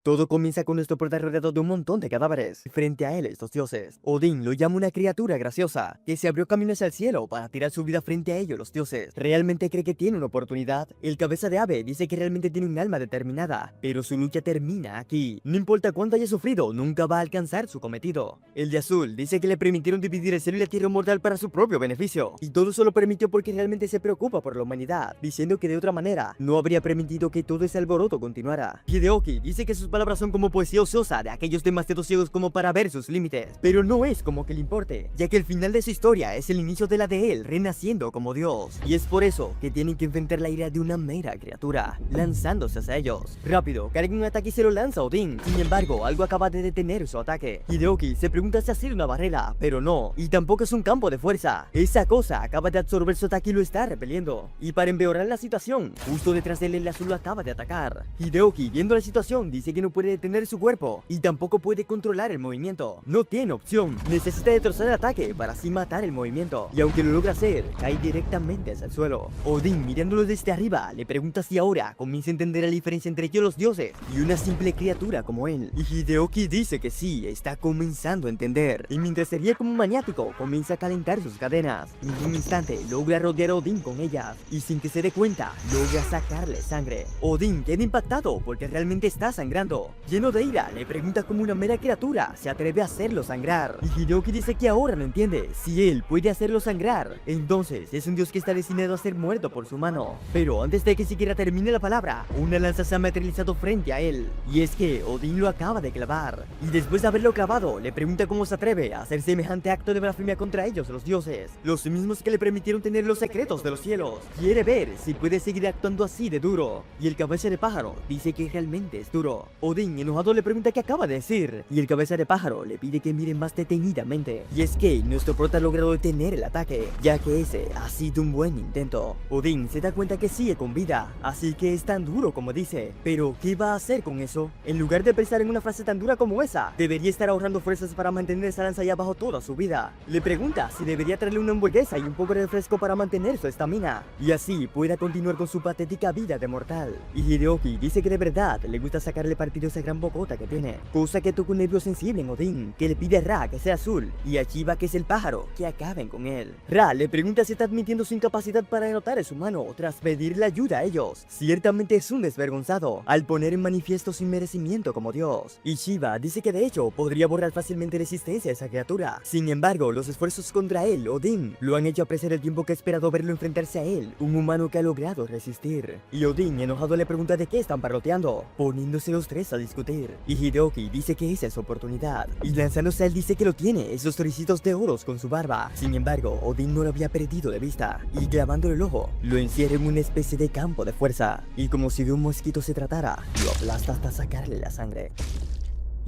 Todo comienza con nuestro prota rodeado de un montón de cadáveres. Frente a él, estos dioses. Odín lo llama una criatura graciosa, que se abrió camino hacia el cielo para tirar su vida frente a ellos, los dioses. ¿Realmente cree que tiene una oportunidad? El cabeza de ave dice que realmente tiene un alma determinada, pero su lucha termina aquí. No importa cuánto haya sufrido, nunca va a alcanzar su cometido. El de azul dice que le permitieron dividir el cielo y la tierra mortal para su propio beneficio, y todo eso lo permitió porque realmente se preocupa por la humanidad, diciendo que de otra manera no habría permitido que todo ese alboroto continuara. Hideoki dice que sus palabras son como poesía ociosa de aquellos demasiado ciegos como para ver sus límites, pero no es como que le importe, ya que el final de su historia es el inicio de la de él renaciendo como Dios, y es por eso que tienen que enfrentar la ira de una mera criatura, lanzándose hacia ellos. Rápido, carga un ataque y se lo lanza a Odín. Sin embargo, algo acaba de detener su ataque. Hideoki se pregunta si ha sido una barrera, pero no, y tampoco es un campo de fuerza. Esa cosa acaba de absorber su ataque y lo está repeliendo. Y para empeorar la situación, justo detrás de él el azul lo acaba de atacar. Hideoki, viendo la situación, dice que no puede detener su cuerpo y tampoco puede controlar el movimiento. No tiene opción, necesita destrozar el ataque para así matar el movimiento, y aunque lo logra hacer, cae directamente hacia el suelo. Odín, mirándolo desde arriba, le pregunta si ahora comienza a entender la diferencia entre ellos los dioses y una simple criatura como él. Y Hideoki dice que sí, está comenzando a entender, y mientras se ríe como un maniático, comienza a calentar sus cadenas, y en un instante logra rodear a Odín con ellas, y sin que se dé cuenta, logra sacarle sangre. Odín queda impactado porque realmente está sangrando. Lleno de ira, le pregunta cómo una mera criatura se atreve a hacerlo sangrar, y Hideoki dice que ahora no entiende. Si él puede hacerlo sangrar, entonces es un dios que está destinado a ser muerto por su mano. Pero antes de que siquiera termine la palabra, una lanza se ha materializado frente a él, y es que Odín lo acaba de clavar, y después de haberlo clavado, le pregunta cómo se atreve a hacer semejante acto de blasfemia contra ellos, los dioses, los mismos que le permitieron tener los secretos de los cielos. Quiere ver si puede seguir actuando así de duro, y el cabeza de pájaro dice que realmente es duro. Odín, enojado, le pregunta qué acaba de decir, y el cabeza de pájaro le pide que mire más detenidamente, y es que nuestro prota ha logrado detener el ataque, ya que ese ha sido un buen intento. Odín se da cuenta que sigue con vida, así que es tan duro como dice, pero ¿qué va a hacer con eso? En lugar de pensar en una frase tan dura como esa, debería estar ahorrando fuerzas para mantener esa lanza allá abajo toda su vida. Le pregunta si debería traerle una hamburguesa y un poco de refresco para mantener su estamina, y así pueda continuar con su patética vida de mortal. Y Hideoki dice que de verdad le gusta sacarle partido a esa gran bocota que tiene, cosa que toca un nervio sensible en Odín, que le pide a Ra que sea azul, y a Shiva, que es el pájaro, que acaben con él. Ra le pregunta si está admitiendo su incapacidad para derrotar a su humano tras pedirle ayuda a ellos. Ciertamente es un desvergonzado, al poner en manifiesto su inmerecimiento como Dios. Y Shiva dice que de hecho podría borrar fácilmente la existencia de esa criatura. Sin embargo, los esfuerzos contra él, Odín, lo han hecho apreciar el tiempo que ha esperado verlo enfrentarse a él, un humano que ha logrado resistir. Y Odín, enojado, le pregunta de qué están parloteando, poniéndose los tres a discutir. Y Hideoki dice que esa es su oportunidad, y lanzándose a él dice que lo tiene, esos tricitos de oros con su barba. Sin embargo, Odín no lo había perdido de vista, y clavándole el ojo, lo encierra en una especie de campo de fuerza, y como si de un mosquito se tratara, lo aplasta hasta sacarle la sangre.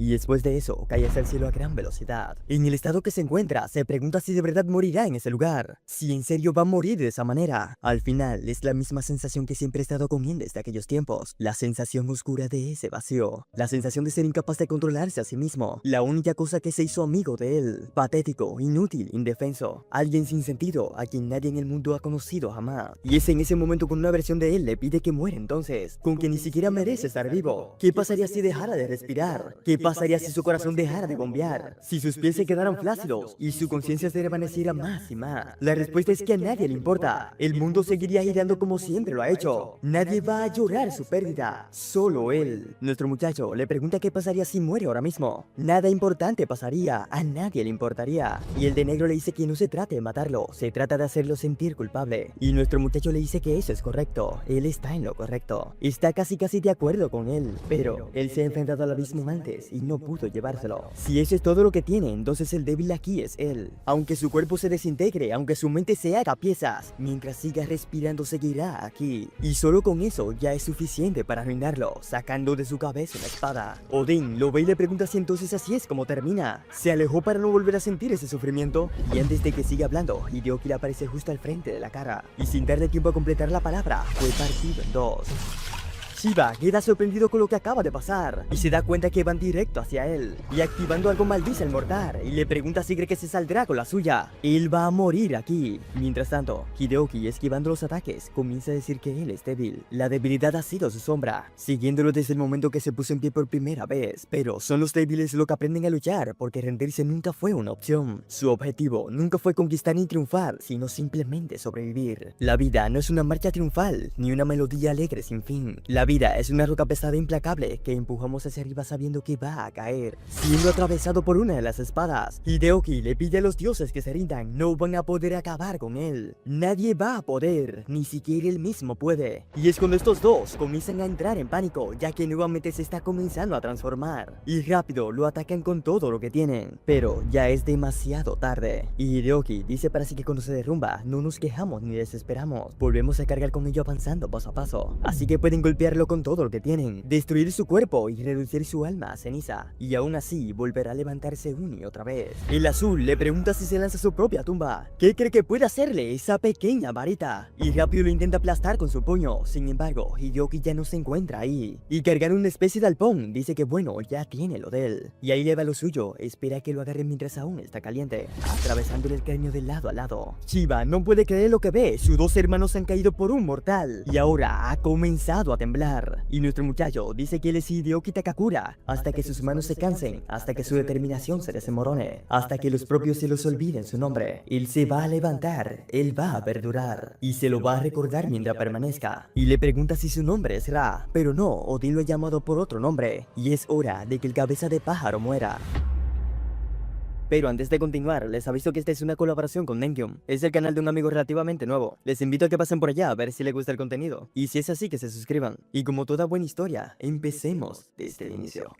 Y después de eso, cae hacia el cielo a gran velocidad. En el estado que se encuentra, se pregunta si de verdad morirá en ese lugar, si en serio va a morir de esa manera. Al final, es la misma sensación que siempre ha estado con él desde aquellos tiempos, la sensación oscura de ese vacío, la sensación de ser incapaz de controlarse a sí mismo, la única cosa que se hizo amigo de él, patético, inútil, indefenso, alguien sin sentido, a quien nadie en el mundo ha conocido jamás. Y es en ese momento cuando una versión de él le pide que muera entonces, con que ni siquiera merece estar vivo. ¿Qué pasaría si dejara de respirar? ¿Qué pasaría si su corazón dejara de bombear? Si sus pies se quedaran flácidos y su conciencia se desvaneciera más y más. La respuesta es que a nadie le importa. El mundo seguiría girando como siempre lo ha hecho. Nadie va a llorar su pérdida, solo él. Nuestro muchacho le pregunta qué pasaría si muere ahora mismo. Nada importante pasaría, a nadie le importaría. Y el de negro le dice que no se trata de matarlo, se trata de hacerlo sentir culpable. Y nuestro muchacho le dice que eso es correcto, él está en lo correcto. Está casi de acuerdo con él, pero él se ha enfrentado al abismo antes y no pudo llevárselo. Si eso es todo lo que tiene, entonces el débil aquí es él. Aunque su cuerpo se desintegre, aunque su mente se haga piezas, mientras siga respirando seguirá aquí. Y solo con eso ya es suficiente para arruinarlo, sacando de su cabeza una espada. Odín lo ve y le pregunta si entonces así es como termina. Se alejó para no volver a sentir ese sufrimiento, y antes de que siga hablando, Hideoki le aparece justo al frente de la cara, y sin darle tiempo a completar la palabra, fue partido en dos. Shiba queda sorprendido con lo que acaba de pasar y se da cuenta que van directo hacia él y activando algo maldice al mortal y le pregunta si cree que se saldrá con la suya. Él va a morir aquí. Mientras tanto, Hideoki, esquivando los ataques, comienza a decir que él es débil. La debilidad ha sido su sombra, siguiéndolo desde el momento que se puso en pie por primera vez. Pero son los débiles los que aprenden a luchar, porque rendirse nunca fue una opción. Su objetivo nunca fue conquistar ni triunfar, sino simplemente sobrevivir. La vida no es una marcha triunfal, ni una melodía alegre sin fin. La vida es una roca pesada e implacable que empujamos hacia arriba sabiendo que va a caer, siendo atravesado por una de las espadas. Hideoki le pide a los dioses que se rindan, no van a poder acabar con él. Nadie va a poder, ni siquiera él mismo puede. Y es cuando estos dos comienzan a entrar en pánico, ya que nuevamente se está comenzando a transformar. Y rápido lo atacan con todo lo que tienen, pero ya es demasiado tarde. Y Hideoki dice para sí que cuando se derrumba, no nos quejamos ni desesperamos, volvemos a cargar con ello avanzando paso a paso. Así que pueden golpearlo con todo lo que tienen, destruir su cuerpo y reducir su alma a ceniza, y aún así volverá a levantarse una y otra vez. El azul le pregunta si se lanza a su propia tumba. ¿Qué cree que puede hacerle esa pequeña varita? Y rápido lo intenta aplastar con su puño. Sin embargo, Hideoki ya no se encuentra ahí, y cargar una especie de alpón dice que bueno, ya tiene lo de él. Y ahí le va lo suyo, espera que lo agarre mientras aún está caliente, atravesándole el cráneo de lado a lado. Shiba no puede creer lo que ve, sus dos hermanos han caído por un mortal, y ahora ha comenzado a temblar. Y nuestro muchacho dice que él es Hideoki Takakura, hasta que sus manos se cansen, hasta que su determinación se desmorone, hasta que los propios se los olviden su nombre. Él se va a levantar, él va a perdurar, y se lo va a recordar mientras permanezca. Y le pregunta si su nombre es Ra, pero no, Odin lo ha llamado por otro nombre, y es hora de que el cabeza de pájaro muera. Pero antes de continuar, les aviso que esta es una colaboración con Nenkyun. Es el canal de un amigo relativamente nuevo. Les invito a que pasen por allá a ver si les gusta el contenido. Y si es así, que se suscriban. Y como toda buena historia, empecemos desde el inicio.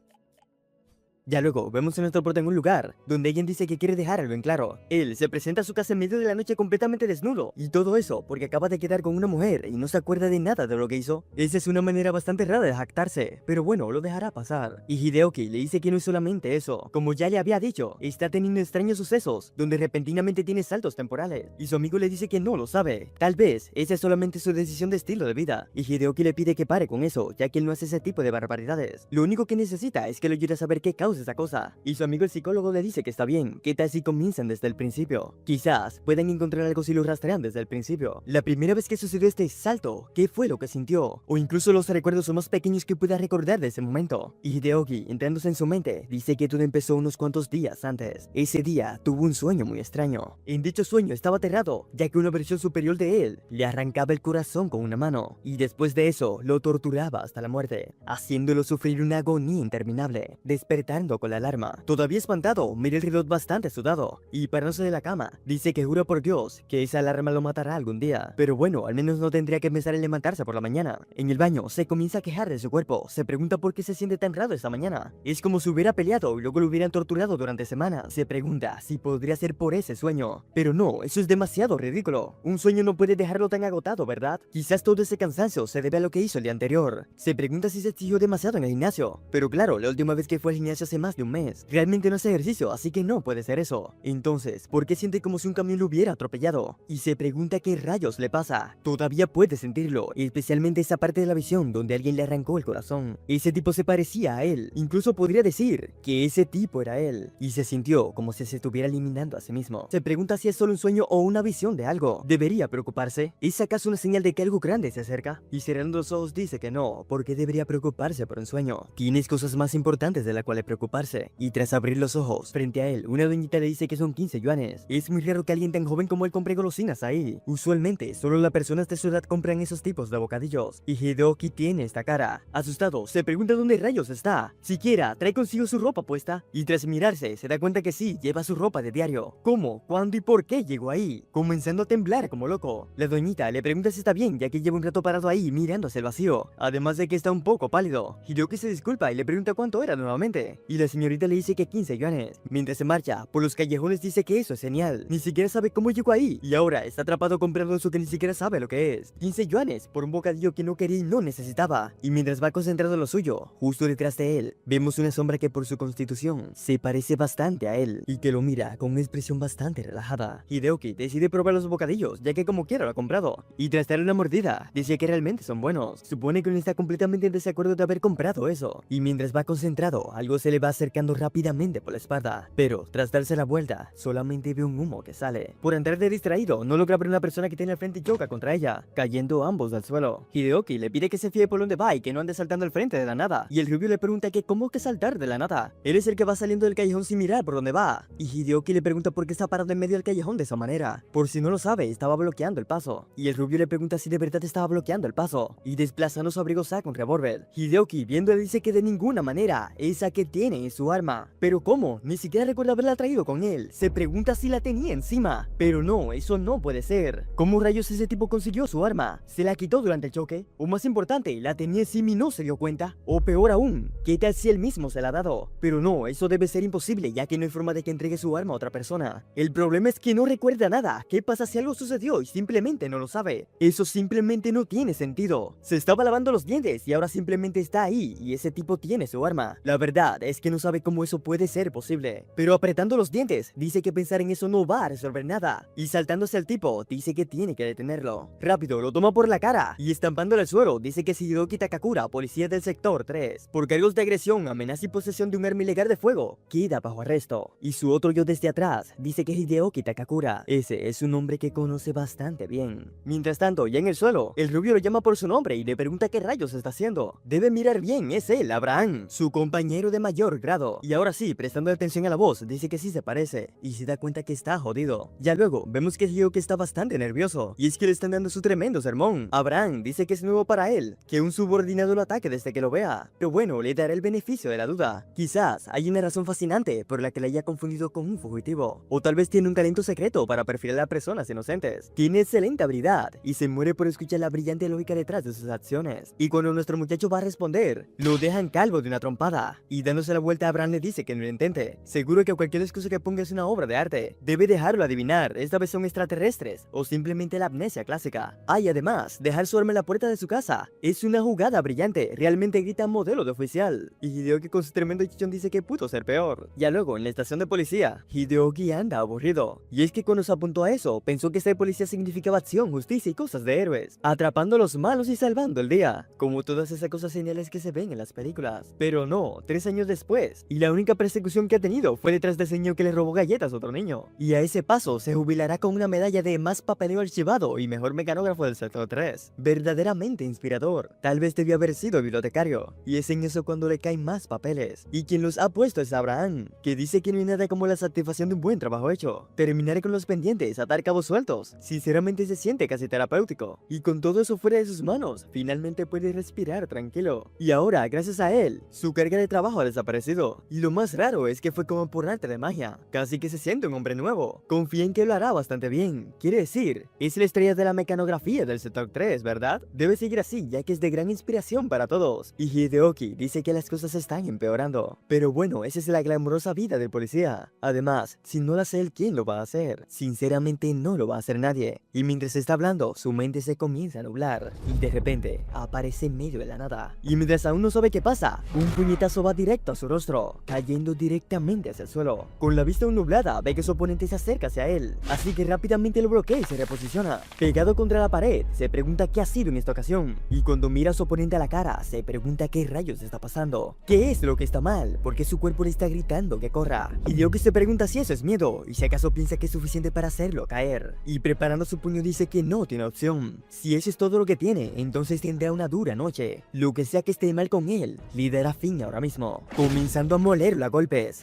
Ya luego, vemos a nuestro prota en un lugar, donde alguien dice que quiere dejar algo en claro. Él se presenta a su casa en medio de la noche completamente desnudo. Y todo eso porque acaba de quedar con una mujer y no se acuerda de nada de lo que hizo. Esa es una manera bastante rara de jactarse, pero bueno, lo dejará pasar. Y Hideoki le dice que no es solamente eso. Como ya le había dicho, está teniendo extraños sucesos, donde repentinamente tiene saltos temporales. Y su amigo le dice que no lo sabe. Tal vez, esa es solamente su decisión de estilo de vida. Y Hideoki le pide que pare con eso, ya que él no hace ese tipo de barbaridades. Lo único que necesita es que lo ayude a saber qué causa esa cosa. Y su amigo el psicólogo le dice que está bien, que tal si comienzan desde el principio. Quizás puedan encontrar algo si lo rastrean desde el principio. La primera vez que sucedió este salto, ¿qué fue lo que sintió? O incluso los recuerdos más pequeños que pueda recordar de ese momento. Y Hideoki, entrándose en su mente, dice que todo empezó unos cuantos días antes. Ese día tuvo un sueño muy extraño. En dicho sueño estaba aterrado, ya que una versión superior de él le arrancaba el corazón con una mano. Y después de eso, lo torturaba hasta la muerte, haciéndolo sufrir una agonía interminable, despertando con la alarma. Todavía espantado, mira el reloj bastante sudado y parándose de la cama, dice que jura por Dios que esa alarma lo matará algún día, pero bueno, al menos no tendría que pensar en levantarse por la mañana. En el baño se comienza a quejar de su cuerpo, se pregunta por qué se siente tan raro esta mañana. Es como si hubiera peleado y luego lo hubieran torturado durante semanas. Se pregunta si podría ser por ese sueño, pero no, eso es demasiado ridículo. Un sueño no puede dejarlo tan agotado, ¿verdad? Quizás todo ese cansancio se debe a lo que hizo el día anterior. Se pregunta si se exigió demasiado en el gimnasio, pero claro, la última vez que fue al gimnasio hace más de un mes. Realmente no hace ejercicio, así que no puede ser eso. Entonces, ¿por qué siente como si un camión lo hubiera atropellado? Y se pregunta qué rayos le pasa. Todavía puede sentirlo, especialmente esa parte de la visión donde alguien le arrancó el corazón. Ese tipo se parecía a él, incluso podría decir que ese tipo era él. Y se sintió como si se estuviera eliminando a sí mismo. Se pregunta si es solo un sueño o una visión de algo. ¿Debería preocuparse? ¿Es acaso una señal de que algo grande se acerca? Y cerrando los ojos dice que no, porque debería preocuparse por un sueño. Tienes cosas más importantes de las cuales preocuparse. Y tras abrir los ojos, frente a él, una doñita le dice que son 15 yuanes. Es muy raro que alguien tan joven como él compre golosinas ahí. Usualmente, solo las personas de su edad compran esos tipos de bocadillos. Y Hideoki tiene esta cara. Asustado, se pregunta dónde rayos está. Siquiera trae consigo su ropa puesta. Y tras mirarse, se da cuenta que sí, lleva su ropa de diario. ¿Cómo? ¿Cuándo y por qué llegó ahí? Comenzando a temblar como loco. La doñita le pregunta si está bien, ya que lleva un rato parado ahí mirando hacia el vacío. Además de que está un poco pálido. Hideoki se disculpa y le pregunta cuánto era nuevamente. y la señorita le dice que 15 yuanes. Mientras se marcha por los callejones dice que eso es genial, ni siquiera sabe cómo llegó ahí y ahora está atrapado comprando eso que ni siquiera sabe lo que es. 15 yuanes por un bocadillo que no quería y no necesitaba. Y mientras va concentrado en lo suyo, justo detrás de él, vemos una sombra que por su constitución se parece bastante a él y que lo mira con una expresión bastante relajada. Hideoki decide probar los bocadillos, ya que como quiera lo ha comprado, y tras darle una mordida, dice que realmente son buenos. Supone que no está completamente en desacuerdo de haber comprado eso, y mientras va concentrado, algo se le va acercando rápidamente por la espalda, pero tras darse la vuelta, solamente ve un humo que sale. Por andar de distraído, no logra ver una persona que tiene al frente y choca contra ella, cayendo ambos al suelo. Hideoki le pide que se fíe por donde va y que no ande saltando al frente de la nada, y el rubio le pregunta que cómo que saltar de la nada. Él es el que va saliendo del callejón sin mirar por dónde va, y Hideoki le pregunta por qué está parado en medio del callejón de esa manera. Por si no lo sabe, estaba bloqueando el paso, y el rubio le pregunta si de verdad estaba bloqueando el paso, y desplazando su abrigo saca un revólver. Hideoki, viendo, le dice que de ninguna manera, esa que tiene es su arma. Pero ¿cómo? Ni siquiera recuerda haberla traído con él. Se pregunta si la tenía encima. Pero no, eso no puede ser. ¿Cómo rayos ese tipo consiguió su arma? ¿Se la quitó durante el choque? O más importante, ¿la tenía encima y no se dio cuenta? O peor aún, ¿qué tal si él mismo se la ha dado? Pero no, eso debe ser imposible, ya que no hay forma de que entregue su arma a otra persona. El problema es que no recuerda nada. ¿Qué pasa si algo sucedió y simplemente no lo sabe? Eso simplemente no tiene sentido. Se estaba lavando los dientes y ahora simplemente está ahí y ese tipo tiene su arma. La verdad es que no sabe cómo eso puede ser posible. Pero apretando los dientes, dice que pensar en eso no va a resolver nada. Y saltándose al tipo, dice que tiene que detenerlo. Rápido, lo toma por la cara y estampándole al suelo, dice que es Hideoki Takakura, policía del sector 3, por cargos de agresión, amenaza y posesión de un arma ilegal de fuego, queda bajo arresto. Y su otro yo desde atrás dice que Hideoki Takakura, ese es un hombre que conoce bastante bien. Mientras tanto, ya en el suelo, el rubio lo llama por su nombre y le pregunta qué rayos está haciendo. Debe mirar bien, es él, Abraham, su compañero de mayor grado. Y ahora sí, prestando atención a la voz, dice que sí se parece y se da cuenta que está jodido. Ya luego, vemos que Hideoki está bastante nervioso y es que le están dando su tremendo sermón. Abraham dice que es nuevo para él, que un subordinado lo ataque desde que lo vea, pero bueno, le dará el beneficio de la duda. Quizás hay una razón fascinante por la que le haya confundido con un fugitivo, o tal vez tiene un talento secreto para perfilar a personas inocentes. Tiene excelente habilidad y se muere por escuchar la brillante lógica detrás de sus acciones. Y cuando nuestro muchacho va a responder, lo dejan calvo de una trompada, y dándose la vuelta Abraham le dice que no lo intente. Seguro que cualquier excusa que ponga es una obra de arte. Debe dejarlo adivinar, esta vez son extraterrestres, o simplemente la amnesia clásica. Hay además, dejar su arma en la puerta de su casa. Es una jugada brillante, realmente grita modelo de oficial. Y Hideoki con su tremendo chichón dice que pudo ser peor. Ya luego, en la estación de policía, Hideoki anda aburrido. Y es que cuando se apuntó a eso, pensó que ser policía significaba acción, justicia y cosas de héroes, atrapando a los malos y salvando el día, como todas esas cosas geniales que se ven en las películas. Pero no, 3 años después, y la única persecución que ha tenido fue detrás de ese niño que le robó galletas a otro niño. Y a ese paso se jubilará con una medalla de más papeleo archivado y mejor mecanógrafo del sector 3. Verdaderamente inspirador. Tal vez debió haber sido bibliotecario. Y es en eso cuando le caen más papeles. Y quien los ha puesto es Abraham, que dice que no hay nada como la satisfacción de un buen trabajo hecho. Terminar con los pendientes, atar cabos sueltos. Sinceramente se siente casi terapéutico. Y con todo eso fuera de sus manos, finalmente puede respirar tranquilo. Y ahora, gracias a él, su carga de trabajo ha desaparecido. Y lo más raro es que fue como por arte de magia. Casi que se siente un hombre nuevo. Confía en que lo hará bastante bien. Quiere decir, es la estrella de la mecanografía del sector 3, ¿verdad? Debe seguir así, ya que es de gran inspiración para todos. Y Hideoki dice que las cosas están empeorando. Pero bueno, esa es la glamurosa vida del policía. Además, si no lo hace él, ¿quién lo va a hacer? Sinceramente no lo va a hacer nadie. Y mientras está hablando, su mente se comienza a nublar. Y de repente, aparece en medio de la nada. Y mientras aún no sabe qué pasa, un puñetazo va directo a su rostro, cayendo directamente hacia el suelo. Con la vista aún nublada, ve que su oponente se acerca hacia él. Así que rápidamente lo bloquea y se reposiciona. Pegado contra la pared, se pregunta qué ha sido en esta ocasión. Y cuando mira a su oponente a la cara, se pregunta qué rayos está pasando. ¿Qué es lo que está mal? ¿Por qué su cuerpo le está gritando que corra? Y Hideoki se pregunta si eso es miedo, y si acaso piensa que es suficiente para hacerlo caer. Y preparando su puño dice que no tiene opción. Si eso es todo lo que tiene, entonces tendrá una dura noche. Lo que sea que esté mal con él, le dará fin ahora mismo, comenzando a molerlo a golpes.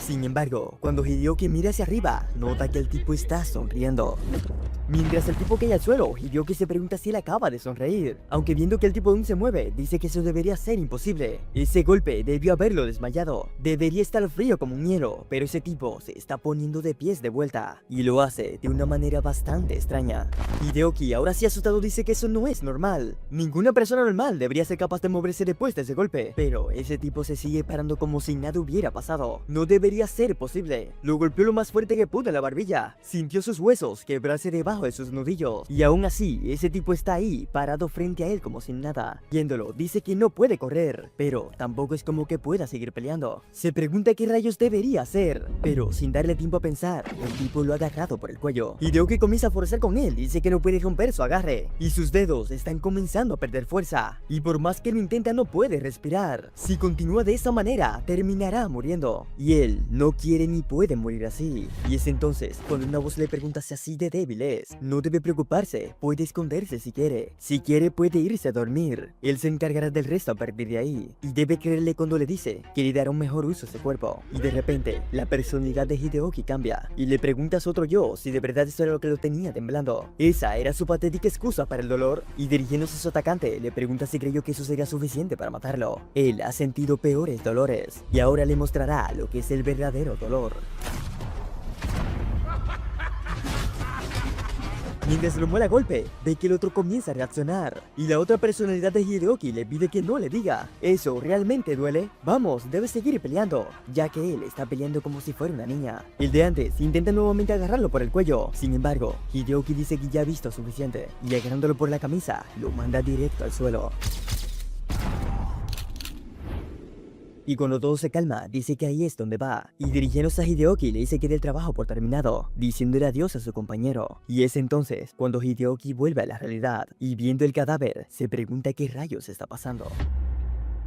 Sin embargo, cuando Hideoki mira hacia arriba, nota que el tipo está sonriendo. Mientras el tipo cae al suelo, Hideoki se pregunta si él acaba de sonreír, aunque viendo que el tipo aún se mueve, dice que eso debería ser imposible. Ese golpe debió haberlo desmayado, debería estar frío como un hielo, pero ese tipo se está poniendo de pies de vuelta, y lo hace de una manera bastante extraña. Hideoki, ahora sí asustado, dice que eso no es normal. Ninguna persona normal debería ser capaz de moverse después de ese golpe, pero ese tipo se sigue parando como si nada hubiera pasado. No debería ser posible. Lo golpeó lo más fuerte que pudo en la barbilla, sintió sus huesos quebrarse debajo de sus nudillos, y aún así, ese tipo está ahí, parado frente a él como sin nada. Viéndolo, dice que no puede correr, pero tampoco es como que pueda seguir peleando. Se pregunta qué rayos debería hacer, pero sin darle tiempo a pensar, el tipo lo ha agarrado por el cuello. Hideoki comienza a forzar con él, dice que no puede romper su agarre, y sus dedos están comenzando a perder fuerza, y por más que lo intenta no puede respirar. Si continúa de esa manera, terminará muriendo, y él no quiere ni puede morir así. Y es entonces cuando una voz le pregunta si así de débil es. No debe preocuparse, puede esconderse si quiere. Si quiere puede irse a dormir. Él se encargará del resto a partir de ahí. Y debe creerle cuando le dice que le dará un mejor uso a ese cuerpo. Y de repente, la personalidad de Hideoki cambia. Y le pregunta a su otro yo si de verdad eso era lo que lo tenía temblando. Esa era su patética excusa para el dolor. Y dirigiéndose a su atacante, le pregunta si creyó que eso sería suficiente para matarlo. Él ha sentido peores dolores. Y ahora le mostrará lo que es el verdadero dolor. Mientras lo muele a golpe, ve que el otro comienza a reaccionar, y la otra personalidad de Hideoki le pide que no le diga. ¿Eso realmente duele? Vamos, debes seguir peleando, ya que él está peleando como si fuera una niña. El de antes intenta nuevamente agarrarlo por el cuello, sin embargo, Hideoki dice que ya ha visto suficiente, y agarrándolo por la camisa, lo manda directo al suelo. Y cuando todo se calma, dice que ahí es donde va, y dirigiéndose a Hideoki le dice que dé el trabajo por terminado, diciéndole adiós a su compañero. Y es entonces cuando Hideoki vuelve a la realidad, y viendo el cadáver, se pregunta qué rayos está pasando.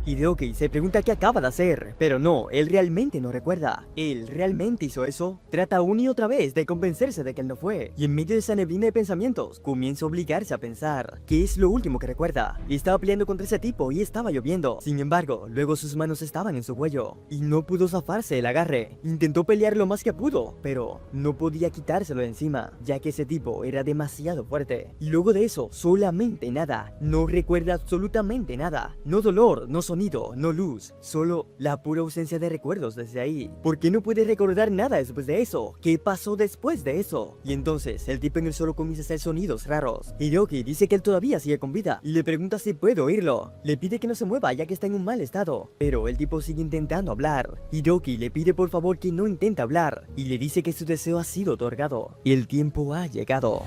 Hideoki se pregunta qué acaba de hacer, pero no, él realmente no recuerda. ¿Él realmente hizo eso? Trata una y otra vez de convencerse de que él no fue, y en medio de esa neblina de pensamientos, comienza a obligarse a pensar. ¿Qué es lo último que recuerda? Estaba peleando contra ese tipo y estaba lloviendo. Sin embargo, luego sus manos estaban en su cuello, y no pudo zafarse el agarre. Intentó pelear lo más que pudo, pero no podía quitárselo de encima, ya que ese tipo era demasiado fuerte. Y luego de eso, solamente nada. No recuerda absolutamente nada. No dolor, no sonido, no luz, solo la pura ausencia de recuerdos desde ahí. ¿Por qué no puede recordar nada después de eso? ¿Qué pasó después de eso? Y entonces el tipo en el suelo comienza a hacer sonidos raros. Hideoki dice que él todavía sigue con vida y le pregunta si puede oírlo. Le pide que no se mueva ya que está en un mal estado, pero el tipo sigue intentando hablar. Hideoki le pide por favor que no intente hablar y le dice que su deseo ha sido otorgado y el tiempo ha llegado.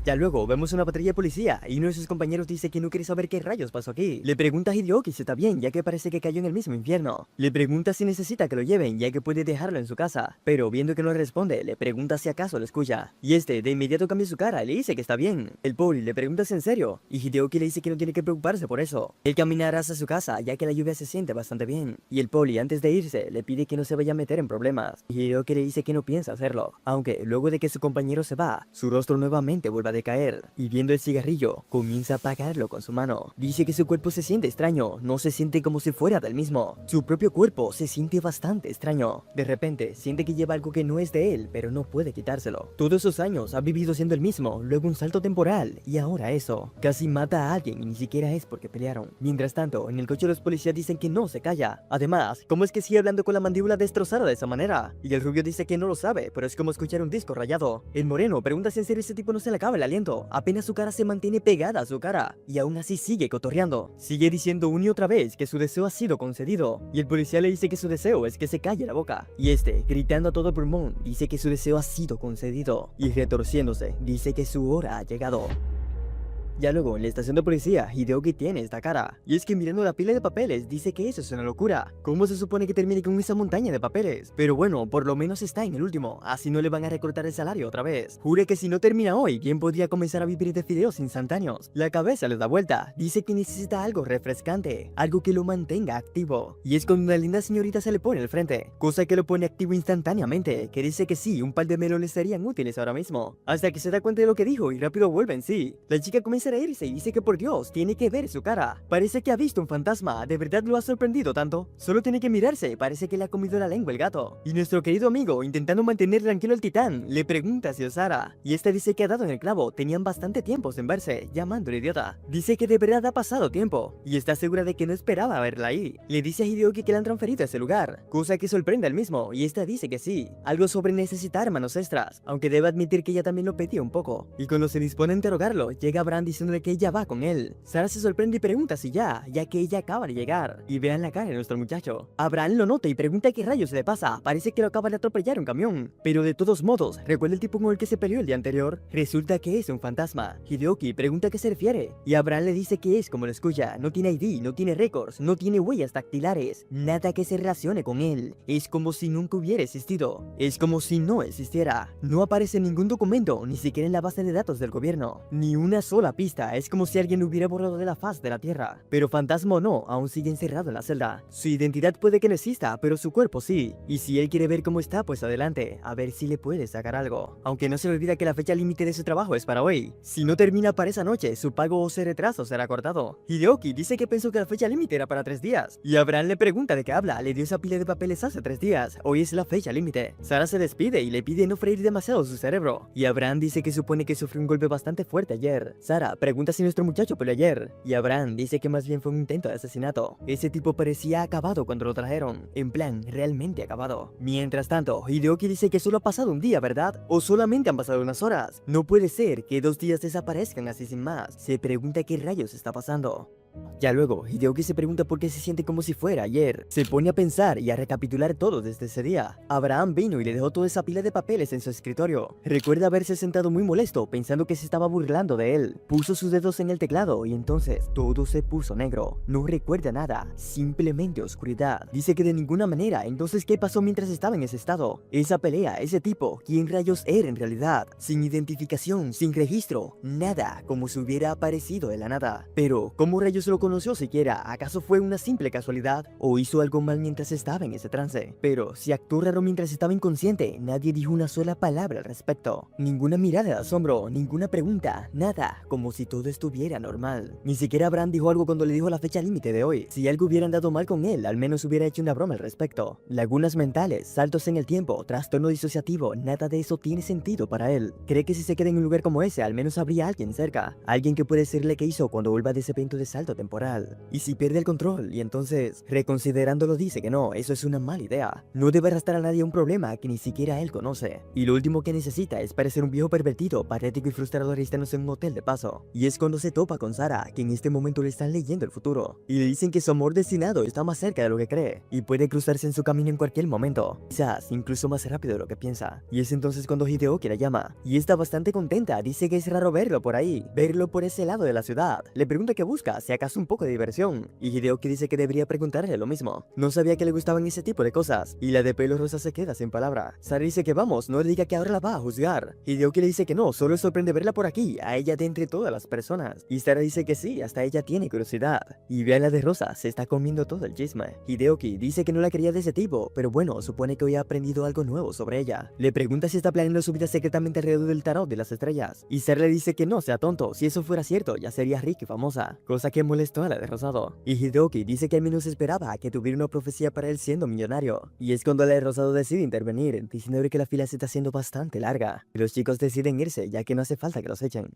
Ya luego vemos una patrulla de policía y uno de sus compañeros dice que no quiere saber qué rayos pasó aquí. Le pregunta a Hideoki si está bien, ya que parece que cayó en el mismo infierno. Le pregunta si necesita que lo lleven, ya que puede dejarlo en su casa. Pero viendo que no le responde, le pregunta si acaso lo escucha. Y este de inmediato cambia su cara y le dice que está bien. El poli le pregunta si en serio, y Hideoki le dice que no tiene que preocuparse por eso. Él caminará hacia su casa, ya que la lluvia se siente bastante bien. Y el poli, antes de irse, le pide que no se vaya a meter en problemas. Y Hideoki le dice que no piensa hacerlo. Aunque luego de que su compañero se va, su rostro nuevamente vuelve a decaer, y viendo el cigarrillo, comienza a apagarlo con su mano. Dice que su cuerpo se siente extraño, no se siente como si fuera del mismo. Su propio cuerpo se siente bastante extraño. De repente, siente que lleva algo que no es de él, pero no puede quitárselo. Todos esos años ha vivido siendo el mismo, luego un salto temporal, y ahora eso. Casi mata a alguien y ni siquiera es porque pelearon. Mientras tanto, en el coche los policías dicen que no se calla. Además, ¿cómo es que sigue hablando con la mandíbula destrozada de esa manera? Y el rubio dice que no lo sabe, pero es como escuchar un disco rayado. El moreno pregunta si en serio ese tipo no se le acaba el aliento. Apenas su cara se mantiene pegada a su cara, y aún así sigue cotorreando. Sigue diciendo una y otra vez que su deseo ha sido concedido, y el policía le dice que su deseo es que se calle la boca. Y este, gritando a todo pulmón, dice que su deseo ha sido concedido, y retorciéndose, dice que su hora ha llegado. Ya luego, en la estación de policía, Hideoki tiene esta cara. Y es que mirando la pila de papeles, dice que eso es una locura. ¿Cómo se supone que termine con esa montaña de papeles? Pero bueno, por lo menos está en el último, así no le van a recortar el salario otra vez. Jure que si no termina hoy, ¿quién podría comenzar a vivir de fideos instantáneos? La cabeza le da vuelta, dice que necesita algo refrescante, algo que lo mantenga activo. Y es cuando una linda señorita se le pone al frente, cosa que lo pone activo instantáneamente, que dice que sí, un par de melones serían útiles ahora mismo. Hasta que se da cuenta de lo que dijo y rápido vuelve en sí. La chica comienza a a reírse y dice que por Dios, tiene que ver su cara. Parece que ha visto un fantasma, de verdad lo ha sorprendido tanto. Solo tiene que mirarse, parece que le ha comido la lengua el gato. Y nuestro querido amigo, intentando mantener tranquilo al titán, le pregunta si es Sara. Y esta dice que ha dado en el clavo, tenían bastante tiempo sin verse, llamándole idiota. Dice que de verdad ha pasado tiempo, y está segura de que no esperaba verla ahí. Le dice a Hideoki que la han transferido a ese lugar, cosa que sorprende al mismo, y esta dice que sí. Algo sobre necesitar manos extras, aunque debe admitir que ella también lo pedía un poco. Y cuando se dispone a interrogarlo, llega Bran diciéndole que ella va con él. Sara se sorprende y pregunta si ya que ella acaba de llegar. Y vean la cara de nuestro muchacho. Abraham lo nota y pregunta qué rayos le pasa, parece que lo acaba de atropellar un camión. Pero de todos modos, ¿recuerda el tipo con el que se peleó el día anterior? Resulta que es un fantasma. Hideoki pregunta a qué se refiere, y Abraham le dice que es como lo escucha, no tiene ID, no tiene récords, no tiene huellas dactilares, nada que se relacione con él. Es como si nunca hubiera existido, es como si no existiera. No aparece en ningún documento, ni siquiera en la base de datos del gobierno, ni una sola pista, es como si alguien lo hubiera borrado de la faz de la tierra. Pero fantasma o no, aún sigue encerrado en la celda. Su identidad puede que no exista, pero su cuerpo sí. Y si él quiere ver cómo está, pues adelante, a ver si le puede sacar algo. Aunque no se le olvida que la fecha límite de su trabajo es para hoy. Si no termina para esa noche, su pago o se retrasa o será cortado. Hideoki dice que pensó que la fecha límite era para 3 días. Y Abraham le pregunta de qué habla, le dio esa pila de papeles hace 3 días. Hoy es la fecha límite. Sara se despide y le pide no freír demasiado su cerebro. Y Abraham dice que supone que sufrió un golpe bastante fuerte ayer. Sara pregunta si nuestro muchacho peleó ayer. Y Abraham dice que más bien fue un intento de asesinato. Ese tipo parecía acabado cuando lo trajeron. En plan, realmente acabado. Mientras tanto, Hideoki dice que solo ha pasado un día, ¿verdad? O solamente han pasado unas horas. No puede ser que 2 días desaparezcan así sin más. Se pregunta qué rayos está pasando. Ya luego, Hideoki se pregunta por qué se siente como si fuera ayer. Se pone a pensar y a recapitular todo desde ese día. Abraham vino y le dejó toda esa pila de papeles en su escritorio. Recuerda haberse sentado muy molesto, pensando que se estaba burlando de él. Puso sus dedos en el teclado y entonces todo se puso negro. No recuerda nada, simplemente oscuridad. Dice que de ninguna manera, entonces ¿qué pasó mientras estaba en ese estado? Esa pelea, ese tipo, ¿quién rayos era en realidad? Sin identificación, sin registro, nada, como si hubiera aparecido de la nada. Pero, ¿cómo rayos lo conoció siquiera? ¿Acaso fue una simple casualidad? ¿O hizo algo mal mientras estaba en ese trance? Pero si actuó raro mientras estaba inconsciente, nadie dijo una sola palabra al respecto. Ninguna mirada de asombro, ninguna pregunta, nada, como si todo estuviera normal. Ni siquiera Abraham dijo algo cuando le dijo la fecha límite de hoy. Si algo hubiera andado mal con él, al menos hubiera hecho una broma al respecto. Lagunas mentales, saltos en el tiempo, trastorno disociativo, nada de eso tiene sentido para él. Cree que si se queda en un lugar como ese, al menos habría alguien cerca. Alguien que puede decirle qué hizo cuando vuelva de ese evento de salto temporal. Y si pierde el control, y entonces, reconsiderándolo dice que no, eso es una mala idea. No debe arrastrar a nadie a un problema que ni siquiera él conoce. Y lo último que necesita es parecer un viejo pervertido, patético y frustrador estándose en un hotel de paso. Y es cuando se topa con Sara, que en este momento le están leyendo el futuro. Y le dicen que su amor destinado está más cerca de lo que cree, y puede cruzarse en su camino en cualquier momento. Quizás incluso más rápido de lo que piensa. Y es entonces cuando Hideoki la llama. Y está bastante contenta, dice que es raro verlo por ahí, verlo por ese lado de la ciudad. Le pregunta qué busca, si acaso un poco de diversión. Y Hideoki dice que debería preguntarle lo mismo. No sabía que le gustaban ese tipo de cosas. Y la de pelo rosa se queda sin palabra. Sara dice que vamos, no le diga que ahora la va a juzgar. Hideoki le dice que no, solo sorprende verla por aquí, a ella de entre todas las personas. Y Sara dice que sí, hasta ella tiene curiosidad. Y ve a la de rosa, se está comiendo todo el chisme. Hideoki dice que no la quería de ese tipo, pero bueno, supone que hoy ha aprendido algo nuevo sobre ella. Le pregunta si está planeando su vida secretamente alrededor del tarot de las estrellas. Y Sara le dice que no sea tonto, si eso fuera cierto, ya sería rica y famosa. Cosa que molestó a la de rosado. Y Hideoki dice que al menos esperaba que tuviera una profecía para él siendo millonario. Y es cuando la de rosado decide intervenir, diciéndole que la fila se está haciendo bastante larga. Y los chicos deciden irse, ya que no hace falta que los echen.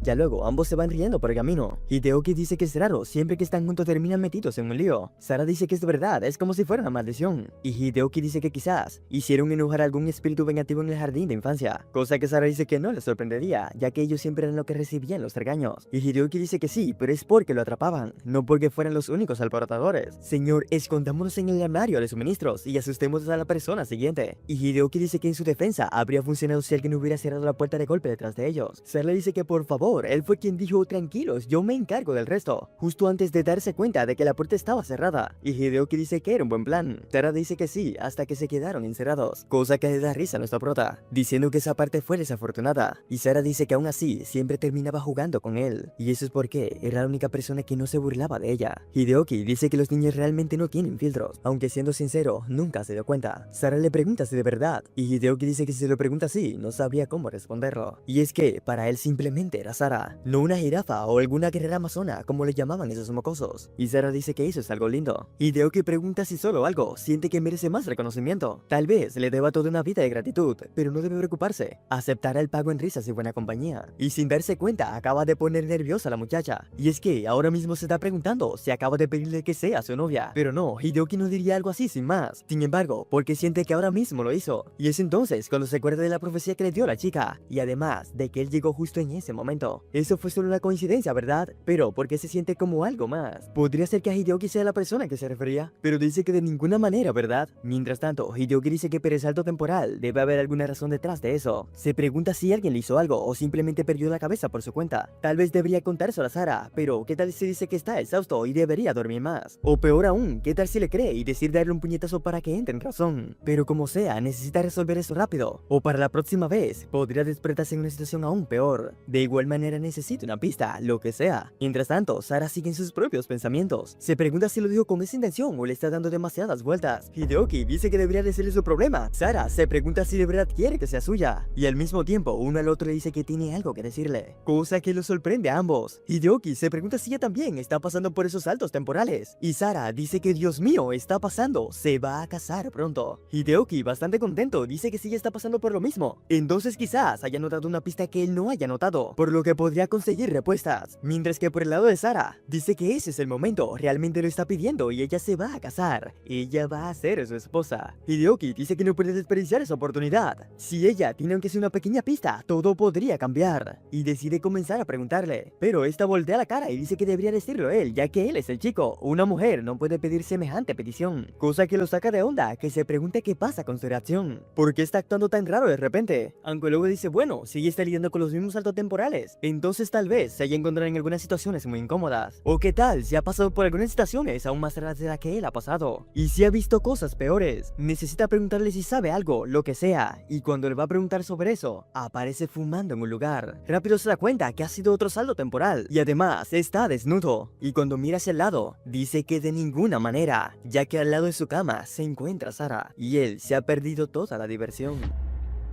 Ya luego, ambos se van riendo por el camino. Hideoki dice que es raro, siempre que están juntos terminan metidos en un lío. Sara dice que es verdad, es como si fuera una maldición. Y Hideoki dice que quizás hicieron enojar a algún espíritu vengativo en el jardín de infancia. Cosa que Sara dice que no le sorprendería, ya que ellos siempre eran los que recibían los regaños. Y Hideoki dice que sí, pero es porque lo atrapaban, no porque fueran los únicos alborotadores. Señor, escondámonos en el armario de suministros y asustemos a la persona siguiente. Y Hideoki dice que en su defensa habría funcionado si alguien hubiera cerrado la puerta de golpe detrás de ellos. Sara le dice que por favor, él fue quien dijo tranquilos, yo me encargo del resto, justo antes de darse cuenta de que la puerta estaba cerrada. Y Hideoki dice que era un buen plan. Sara dice que sí, hasta que se quedaron encerrados, cosa que le da risa a nuestra prota, diciendo que esa parte fue desafortunada. Y Sara dice que aún así siempre terminaba jugando con él, y eso es porque era la única persona que no se burlaba de ella. Hideoki dice que los niños realmente no tienen filtros, aunque siendo sincero, nunca se dio cuenta. Sara le pregunta si de verdad, y Hideoki dice que si se lo pregunta así, no sabría cómo responderlo. Y es que para él simplemente era Sara, no una jirafa o alguna guerrera amazona como le llamaban esos mocosos. Y Sara dice que eso es algo lindo. Hideki pregunta si solo algo siente que merece más reconocimiento. Tal vez le deba toda una vida de gratitud, pero no debe preocuparse. Aceptará el pago en risas y buena compañía. Y sin darse cuenta, acaba de poner nerviosa a la muchacha. Y es que ahora mismo se está preguntando si acaba de pedirle que sea su novia. Pero no, Hideki no diría algo así sin más. Sin embargo, porque siente que ahora mismo lo hizo. Y es entonces cuando se acuerda de la profecía que le dio la chica. Y además de que él llegó justo en ese momento. Eso fue solo una coincidencia, ¿verdad? Pero porque se siente como algo más. Podría ser que Hideki sea la persona a que se refería, pero dice que de ninguna manera, ¿verdad? Mientras tanto, Hideki dice que por el salto temporal debe haber alguna razón detrás de eso. Se pregunta si alguien le hizo algo o simplemente perdió la cabeza por su cuenta. Tal vez debería contárselo a Sara, pero ¿qué tal si dice que está exhausto y debería dormir más? O peor aún, ¿qué tal si le cree y decide darle un puñetazo para que entre en razón? Pero como sea, necesita resolver eso rápido, o para la próxima vez podría despertarse en una situación aún peor. De igual manera necesita una pista, lo que sea. Mientras tanto, Sara sigue en sus propios pensamientos. Se pregunta si lo dijo con esa intención o le está dando demasiadas vueltas. Hideki dice que debería decirle su problema. Sara se pregunta si de verdad quiere que sea suya. Y al mismo tiempo, uno al otro le dice que tiene algo que decirle. Cosa que lo sorprende a ambos. Hideki se pregunta si ella también está pasando por esos saltos temporales. Y Sara dice que Dios mío, está pasando. Se va a casar pronto. Hideki, bastante contento, dice que sí está pasando por lo mismo. Entonces quizás haya notado una pista que él no haya notado, por lo que podría conseguir respuestas. Mientras que por el lado de Sara, dice que ese es el momento, realmente lo está pidiendo y ella se va a casar. Ella va a ser su esposa. Hideki dice que no puede desperdiciar esa oportunidad. Si ella tiene aunque sea una pequeña pista, todo podría cambiar. Y decide comenzar a preguntarle. Pero esta voltea la cara y dice que debería decirlo él, ya que él es el chico. Una mujer no puede pedir semejante petición. Cosa que lo saca de onda, que se pregunta qué pasa con su reacción. ¿Por qué está actuando tan raro de repente? Aunque luego dice, bueno, si ella está lidiando con los mismos saltos temporales, entonces tal vez se haya encontrado en algunas situaciones muy incómodas. O qué tal si ha pasado por algunas situaciones aún más raras de la que él ha pasado. Y si ha visto cosas peores. Necesita preguntarle si sabe algo, lo que sea. Y cuando le va a preguntar sobre eso, aparece fumando en un lugar. Rápido se da cuenta que ha sido otro salto temporal. Y además está desnudo. Y cuando mira hacia el lado, dice que de ninguna manera, ya que al lado de su cama se encuentra Sara. Y él se ha perdido toda la diversión.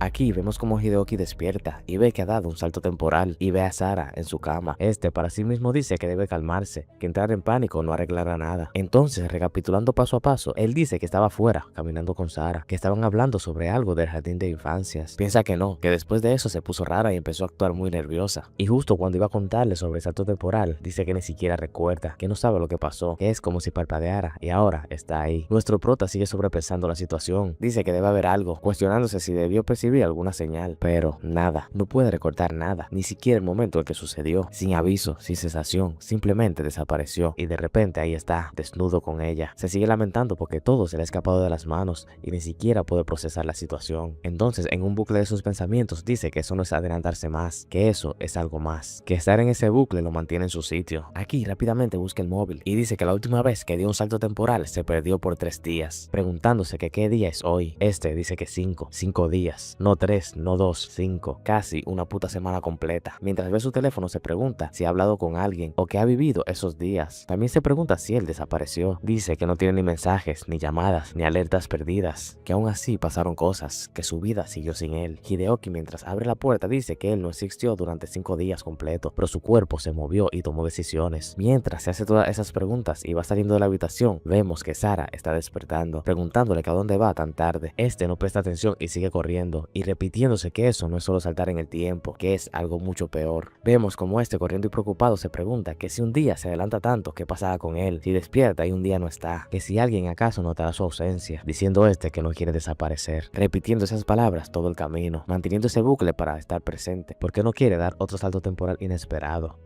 Aquí vemos como Hideki despierta y ve que ha dado un salto temporal y ve a Sara en su cama. Para sí mismo dice que debe calmarse, que entrar en pánico no arreglará nada. Entonces, recapitulando paso a paso, él dice que estaba fuera, caminando con Sara, que estaban hablando sobre algo del jardín de infancias. Piensa que no, que después de eso se puso rara y empezó a actuar muy nerviosa. Y justo cuando iba a contarle sobre el salto temporal, dice que ni siquiera recuerda, que no sabe lo que pasó, que es como si parpadeara y ahora está ahí. Nuestro prota sigue sobrepensando la situación. Dice que debe haber algo, cuestionándose si debió percibir alguna señal, pero nada, no puede recordar nada, ni siquiera el momento en que sucedió, sin aviso, sin sensación, simplemente desapareció y de repente ahí está, desnudo con ella. Se sigue lamentando porque todo se le ha escapado de las manos y ni siquiera puede procesar la situación. Entonces, en un bucle de sus pensamientos dice que eso no es adelantarse más, que eso es algo más, que estar en ese bucle lo mantiene en su sitio. Aquí rápidamente busca el móvil y dice que la última vez que dio un salto temporal se perdió por 3 días, preguntándose que qué día es hoy. Dice que 5 días, no 3, no 2, 5, casi una puta semana completa. Mientras ve su teléfono se pregunta si ha hablado con alguien o qué ha vivido esos días. También se pregunta si él desapareció. Dice que no tiene ni mensajes, ni llamadas, ni alertas perdidas, que aún así pasaron cosas, que su vida siguió sin él. Hideki mientras abre la puerta dice que él no existió durante 5 días completos, pero su cuerpo se movió y tomó decisiones. Mientras se hace todas esas preguntas y va saliendo de la habitación, vemos que Sara está despertando, preguntándole que a dónde va tan tarde. No presta atención y sigue corriendo y repitiéndose que eso no es solo saltar en el tiempo, que es algo mucho peor. Vemos como corriendo y preocupado se pregunta que si un día se adelanta tanto, ¿qué pasará con él? Si despierta y un día no está, que si alguien acaso notará su ausencia, diciendo que no quiere desaparecer, repitiendo esas palabras todo el camino, manteniendo ese bucle para estar presente, porque no quiere dar otro salto temporal inesperado.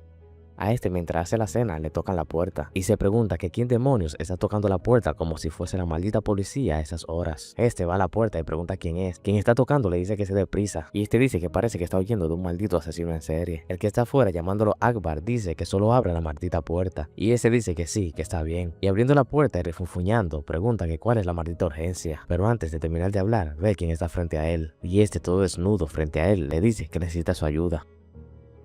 A mientras hace la cena, le tocan la puerta y se pregunta que quién demonios está tocando la puerta como si fuese la maldita policía a esas horas. Va a la puerta y pregunta quién es. Quien está tocando le dice que se dé prisa y dice que parece que está huyendo de un maldito asesino en serie. El que está afuera llamándolo Akbar dice que solo abra la maldita puerta y dice que sí, que está bien. Y abriendo la puerta y refunfuñando, pregunta que cuál es la maldita urgencia. Pero antes de terminar de hablar, ve quién está frente a él y todo desnudo frente a él le dice que necesita su ayuda.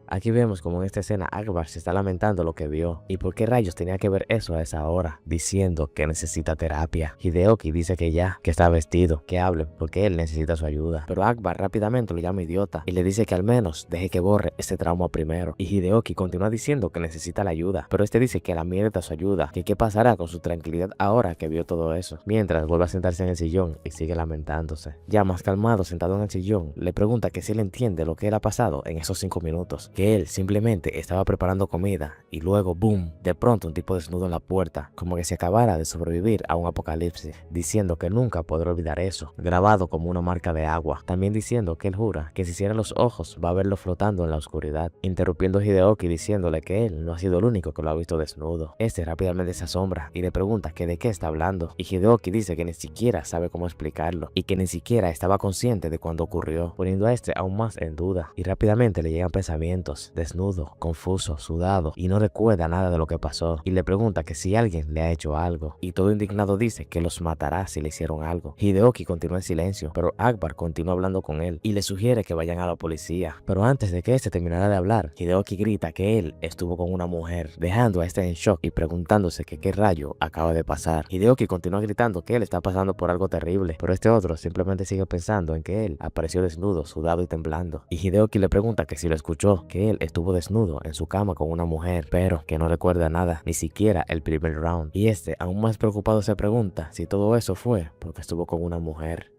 Aquí vemos como en esta escena Akbar se está lamentando lo que vio y por qué rayos tenía que ver eso a esa hora, diciendo que necesita terapia. Hideoki dice que ya, que está vestido, que hable porque él necesita su ayuda, pero Akbar rápidamente lo llama idiota y le dice que al menos deje que borre ese trauma primero. Y Hideoki continúa diciendo que necesita la ayuda, pero este dice que la mierda su ayuda, que qué pasará con su tranquilidad ahora que vio todo eso, mientras vuelve a sentarse en el sillón y sigue lamentándose. Ya más calmado, sentado en el sillón, le pregunta que si él entiende lo que él ha pasado en esos 5 minutos, que él simplemente estaba preparando comida y luego, boom, de pronto un tipo desnudo en la puerta, como que se acabara de sobrevivir a un apocalipsis, diciendo que nunca podrá olvidar eso, grabado como una marca de agua, también diciendo que él jura que si cierra los ojos va a verlo flotando en la oscuridad, interrumpiendo a Hideoki diciéndole que él no ha sido el único que lo ha visto desnudo. Este rápidamente se asombra y le pregunta que de qué está hablando, y Hideoki dice que ni siquiera sabe cómo explicarlo y que ni siquiera estaba consciente de cuando ocurrió, poniendo a este aún más en duda, y rápidamente le llegan pensamientos, desnudo, confuso, sudado, y no recuerda nada de lo que pasó, y le pregunta que si alguien le ha hecho algo, y todo indignado dice que los matará si le hicieron algo. Hideoki continúa en silencio, pero Akbar continúa hablando con él y le sugiere que vayan a la policía, pero antes de que este terminara de hablar, Hideoki grita que él estuvo con una mujer, dejando a este en shock y preguntándose que qué rayo acaba de pasar. Hideoki continúa gritando que él está pasando por algo terrible, pero este otro simplemente sigue pensando en que él apareció desnudo, sudado y temblando, y Hideoki le pregunta que si lo escuchó, que él estuvo desnudo en su cama con una mujer, pero que no recuerda nada, ni siquiera el primer round, y este aún más preocupado se pregunta si todo eso fue porque estuvo con una mujer.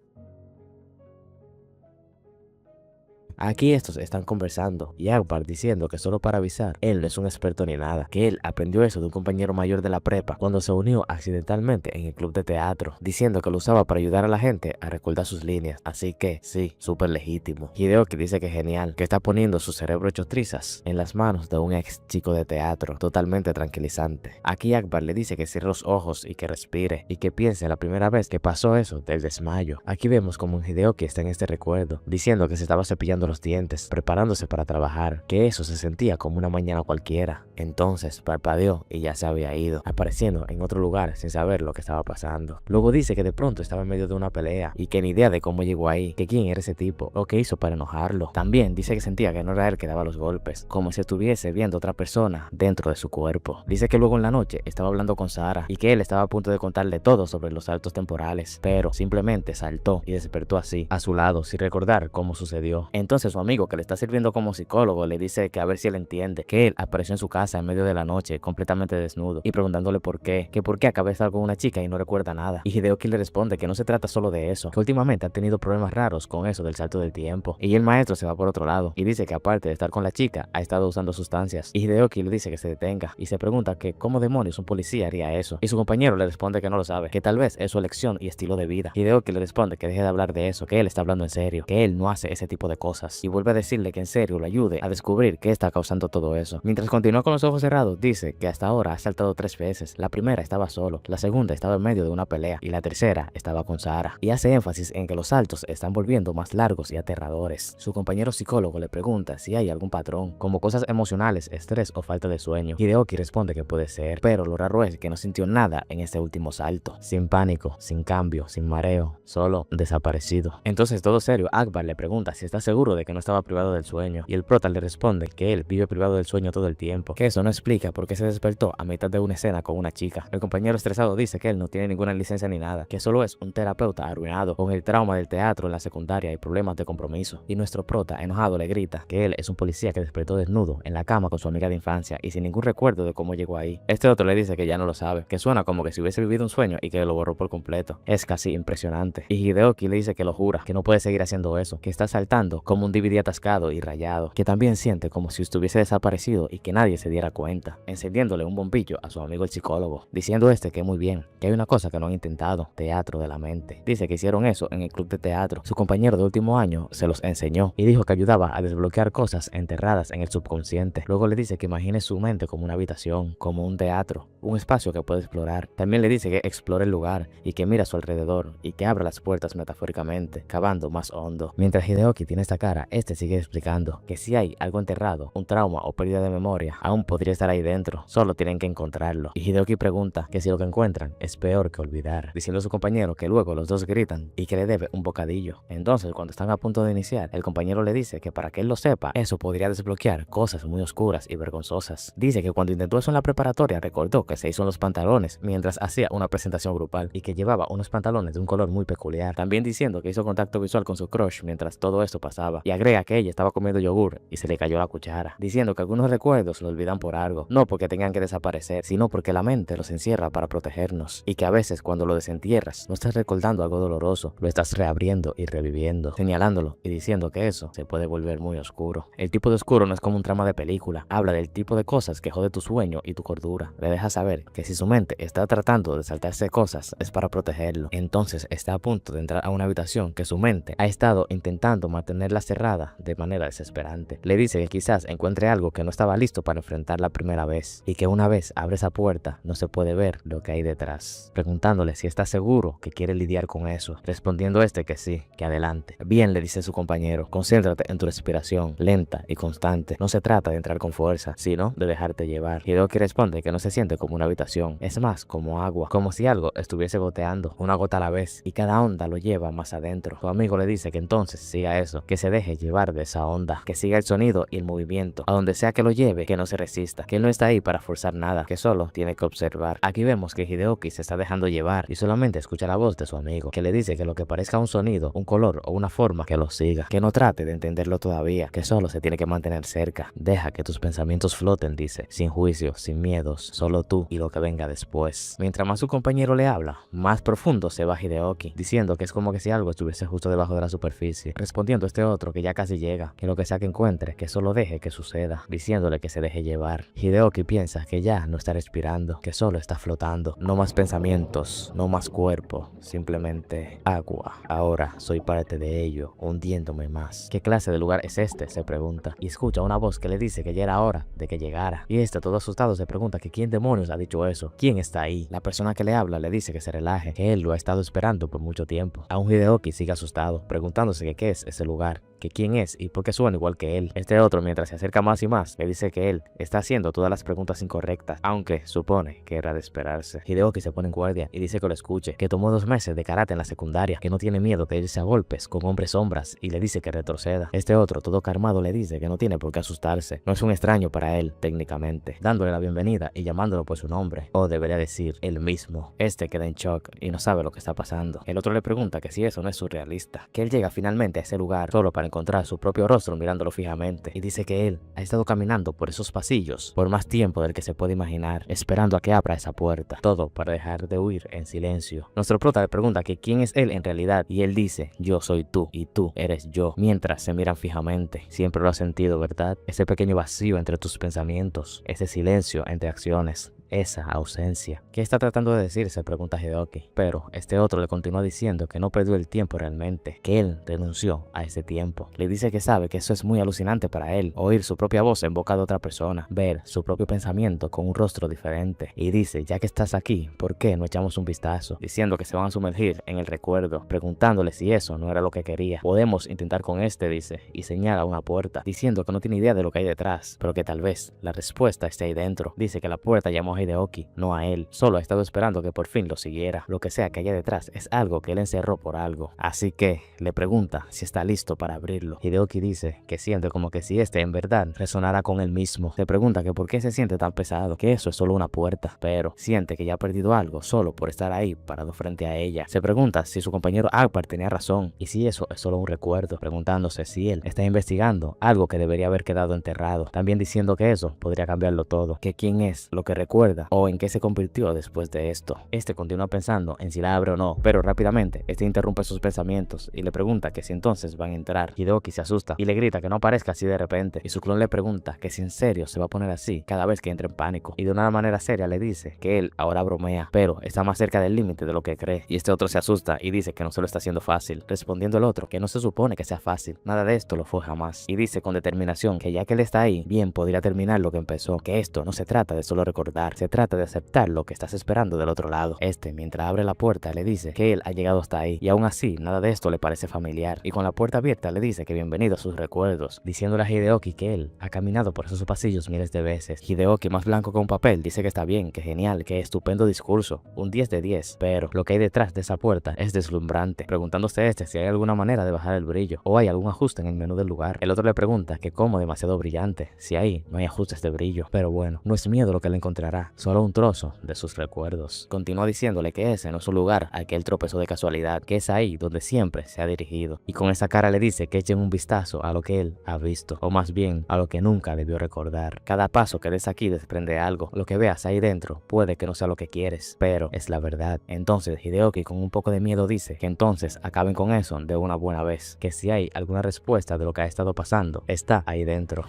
Aquí estos están conversando y Akbar diciendo que solo para avisar, él no es un experto ni nada, que él aprendió eso de un compañero mayor de la prepa cuando se unió accidentalmente en el club de teatro, diciendo que lo usaba para ayudar a la gente a recordar sus líneas, así que sí, súper legítimo. Hideoki dice que genial, que está poniendo su cerebro hecho trizas en las manos de un ex chico de teatro, totalmente tranquilizante. Aquí Akbar le dice que cierre los ojos y que respire, y que piense la primera vez que pasó eso del desmayo. Aquí vemos como Hideoki está en este recuerdo, diciendo que se estaba cepillando los dientes, preparándose para trabajar, que eso se sentía como una mañana cualquiera. Entonces parpadeó y ya se había ido, apareciendo en otro lugar sin saber lo que estaba pasando. Luego dice que de pronto estaba en medio de una pelea y que ni idea de cómo llegó ahí, que quién era ese tipo o qué hizo para enojarlo. También dice que sentía que no era él que daba los golpes, como si estuviese viendo otra persona dentro de su cuerpo. Dice que luego en la noche estaba hablando con Sara y que él estaba a punto de contarle todo sobre los saltos temporales, pero simplemente saltó y despertó así, a su lado, sin recordar cómo sucedió. Entonces su amigo, que le está sirviendo como psicólogo, le dice que a ver si él entiende, que él apareció en su casa en medio de la noche completamente desnudo y preguntándole por qué, que por qué acaba de estar con una chica y no recuerda nada. Y Hideoki le responde que no se trata solo de eso, que últimamente ha tenido problemas raros con eso del salto del tiempo. Y el maestro se va por otro lado y dice que aparte de estar con la chica, ha estado usando sustancias. Y Hideoki le dice que se detenga y se pregunta que cómo demonios un policía haría eso. Y su compañero le responde que no lo sabe, que tal vez es su elección y estilo de vida. Hideoki le responde que deje de hablar de eso, que él está hablando en serio, que él no hace ese tipo de cosas. Y vuelve a decirle que en serio lo ayude a descubrir qué está causando todo eso. Mientras continúa con los ojos cerrados, dice que hasta ahora ha saltado 3 veces. La primera estaba solo, la segunda estaba en medio de una pelea y la tercera estaba con Sara. Y hace énfasis en que los saltos están volviendo más largos y aterradores. Su compañero psicólogo le pregunta si hay algún patrón, como cosas emocionales, estrés o falta de sueño. Hideoki responde que puede ser, pero lo raro es que no sintió nada en este último salto. Sin pánico, sin cambio, sin mareo, solo desaparecido. Entonces, todo serio, Akbar le pregunta si está seguro de que no estaba privado del sueño, y el prota le responde que él vive privado del sueño todo el tiempo, que eso no explica por qué se despertó a mitad de una escena con una chica. El compañero estresado dice que él no tiene ninguna licencia ni nada, que solo es un terapeuta arruinado con el trauma del teatro en la secundaria y problemas de compromiso. Y nuestro prota, enojado, le grita que él es un policía que despertó desnudo en la cama con su amiga de infancia y sin ningún recuerdo de cómo llegó ahí. Este otro le dice que ya no lo sabe, que suena como que si hubiese vivido un sueño y que lo borró por completo. Es casi impresionante. Y Hideoki le dice que lo jura, que no puede seguir haciendo eso, que está saltando como un DVD atascado y rayado, que también siente como si estuviese desaparecido y que nadie se diera cuenta, encendiéndole un bombillo a su amigo el psicólogo, diciendo que muy bien, que hay una cosa que no han intentado, teatro de la mente. Dice que hicieron eso en el club de teatro. Su compañero de último año se los enseñó y dijo que ayudaba a desbloquear cosas enterradas en el subconsciente. Luego le dice que imagine su mente como una habitación, como un teatro, un espacio que puede explorar. También le dice que explore el lugar y que mire a su alrededor y que abra las puertas metafóricamente, cavando más hondo. Mientras Hideoki tiene esta cara Sara, este sigue explicando que si hay algo enterrado, un trauma o pérdida de memoria, aún podría estar ahí dentro, solo tienen que encontrarlo. Y Hideoki pregunta que si lo que encuentran es peor que olvidar, diciendo a su compañero que luego los dos gritan y que le debe un bocadillo. Entonces, cuando están a punto de iniciar, el compañero le dice que para que él lo sepa, eso podría desbloquear cosas muy oscuras y vergonzosas. Dice que cuando intentó eso en la preparatoria, recordó que se hizo en los pantalones mientras hacía una presentación grupal y que llevaba unos pantalones de un color muy peculiar. También diciendo que hizo contacto visual con su crush mientras todo esto pasaba, y agrega que ella estaba comiendo yogur y se le cayó la cuchara, diciendo que algunos recuerdos lo olvidan por algo, no porque tengan que desaparecer, sino porque la mente los encierra para protegernos, y que a veces cuando lo desentierras no estás recordando algo doloroso, lo estás reabriendo y reviviendo, señalándolo y diciendo que eso se puede volver muy oscuro. El tipo de oscuro no es como un trama de película, habla del tipo de cosas que jode tu sueño y tu cordura. Le deja saber que si su mente está tratando de saltarse cosas es para protegerlo. Entonces está a punto de entrar a una habitación que su mente ha estado intentando mantenerla cerrada de manera desesperante. Le dice que quizás encuentre algo que no estaba listo para enfrentar la primera vez, y que una vez abre esa puerta no se puede ver lo que hay detrás, preguntándole si está seguro que quiere lidiar con eso, respondiendo que sí, que adelante. Bien, le dice su compañero, concéntrate en tu respiración lenta y constante, no se trata de entrar con fuerza, sino de dejarte llevar. Hideoki responde que no se siente como una habitación, es más como agua, como si algo estuviese goteando, una gota a la vez, y cada onda lo lleva más adentro. Su amigo le dice que entonces siga eso, que se deje llevar de esa onda, que siga el sonido y el movimiento, a donde sea que lo lleve, que no se resista, que él no está ahí para forzar nada, que solo tiene que observar. Aquí vemos que Hideoki se está dejando llevar y solamente escucha la voz de su amigo, que le dice que lo que parezca un sonido, un color o una forma, que lo siga, que no trate de entenderlo todavía, que solo se tiene que mantener cerca. Deja que tus pensamientos floten, dice, sin juicio, sin miedos, solo tú y lo que venga después. Mientras más su compañero le habla, más profundo se va Hideoki, diciendo que es como que si algo estuviese justo debajo de la superficie, respondiendo a este otro que ya casi llega, que lo que sea que encuentre, que solo deje que suceda, diciéndole que se deje llevar. Hideoki piensa que ya no está respirando, que solo está flotando, no más pensamientos, no más cuerpo, simplemente agua. Ahora soy parte de ello, hundiéndome más. ¿Qué clase de lugar es este?, se pregunta, y escucha una voz que le dice que ya era hora de que llegara. Y todo asustado se pregunta que quién demonios ha dicho eso, quién está ahí. La persona que le habla le dice que se relaje, que él lo ha estado esperando por mucho tiempo. Aún Hideoki sigue asustado, preguntándose que qué es ese lugar, que quién es y por qué suena igual que él. Este otro, mientras se acerca más y más, le dice que él está haciendo todas las preguntas incorrectas, aunque supone que era de esperarse. Hideoki se pone en guardia y dice que lo escuche, que tomó 2 meses de karate en la secundaria, que no tiene miedo de irse a golpes con hombres sombras, y le dice que retroceda. Este otro, todo calmado, le dice que no tiene por qué asustarse, no es un extraño para él técnicamente, dándole la bienvenida y llamándolo por su nombre, o debería decir él mismo. Este queda en shock y no sabe lo que está pasando. El otro le pregunta que si eso no es surrealista, que él llega finalmente a ese lugar solo para encontrar su propio rostro mirándolo fijamente, y dice que él ha estado caminando por esos pasillos por más tiempo del que se puede imaginar, esperando a que abra esa puerta, todo para dejar de huir en silencio. Nuestro prota le pregunta que quién es él en realidad, y él dice, yo soy tú y tú eres yo, mientras se miran fijamente. Siempre lo has sentido, ¿verdad? Ese pequeño vacío entre tus pensamientos, ese silencio entre acciones, esa ausencia. ¿Qué está tratando de decir?, se pregunta Hideoki, pero este otro le continúa diciendo que no perdió el tiempo realmente, que él renunció a ese tiempo. Le dice que sabe que eso es muy alucinante para él, oír su propia voz en boca de otra persona, ver su propio pensamiento con un rostro diferente, y dice, ya que estás aquí, ¿por qué no echamos un vistazo? Diciendo que se van a sumergir en el recuerdo, preguntándole si eso no era lo que quería. Podemos intentar con dice, y señala una puerta, diciendo que no tiene idea de lo que hay detrás, pero que tal vez la respuesta esté ahí dentro. Dice que la puerta llamó a Hideoki, no a él, solo ha estado esperando que por fin lo siguiera. Lo que sea que haya detrás es algo que él encerró por algo, así que le pregunta si está listo para abrirlo. Hideoki dice que siente como que si en verdad resonara con él mismo. Se pregunta que por qué se siente tan pesado, que eso es solo una puerta, pero siente que ya ha perdido algo solo por estar ahí parado frente a ella. Se pregunta si su compañero Akbar tenía razón y si eso es solo un recuerdo, preguntándose si él está investigando algo que debería haber quedado enterrado, también diciendo que eso podría cambiarlo todo, que quién es, lo que recuerda o en qué se convirtió después de esto. Continúa pensando en si la abre o no, pero rápidamente interrumpe sus pensamientos y le pregunta que si entonces van a entrar. Hideoki se asusta y le grita que no aparezca así de repente, y su clon le pregunta que si en serio se va a poner así cada vez que entre en pánico, y de una manera seria le dice que él ahora bromea, pero está más cerca del límite de lo que cree, y este otro se asusta y dice que no se lo está haciendo fácil, respondiendo el otro que no se supone que sea fácil, nada de esto lo fue jamás, y dice con determinación que ya que él está ahí, bien podría terminar lo que empezó, que esto no se trata de solo recordar, cambiar. Se trata de aceptar lo que estás esperando del otro lado. Mientras abre la puerta, le dice que él ha llegado hasta ahí y aún así nada de esto le parece familiar. Y con la puerta abierta le dice que bienvenido a sus recuerdos, diciéndole a Hideoki que él ha caminado por esos pasillos miles de veces. Hideoki, más blanco que un papel, dice que está bien, que genial, que estupendo discurso, un 10 de 10, pero lo que hay detrás de esa puerta es deslumbrante, preguntándose si hay alguna manera de bajar el brillo o hay algún ajuste en el menú del lugar. El otro le pregunta que cómo demasiado brillante, si ahí no hay ajustes de brillo, pero bueno, no es miedo lo que le encontrará, solo un trozo de sus recuerdos. Continúa diciéndole que ese no es un lugar al que él tropezó de casualidad, que es ahí donde siempre se ha dirigido, y con esa cara le dice que echen un vistazo a lo que él ha visto, o más bien a lo que nunca debió recordar. Cada paso que des aquí desprende algo, lo que veas ahí dentro puede que no sea lo que quieres, pero es la verdad. Entonces Hideoki con un poco de miedo dice que entonces acaben con eso de una buena vez, que si hay alguna respuesta de lo que ha estado pasando, está ahí dentro.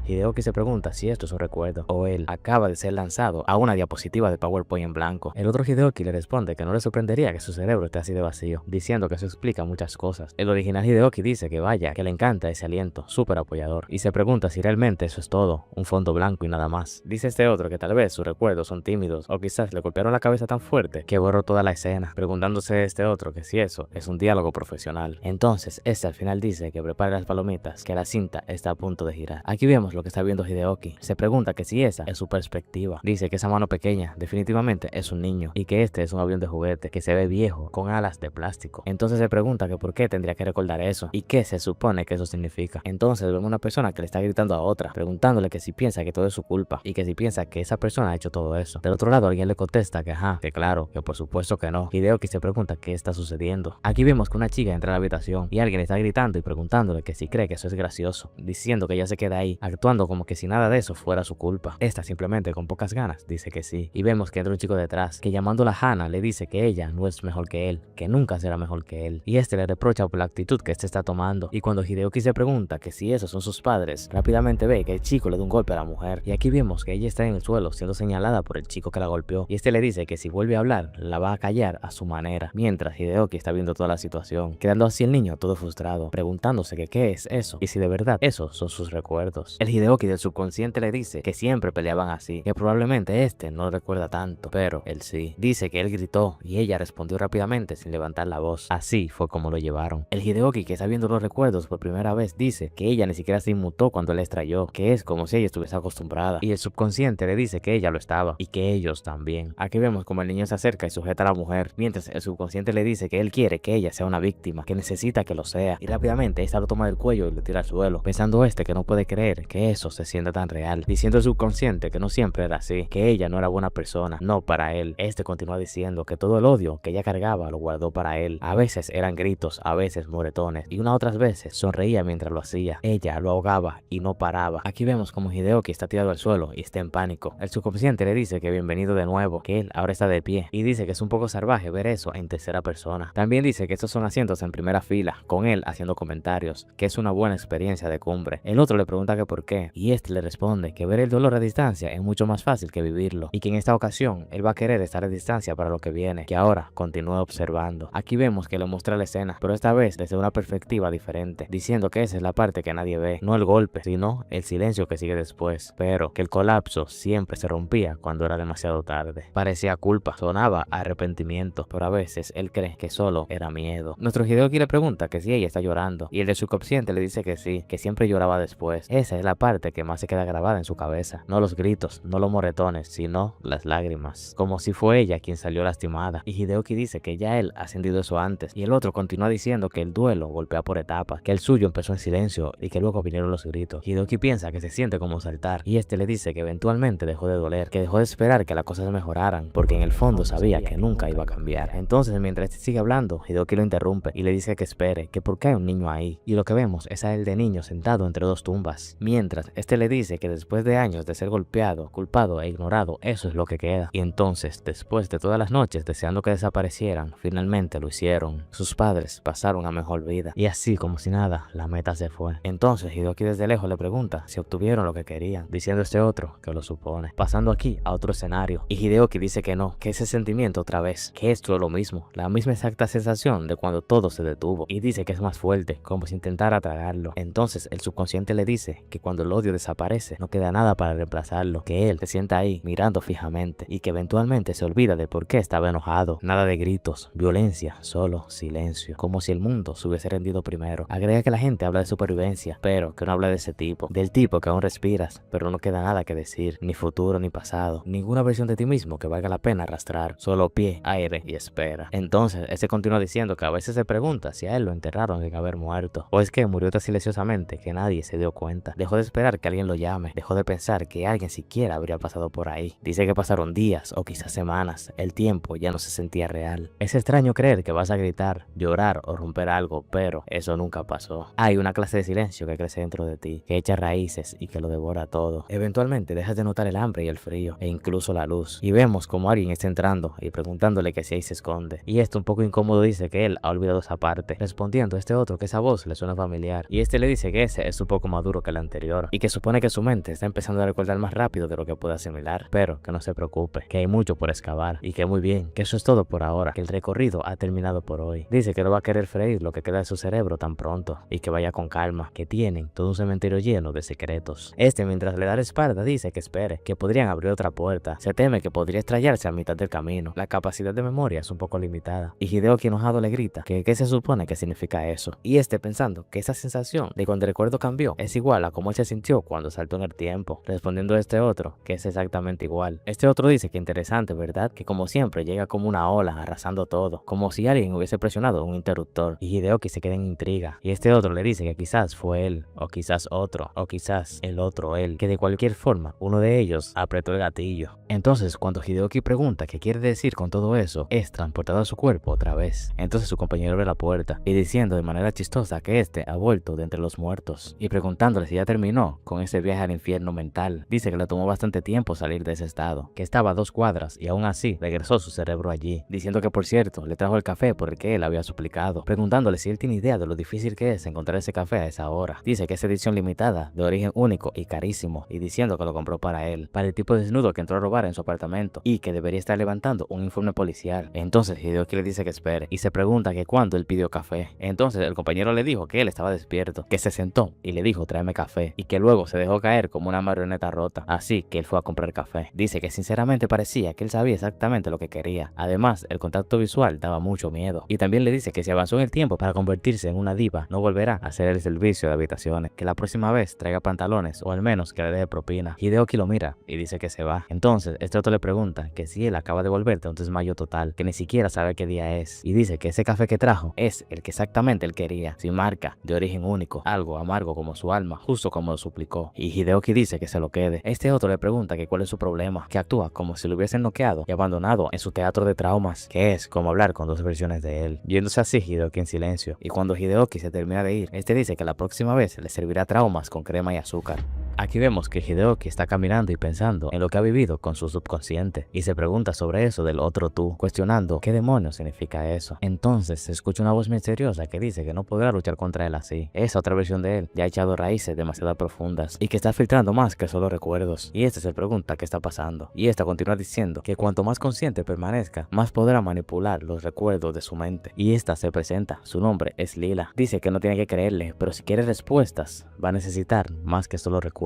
Hideoki se pregunta si esto es un recuerdo o él acaba de ser lanzado a una diapositiva de PowerPoint en blanco. El otro Hideoki le responde que no le sorprendería que su cerebro esté así de vacío, diciendo que eso explica muchas cosas. El original Hideoki dice que vaya, que le encanta ese aliento, súper apoyador, y se pregunta si realmente eso es todo, un fondo blanco y nada más. Dice este otro que tal vez sus recuerdos son tímidos o quizás le golpearon la cabeza tan fuerte que borró toda la escena, preguntándose este otro que si eso es un diálogo profesional. Entonces al final dice que prepare las palomitas, que la cinta está a punto de girar. Aquí vemos lo que está viendo Hideoki. Se pregunta que si esa es su perspectiva. Dice que esa mano pequeña definitivamente es un niño y que este es un avión de juguete que se ve viejo con alas de plástico. Entonces se pregunta que por qué tendría que recordar eso y qué se supone que eso significa. Entonces vemos una persona que le está gritando a otra, preguntándole que si piensa que todo es su culpa y que si piensa que esa persona ha hecho todo eso. Del otro lado alguien le contesta que ajá, que claro, que por supuesto que no. Hideoki se pregunta qué está sucediendo. Aquí vemos que una chica entra a la habitación y alguien está gritando y preguntándole que si cree que eso es gracioso, diciendo que ella se queda ahí, actuando como que si nada de eso fuera su culpa. Esta simplemente con pocas ganas dice que sí. Y vemos que entra un chico detrás, que llamándola a Hana le dice que ella no es mejor que él, que nunca será mejor que él. Y le reprocha por la actitud que este está tomando. Y cuando Hideoki se pregunta que si esos son sus padres, rápidamente ve que el chico le da un golpe a la mujer. Y aquí vemos que ella está en el suelo siendo señalada por el chico que la golpeó. Y le dice que si vuelve a hablar, la va a callar a su manera. Mientras Hideoki está viendo toda la situación, quedando así el niño todo frustrado, preguntándose que qué es eso y si de verdad esos son sus recuerdos. El Hideoki del subconsciente le dice que siempre peleaban así, que probablemente no recuerda tanto, pero él sí. Dice que él gritó y ella respondió rápidamente sin levantar la voz. Así fue como lo llevaron. El Hideoki, que está viendo los recuerdos por primera vez, dice que ella ni siquiera se inmutó cuando él extrayó, que es como si ella estuviese acostumbrada. Y el subconsciente le dice que ella lo estaba y que ellos también. Aquí vemos como el niño se acerca y sujeta a la mujer, mientras el subconsciente le dice que él quiere que ella sea una víctima, que necesita que lo sea. Y rápidamente esta lo toma del cuello y lo tira al suelo, pensando que no puede creer que eso se sienta tan real, diciendo el subconsciente que no siempre era así, que ella no era buena persona, no para él. Continúa diciendo que todo el odio que ella cargaba lo guardó para él. A veces eran gritos, a veces moretones, y unas otras veces sonreía mientras lo hacía. Ella lo ahogaba y no paraba. Aquí vemos como Hideoki está tirado al suelo y está en pánico. El subconsciente le dice que bienvenido de nuevo, que él ahora está de pie, y dice que es un poco salvaje ver eso en tercera persona. También dice que estos son asientos en primera fila, con él haciendo comentarios, que es una buena experiencia de cumbre. El otro le pregunta que por qué, y le responde que ver el dolor a distancia es mucho más fácil que vivirlo, y que en esta ocasión él va a querer estar a distancia para lo que viene, que ahora continúa observando. Aquí vemos que le muestra la escena, pero esta vez desde una perspectiva diferente, diciendo que esa es la parte que nadie ve, no el golpe, sino el silencio que sigue después, pero que el colapso siempre se rompía cuando era demasiado tarde. Parecía culpa, sonaba a arrepentimiento, pero a veces él cree que solo era miedo. Nuestro Hideoki le pregunta que si ella está llorando, y el de subconsciente le dice que sí, que siempre lloraba después. Esa es la parte que más se queda grabada en su cabeza, no los gritos, no los moretones, sino las lágrimas, como si fue ella quien salió lastimada. Y Hideoki dice que ya él ha sentido eso antes, y el otro continúa diciendo que el duelo golpea por etapas, que el suyo empezó en silencio y que luego vinieron los gritos. Hideoki piensa que se siente como saltar, y le dice que eventualmente dejó de doler, que dejó de esperar que las cosas mejoraran, porque en el fondo sabía que nunca iba a cambiar. Entonces mientras sigue hablando, Hideoki lo interrumpe y le dice que espere, que porque hay un niño ahí, y lo que vemos es a él de niño sentado entre dos tumbas, mientras le dice que después de años de ser golpeado, culpado e ignorado, eso es lo que queda. Y entonces, después de todas las noches deseando que desaparecieran, finalmente lo hicieron. Sus padres pasaron a mejor vida, y así como si nada, la meta se fue. Entonces Hideoki desde lejos le pregunta si obtuvieron lo que querían, diciendo otro que lo supone. Pasando aquí a otro escenario, y Hideoki dice que no, que ese sentimiento otra vez, que esto es lo mismo, la misma exacta sensación de cuando todo se detuvo, y dice que es más fuerte, como si intentara tragarlo. Entonces el subconsciente le dice que cuando cuando el odio desaparece, no queda nada para reemplazarlo, que él se sienta ahí mirando fijamente y que eventualmente se olvida de por qué estaba enojado. Nada de gritos, violencia, solo silencio, como si el mundo se hubiese rendido primero. Agrega que la gente habla de supervivencia, pero que no habla de ese tipo, del tipo que aún respiras, pero no queda nada que decir, ni futuro ni pasado, ninguna versión de ti mismo que valga la pena arrastrar, solo pie, aire y espera. Entonces, ese continúa diciendo que a veces se pregunta si a él lo enterraron sin haber muerto, o es que murió tan silenciosamente que nadie se dio cuenta. Dejó de esperar que alguien lo llame, dejó de pensar que alguien siquiera habría pasado por ahí. Dice que pasaron días o quizás semanas, el tiempo ya no se sentía real. Es extraño creer que vas a gritar, llorar o romper algo, pero eso nunca pasó. Hay una clase de silencio que crece dentro de ti, que echa raíces y que lo devora todo. Eventualmente dejas de notar el hambre y el frío, e incluso la luz, y vemos como alguien está entrando y preguntándole que si ahí se esconde. Y esto un poco incómodo dice que él ha olvidado esa parte, respondiendo a este otro que esa voz le suena familiar, y este le dice que ese es un poco más duro que el anterior, y que supone que su mente está empezando a recordar más rápido de lo que puede asimilar, pero que no se preocupe, que hay mucho por excavar, y que muy bien, que eso es todo por ahora, que el recorrido ha terminado por hoy. Dice que no va a querer freír lo que queda de su cerebro tan pronto, y que vaya con calma, que tienen todo un cementerio lleno de secretos. Mientras le da la espalda, dice que espere, que podrían abrir otra puerta. Se teme que podría estrellarse a mitad del camino. La capacidad de memoria es un poco limitada. Y Hideoki enojado le grita que qué se supone que significa eso. Y pensando que esa sensación de cuando el recuerdo cambió es igual a cómo él se sintió cuando saltó en el tiempo. Respondiendo a este otro que es exactamente igual. Este otro dice que interesante, ¿verdad? Que como siempre llega como una ola arrasando todo. Como si alguien hubiese presionado un interruptor. Y Hideoki se queda en intriga. Y este otro le dice que quizás fue él, o quizás otro, o quizás el otro él, que de cualquier forma uno de ellos apretó el gatillo. Entonces cuando Hideoki pregunta qué quiere decir con todo eso, es transportado a su cuerpo otra vez. Entonces su compañero abre la puerta y diciendo de manera chistosa que este ha vuelto de entre los muertos y preguntándole si ya terminó con ese viaje al infierno mental. Dice que le tomó bastante tiempo salir de ese estado, que estaba a 2 cuadras y aún así regresó su cerebro allí, diciendo que por cierto le trajo el café por el que él había suplicado, preguntándole si él tiene idea de lo difícil que es encontrar ese café a esa hora. Dice que es edición limitada, de origen único y carísimo, y diciendo que lo compró para él, para el tipo desnudo que entró a robar en su apartamento y que debería estar levantando un informe policial. Entonces Hideoki le dice que espere y se pregunta que cuándo él pidió café. Entonces el compañero le dijo que él estaba despierto, que se sentó y le dijo tráeme café y que luego se dejó caer como una marioneta rota, así que él fue a comprar café. Dice que sinceramente parecía que él sabía exactamente lo que quería. Además el contacto visual daba mucho miedo y también le dice que si avanzó en el tiempo para convertirse en una diva no volverá a hacer el servicio de habitaciones, que la próxima vez traiga pantalones o al menos que le deje propina. Hideoki lo mira y dice que se va. Entonces este otro le pregunta que si él acaba de volver de un desmayo total, que ni siquiera sabe qué día es, y dice que ese café que trajo es el que exactamente él quería, sin marca, de origen único, algo amargo como su alma, justo como lo suplicó, y Hideoki dice que se lo quede. Este otro le pregunta que cuál es su problema, que actúa como si lo hubiesen noqueado y abandonado en su teatro de traumas, que es como hablar con 2 versiones de él, yéndose así Hideoki en silencio, y cuando Hideoki se termina de ir, este dice que la próxima vez le servirá traumas con crema y azúcar. Aquí vemos que Hideoki está caminando y pensando en lo que ha vivido con su subconsciente y se pregunta sobre eso del otro tú, cuestionando qué demonios significa eso. Entonces se escucha una voz misteriosa que dice que no podrá luchar contra él así. Esa otra versión de él ya ha echado raíces demasiado profundas y que está filtrando más que solo recuerdos. Y este se pregunta qué está pasando. Y esta continúa diciendo que cuanto más consciente permanezca, más podrá manipular los recuerdos de su mente. Y esta se presenta, su nombre es Lila. Dice que no tiene que creerle, pero si quiere respuestas, va a necesitar más que solo recuerdos.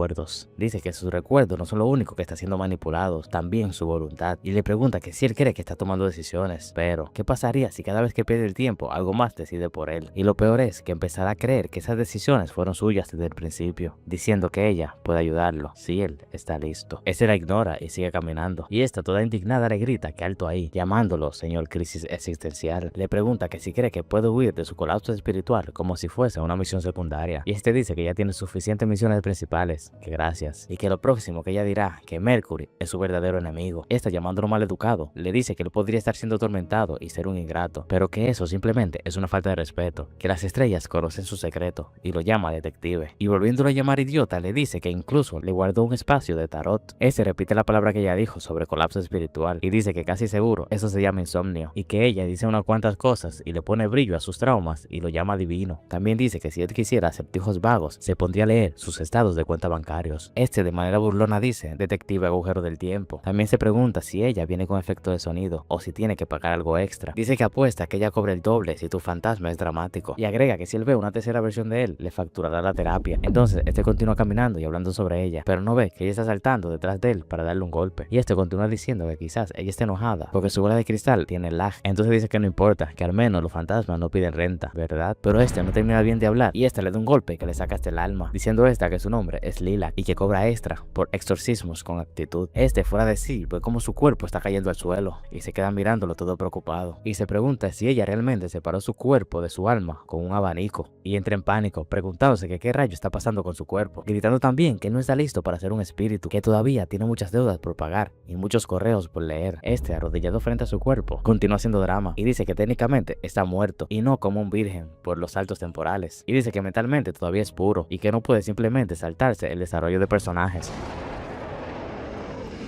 Dice que sus recuerdos no son lo único que está siendo manipulados, también su voluntad. Y le pregunta que si él cree que está tomando decisiones, pero ¿qué pasaría si cada vez que pierde el tiempo algo más decide por él? Y lo peor es que empezará a creer que esas decisiones fueron suyas desde el principio, diciendo que ella puede ayudarlo si él está listo. Ese la ignora y sigue caminando. Y esta toda indignada le grita que alto ahí, llamándolo señor crisis existencial. Le pregunta que si cree que puede huir de su colapso espiritual como si fuese una misión secundaria. Y este dice que ya tiene suficientes misiones principales, que gracias, y que lo próximo que ella dirá que Mercury es su verdadero enemigo. Esta, llamándolo maleducado, le dice que él podría estar siendo atormentado y ser un ingrato, pero que eso simplemente es una falta de respeto, que las estrellas conocen su secreto y lo llama detective. Y volviéndolo a llamar idiota, le dice que incluso le guardó un espacio de tarot. Este repite la palabra que ella dijo sobre colapso espiritual y dice que casi seguro eso se llama insomnio, y que ella dice unas cuantas cosas y le pone brillo a sus traumas y lo llama divino. También dice que si él quisiera acertijos vagos, se pondría a leer sus estados de cuenta bancarios. Este de manera burlona dice, detective agujero del tiempo. También se pregunta si ella viene con efecto de sonido o si tiene que pagar algo extra. Dice que apuesta que ella cobre el doble si tu fantasma es dramático. Y agrega que si él ve una tercera versión de él, le facturará la terapia. Entonces, este continúa caminando y hablando sobre ella, pero no ve que ella está saltando detrás de él para darle un golpe. Y este continúa diciendo que quizás ella esté enojada porque su bola de cristal tiene lag. Entonces dice que no importa, que al menos los fantasmas no piden renta, ¿verdad? Pero este no termina bien de hablar y este le da un golpe que le saca hasta el alma, diciendo esta que su nombre es Lilac y que cobra extra por exorcismos con actitud. Este fuera de sí ve como su cuerpo está cayendo al suelo y se queda mirándolo todo preocupado y se pregunta si ella realmente separó su cuerpo de su alma con un abanico y entra en pánico preguntándose que qué rayo está pasando con su cuerpo, gritando también que no está listo para ser un espíritu, que todavía tiene muchas deudas por pagar y muchos correos por leer. Este, arrodillado frente a su cuerpo, continúa haciendo drama y dice que técnicamente está muerto y no como un virgen por los saltos temporales, y dice que mentalmente todavía es puro y que no puede simplemente saltarse el desarrollo de personajes.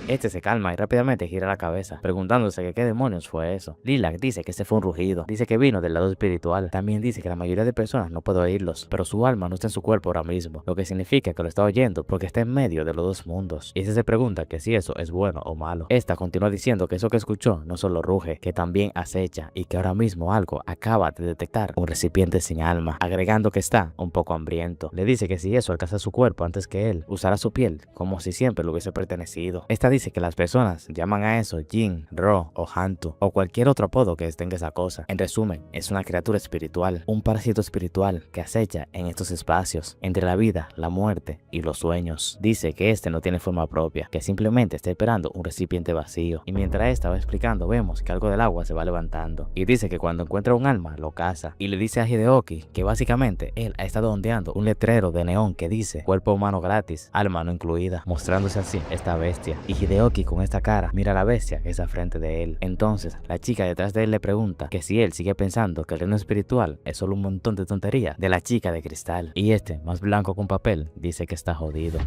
Este se calma y rápidamente gira la cabeza, preguntándose que qué demonios fue eso. Lilac dice que ese fue un rugido, dice que vino del lado espiritual. También dice que la mayoría de personas no puede oírlos, pero su alma no está en su cuerpo ahora mismo, lo que significa que lo está oyendo porque está en medio de los dos mundos. Y este se pregunta que si eso es bueno o malo. Esta continúa diciendo que eso que escuchó no solo ruge, que también acecha y que ahora mismo algo acaba de detectar un recipiente sin alma, agregando que está un poco hambriento. Le dice que si eso alcanza su cuerpo antes que él, usará su piel como si siempre le hubiese pertenecido. Esta dice que las personas llaman a eso Jin, Ro o Hantu o cualquier otro apodo que tenga esa cosa. En resumen, es una criatura espiritual, un parásito espiritual que acecha en estos espacios entre la vida, la muerte y los sueños. Dice que este no tiene forma propia, que simplemente está esperando un recipiente vacío. Y mientras esta va explicando, vemos que algo del agua se va levantando y dice que cuando encuentra un alma lo caza y le dice a Hideoki que básicamente él ha estado ondeando un letrero de neón que dice cuerpo humano gratis, alma no incluida, mostrándose así esta bestia. Y Hideoki con esta cara mira a la bestia que está frente de él. Entonces la chica detrás de él le pregunta que si él sigue pensando que el reino espiritual es solo un montón de tonterías de la chica de cristal, y este, más blanco que un papel, dice que está jodido.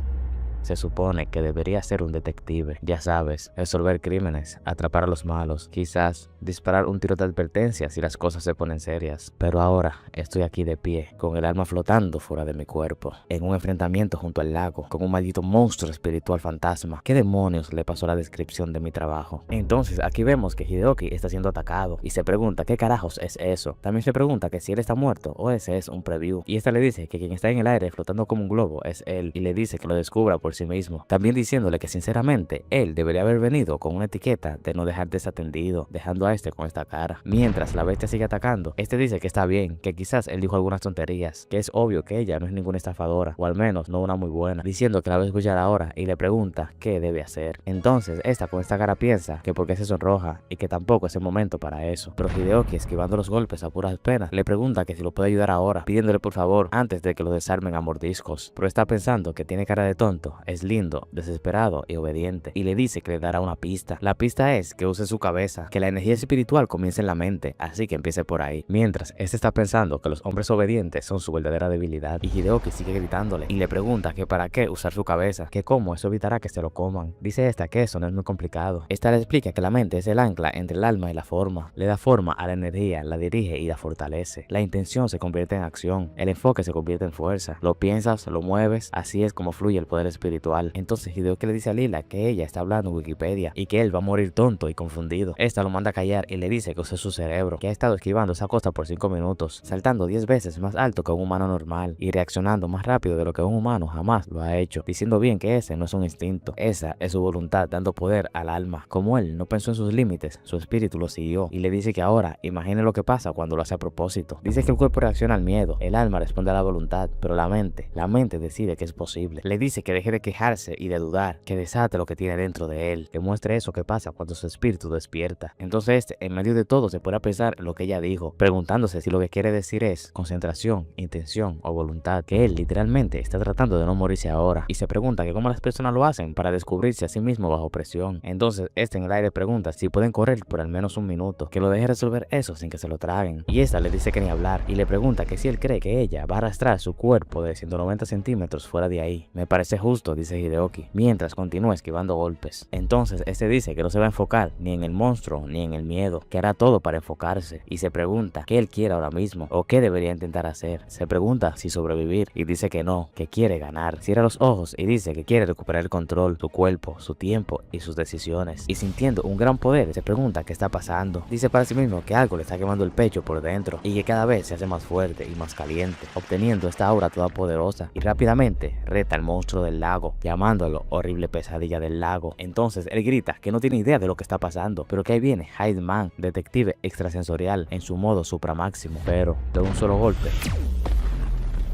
Se supone que debería ser un detective, ya sabes, resolver crímenes, atrapar a los malos, quizás disparar un tiro de advertencia si las cosas se ponen serias. Pero ahora estoy aquí de pie, con el alma flotando fuera de mi cuerpo, en un enfrentamiento junto al lago, con un maldito monstruo espiritual fantasma. ¿Qué demonios le pasó a la descripción de mi trabajo? Entonces aquí vemos que Hideoki está siendo atacado y se pregunta qué carajos es eso. También se pregunta que si él está muerto o ese es un preview. Y esta le dice que quien está en el aire flotando como un globo es él y le dice que lo descubra por sí mismo, también diciéndole que sinceramente él debería haber venido con una etiqueta de no dejar desatendido, dejando a este con esta cara. Mientras la bestia sigue atacando, este dice que está bien, que quizás él dijo algunas tonterías, que es obvio que ella no es ninguna estafadora, o al menos no una muy buena, diciendo que la va a escuchar ahora y le pregunta qué debe hacer. Entonces esta con esta cara piensa que porque se sonroja y que tampoco es el momento para eso, pero Hideoki, esquivando los golpes a puras penas, le pregunta que si lo puede ayudar ahora, pidiéndole por favor antes de que lo desarmen a mordiscos, pero está pensando que tiene cara de tonto, es lindo, desesperado y obediente, y le dice que le dará una pista. La pista es que use su cabeza, que la energía espiritual comience en la mente, así que empiece por ahí. Mientras este está pensando que los hombres obedientes son su verdadera debilidad, y Hideoki sigue gritándole y le pregunta que para qué usar su cabeza, que cómo eso evitará que se lo coman. Dice esta que eso no es muy complicado. Esta le explica que la mente es el ancla entre el alma y la forma, le da forma a la energía, la dirige y la fortalece. La intención se convierte en acción, el enfoque se convierte en fuerza, lo piensas, lo mueves, así es como fluye el poder espiritual. Entonces Hideoki le dice a Lilac que ella está hablando en Wikipedia y que él va a morir tonto y confundido. Esta lo manda a callar y le dice que use su cerebro, que ha estado esquivando esa costa por 5 minutos, saltando 10 veces más alto que un humano normal y reaccionando más rápido de lo que un humano jamás lo ha hecho, diciendo bien que ese no es un instinto, esa es su voluntad dando poder al alma. Como él no pensó en sus límites, su espíritu lo siguió y le dice que ahora imagine lo que pasa cuando lo hace a propósito. Dice que el cuerpo reacciona al miedo, el alma responde a la voluntad, pero la mente decide que es posible. Le dice que deje de quejarse y de dudar, que desate lo que tiene dentro de él, que muestre eso que pasa cuando su espíritu despierta. Entonces este, en medio de todo, se puede pensar lo que ella dijo, preguntándose si lo que quiere decir es concentración, intención o voluntad, que él literalmente está tratando de no morirse ahora, y se pregunta que cómo las personas lo hacen para descubrirse a sí mismo bajo presión. Entonces este en el aire pregunta si pueden correr por al menos un minuto, que lo deje resolver eso sin que se lo traguen, y esta le dice que ni hablar, y le pregunta que si él cree que ella va a arrastrar su cuerpo de 190 centímetros fuera de ahí. Me parece justo, eso, dice Hideoki, mientras continúa esquivando golpes. Entonces este dice que no se va a enfocar ni en el monstruo ni en el miedo, que hará todo para enfocarse, y se pregunta qué él quiere ahora mismo o qué debería intentar hacer. Se pregunta si sobrevivir y dice que no, que quiere ganar. Cierra los ojos y dice que quiere recuperar el control, su cuerpo, su tiempo y sus decisiones. Y sintiendo un gran poder, se pregunta qué está pasando. Dice para sí mismo que algo le está quemando el pecho por dentro y que cada vez se hace más fuerte y más caliente, obteniendo esta aura toda poderosa, y rápidamente reta al monstruo del lago, llamándolo horrible pesadilla del lago. Entonces él grita que no tiene idea de lo que está pasando, pero que ahí viene Hyde Man, detective extrasensorial en su modo supramáximo, pero de un solo golpe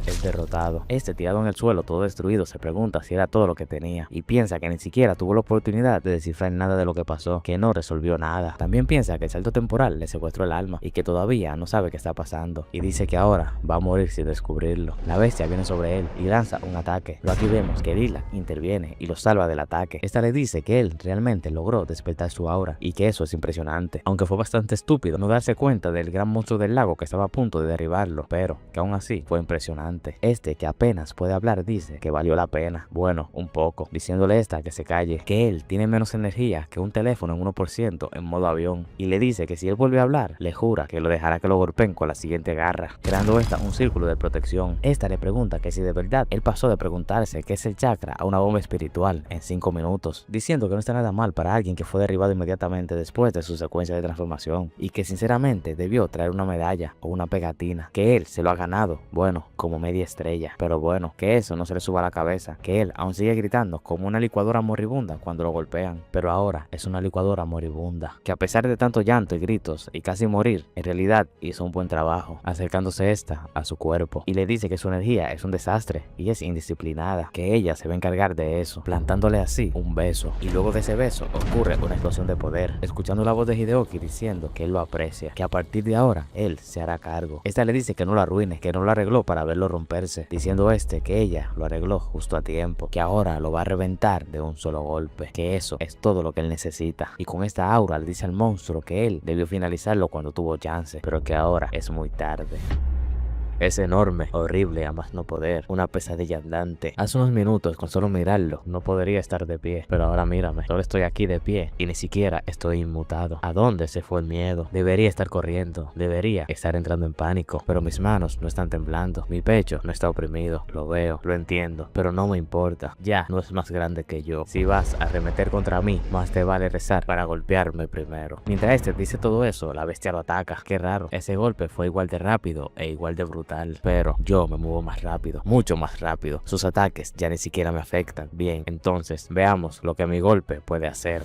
es derrotado. Este, tirado en el suelo todo destruido, se pregunta si era todo lo que tenía y piensa que ni siquiera tuvo la oportunidad de descifrar nada de lo que pasó, que no resolvió nada. También piensa que el salto temporal le secuestró el alma y que todavía no sabe qué está pasando, y dice que ahora va a morir sin descubrirlo. La bestia viene sobre él y lanza un ataque, pero aquí vemos que Lilac interviene y lo salva del ataque. Esta le dice que él realmente logró despertar su aura y que eso es impresionante, aunque fue bastante estúpido no darse cuenta del gran monstruo del lago que estaba a punto de derribarlo, pero que aún así fue impresionante. Este, que apenas puede hablar, dice que valió la pena. Bueno, un poco, diciéndole esta que se calle, que él tiene menos energía que un teléfono en 1% en modo avión, y le dice que si él vuelve a hablar, le jura que lo dejará que lo golpeen con la siguiente garra, creando esta un círculo de protección. Esta le pregunta que si de verdad él pasó de preguntarse qué es el chakra a una bomba espiritual en 5 minutos, diciendo que no está nada mal para alguien que fue derribado inmediatamente después de su secuencia de transformación, y que sinceramente debió traer una medalla o una pegatina, que él se lo ha ganado, bueno, como media estrella, pero bueno, que eso no se le suba a la cabeza, que él aún sigue gritando como una licuadora moribunda cuando lo golpean, pero ahora es una licuadora moribunda, que a pesar de tanto llanto y gritos y casi morir, en realidad hizo un buen trabajo, acercándose esta a su cuerpo, y le dice que su energía es un desastre y es indisciplinada, que ella se va a encargar de eso, plantándole así un beso, y luego de ese beso ocurre una explosión de poder, escuchando la voz de Hideoki diciendo que él lo aprecia, que a partir de ahora él se hará cargo. Esta le dice que no lo arruine, que no lo arregló para verlo romperse, diciendo este que ella lo arregló justo a tiempo, que ahora lo va a reventar de un solo golpe, que eso es todo lo que él necesita, y con esta aura le dice al monstruo que él debió finalizarlo cuando tuvo chance, pero que ahora es muy tarde. Es enorme, horrible a más no poder, una pesadilla andante. Hace unos minutos, con solo mirarlo, no podría estar de pie, pero ahora mírame, solo estoy aquí de pie y ni siquiera estoy inmutado. ¿A dónde se fue el miedo? Debería estar corriendo, debería estar entrando en pánico, pero mis manos no están temblando, mi pecho no está oprimido, lo veo, lo entiendo, pero no me importa, ya no es más grande que yo. Si vas a arremeter contra mí, más te vale rezar para golpearme primero. Mientras este dice todo eso, la bestia lo ataca. Qué raro, ese golpe fue igual de rápido e igual de brutal, pero yo me muevo más rápido, mucho más rápido. Sus ataques ya ni siquiera me afectan. Bien, entonces veamos lo que mi golpe puede hacer.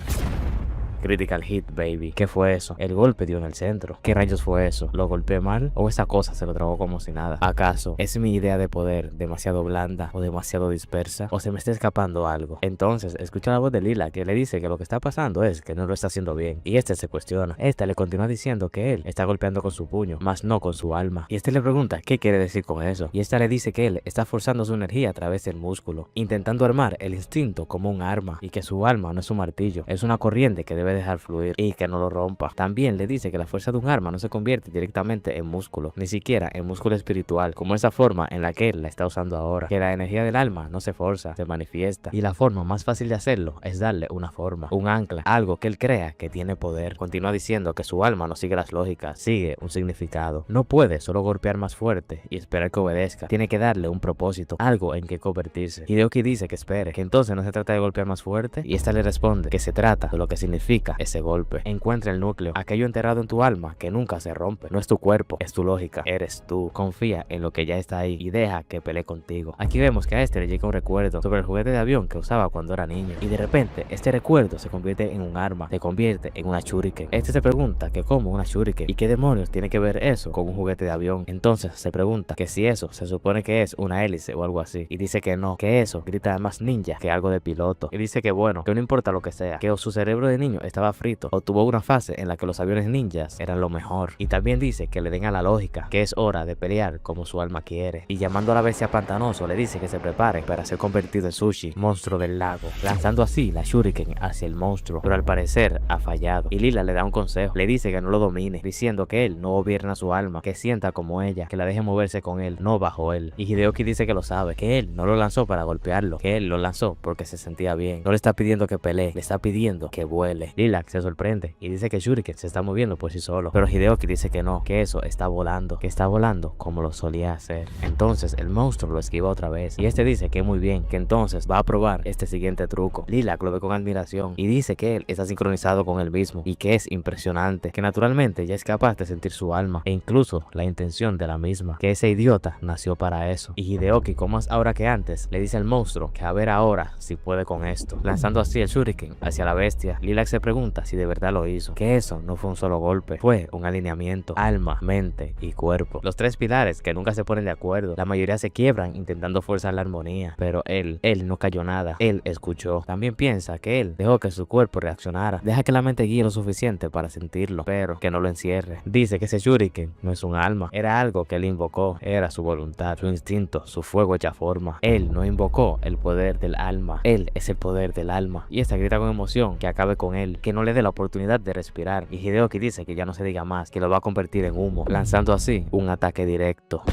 Critical hit, baby. ¿Qué fue eso? El golpe dio en el centro. ¿Qué rayos fue eso? ¿Lo golpeé mal? ¿O esa cosa se lo tragó como si nada? ¿Acaso es mi idea de poder demasiado blanda o demasiado dispersa? ¿O se me está escapando algo? Entonces escucha la voz de Lilac, que le dice que lo que está pasando es que no lo está haciendo bien, y este se cuestiona. Esta le continúa diciendo que él está golpeando con su puño, más no con su alma, y este le pregunta qué quiere decir con eso, y esta le dice que él está forzando su energía a través del músculo, intentando armar el instinto como un arma, y que su alma no es un martillo, es una corriente que debe dejar fluir y que no lo rompa. También le dice que la fuerza de un arma no se convierte directamente en músculo, ni siquiera en músculo espiritual, como esa forma en la que él la está usando ahora, que la energía del alma no se forza, se manifiesta, y la forma más fácil de hacerlo es darle una forma, un ancla, algo que él crea que tiene poder. Continúa diciendo que su alma no sigue las lógicas, sigue un significado. No puede solo golpear más fuerte y esperar que obedezca, tiene que darle un propósito, algo en que convertirse. Hideoki dice que espere, que entonces no se trata de golpear más fuerte, y esta le responde que se trata de lo que significa ese golpe. Encuentra el núcleo, aquello enterrado en tu alma que nunca se rompe. No es tu cuerpo, es tu lógica, eres tú. Confía en lo que ya está ahí y deja que pelee contigo. Aquí vemos que a este le llega un recuerdo sobre el juguete de avión que usaba cuando era niño, y de repente este recuerdo se convierte en un arma, se convierte en una shuriken. Este se pregunta que cómo una shuriken y qué demonios tiene que ver eso con un juguete de avión. Entonces se pregunta que si eso se supone que es una hélice o algo así, y dice que no, que eso grita más ninja que algo de piloto, y dice que bueno, que no importa lo que sea, que su cerebro de niño estaba frito, o tuvo una fase en la que los aviones ninjas eran lo mejor. Y también dice que le den a la lógica, que es hora de pelear como su alma quiere. Y llamando a la bestia pantanoso, le dice que se prepare para ser convertido en Sushi, monstruo del lago, lanzando así la Shuriken hacia el monstruo, pero al parecer ha fallado. Y Lila le da un consejo, le dice que no lo domine, diciendo que él no gobierna su alma, que sienta como ella, que la deje moverse con él, no bajo él. Y Hideoki dice que lo sabe, que él no lo lanzó para golpearlo, que él lo lanzó porque se sentía bien. No le está pidiendo que pelee, le está pidiendo que vuele. Lilac se sorprende y dice que Shuriken se está moviendo por sí solo, pero Hideoki dice que no, que eso está volando, que está volando como lo solía hacer. Entonces el monstruo lo esquiva otra vez y este dice que muy bien, que entonces va a probar este siguiente truco. Lilac lo ve con admiración y dice que él está sincronizado con él mismo y que es impresionante, que naturalmente ya es capaz de sentir su alma e incluso la intención de la misma, que ese idiota nació para eso. Y Hideoki, con más ahora que antes, le dice al monstruo que a ver ahora si puede con esto, lanzando así el Shuriken hacia la bestia. Lilac se pregunta si de verdad lo hizo, que eso no fue un solo golpe, fue un alineamiento, alma, mente y cuerpo, los tres pilares que nunca se ponen de acuerdo. La mayoría se quiebran intentando forzar la armonía, pero él no cayó nada, él escuchó. También piensa que él dejó que su cuerpo reaccionara, deja que la mente guíe lo suficiente para sentirlo, pero que no lo encierre. Dice que ese Shuriken no es un alma, era algo que él invocó, era su voluntad, su instinto, su fuego hecha forma. Él no invocó el poder del alma, él es el poder del alma. Y esta grita con emoción que acabe con él, que no le dé la oportunidad de respirar. Y Hideoki dice que ya no se diga más, que lo va a convertir en humo, lanzando así un ataque directo.